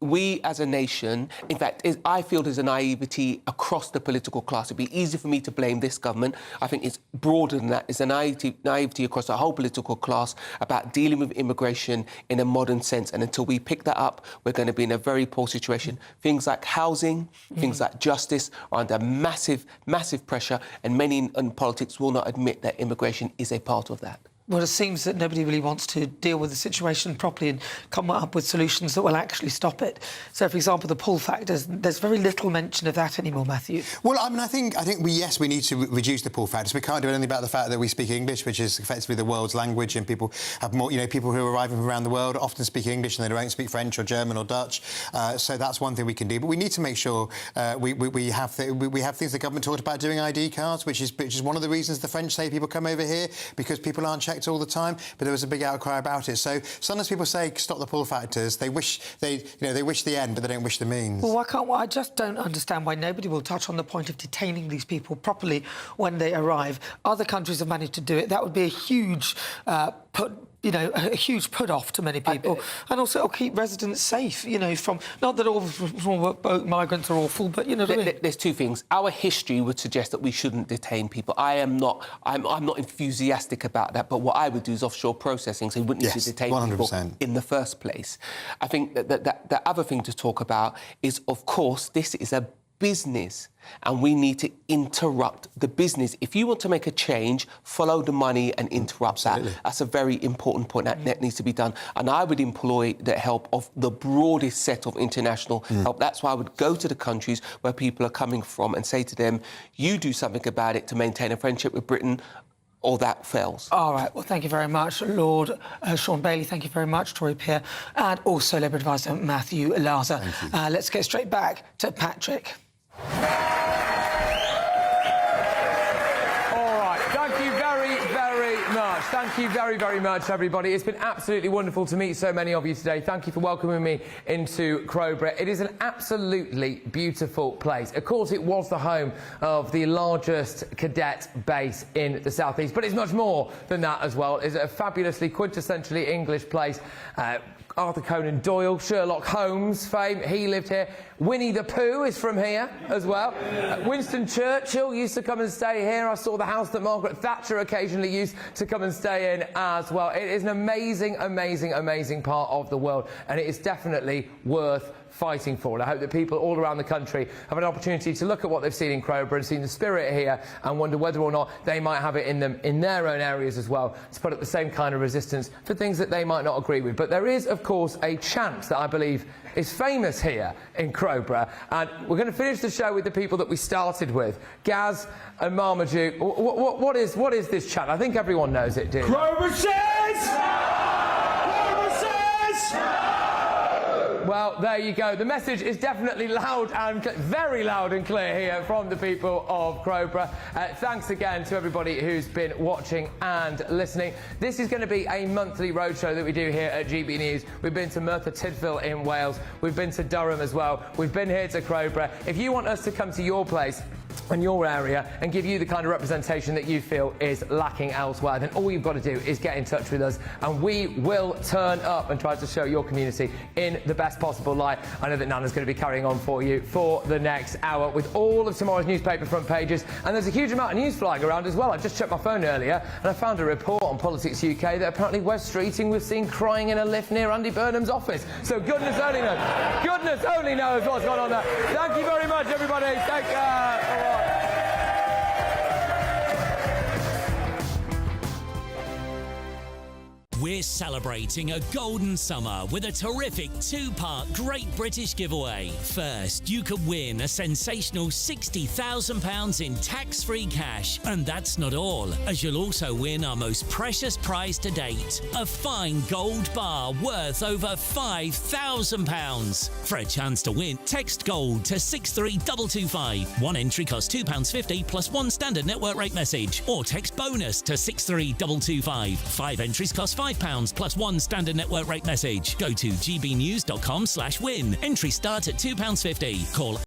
Speaker 10: We, as a nation, in fact, I feel there's a naivety across the political class. It'd be easy for me to blame this government. I think it's broader than that. It's a naivety across the whole political class about dealing with immigration in a modern sense. And until we pick that up, we're going to be in a very poor situation. Things like housing, things like justice are under massive, massive pressure, and many in politics will not admit that immigration is a part of that.
Speaker 7: Well, it seems that nobody really wants to deal with the situation properly and come up with solutions that will actually stop it. So, for example, the pull factors, there's very little mention of that anymore, Matthew.
Speaker 6: Well, I mean, I think we need to reduce the pull factors. We can't do anything about the fact that we speak English, which is effectively the world's language, and people have more, people who are arriving from around the world often speak English and they don't speak French or German or Dutch. So that's one thing we can do. But we need to make sure we have things the government talked about doing ID cards, which is one of the reasons the French say people come over here, because people aren't checked all the time. But there was a big outcry about it. So sometimes people say stop the pull factors. They wish they wish the end, but they don't wish the means.
Speaker 7: Well, I just don't understand why nobody will touch on the point of detaining these people properly when they arrive. Other countries have managed to do it. That would be a huge a huge put-off to many people, and also it'll keep residents safe, from... Not that all boat migrants are awful, but, what I mean?
Speaker 10: There's two things. Our history would suggest that we shouldn't detain people. I'm not enthusiastic about that, but what I would do is offshore processing, so we wouldn't need to detain 100%. People in the first place. I think that the other thing to talk about is, of course, this is a business, and we need to interrupt the business. If you want to make a change, follow the money and interrupt that. That's a very important point that needs to be done. And I would employ the help of the broadest set of international help. That's why I would go to the countries where people are coming from and say to them, you do something about it to maintain a friendship with Britain, or that fails. All
Speaker 7: right, well, thank you very much, Lord Sean Bailey. Thank you very much, Tory peer, and also Labour advisor Matthew Larser. Let's get straight back to Patrick.
Speaker 1: All right, thank you very, very much. Thank you very, very much, everybody. It's been absolutely wonderful to meet so many of you today. Thank you for welcoming me into Crowborough. It is an absolutely beautiful place. Of course, it was the home of the largest cadet base in the South East, but it's much more than that as well. It's a fabulously, quintessentially English place. Arthur Conan Doyle, Sherlock Holmes fame, he lived here. Winnie the Pooh is from here as well. Winston Churchill used to come and stay here. I saw the house that Margaret Thatcher occasionally used to come and stay in as well. It is an amazing, amazing, amazing part of the world, and it is definitely worth fighting for. And I hope that people all around the country have an opportunity to look at what they've seen in Crowborough and seen the spirit here and wonder whether or not they might have it in them in their own areas as well to put up the same kind of resistance for things that they might not agree with. But there is, of course, a chant that I believe is famous here in Crowborough, and we're going to finish the show with the people that we started with, Gaz and Marmaduke. What is this chant? I think everyone knows it, dude.
Speaker 8: Crowborough says! Crowborough says!
Speaker 1: Well, there you go. The message is definitely loud and very loud and clear here from the people of Crowborough. Thanks again to everybody who's been watching and listening. This is going to be a monthly roadshow that we do here at GB News. We've been to Merthyr Tydfil in Wales. We've been to Durham as well. We've been here to Crowborough. If you want us to come to your place and your area and give you the kind of representation that you feel is lacking elsewhere, then all you've got to do is get in touch with us and we will turn up and try to show your community in the best possible light. I know that Nana's going to be carrying on for you for the next hour with all of tomorrow's newspaper front pages, and there's a huge amount of news flying around as well. I just checked my phone earlier and I found a report on Politics UK that apparently Wes Streeting was seen crying in a lift near Andy Burnham's office. So goodness only knows what's going on there. Thank you very much, everybody. Take care.
Speaker 3: We're celebrating a golden summer with a terrific two-part Great British giveaway. First, you could win a sensational £60,000 in tax-free cash. And that's not all, as you'll also win our most precious prize to date, a fine gold bar worth over £5,000. For a chance to win, text GOLD to 63225. One entry costs £2.50 plus one standard network rate message. Or text BONUS to 63225. 5 entries cost £5 plus one standard network rate message. Go to gbnews.com/win. Entry start at £2.50. Call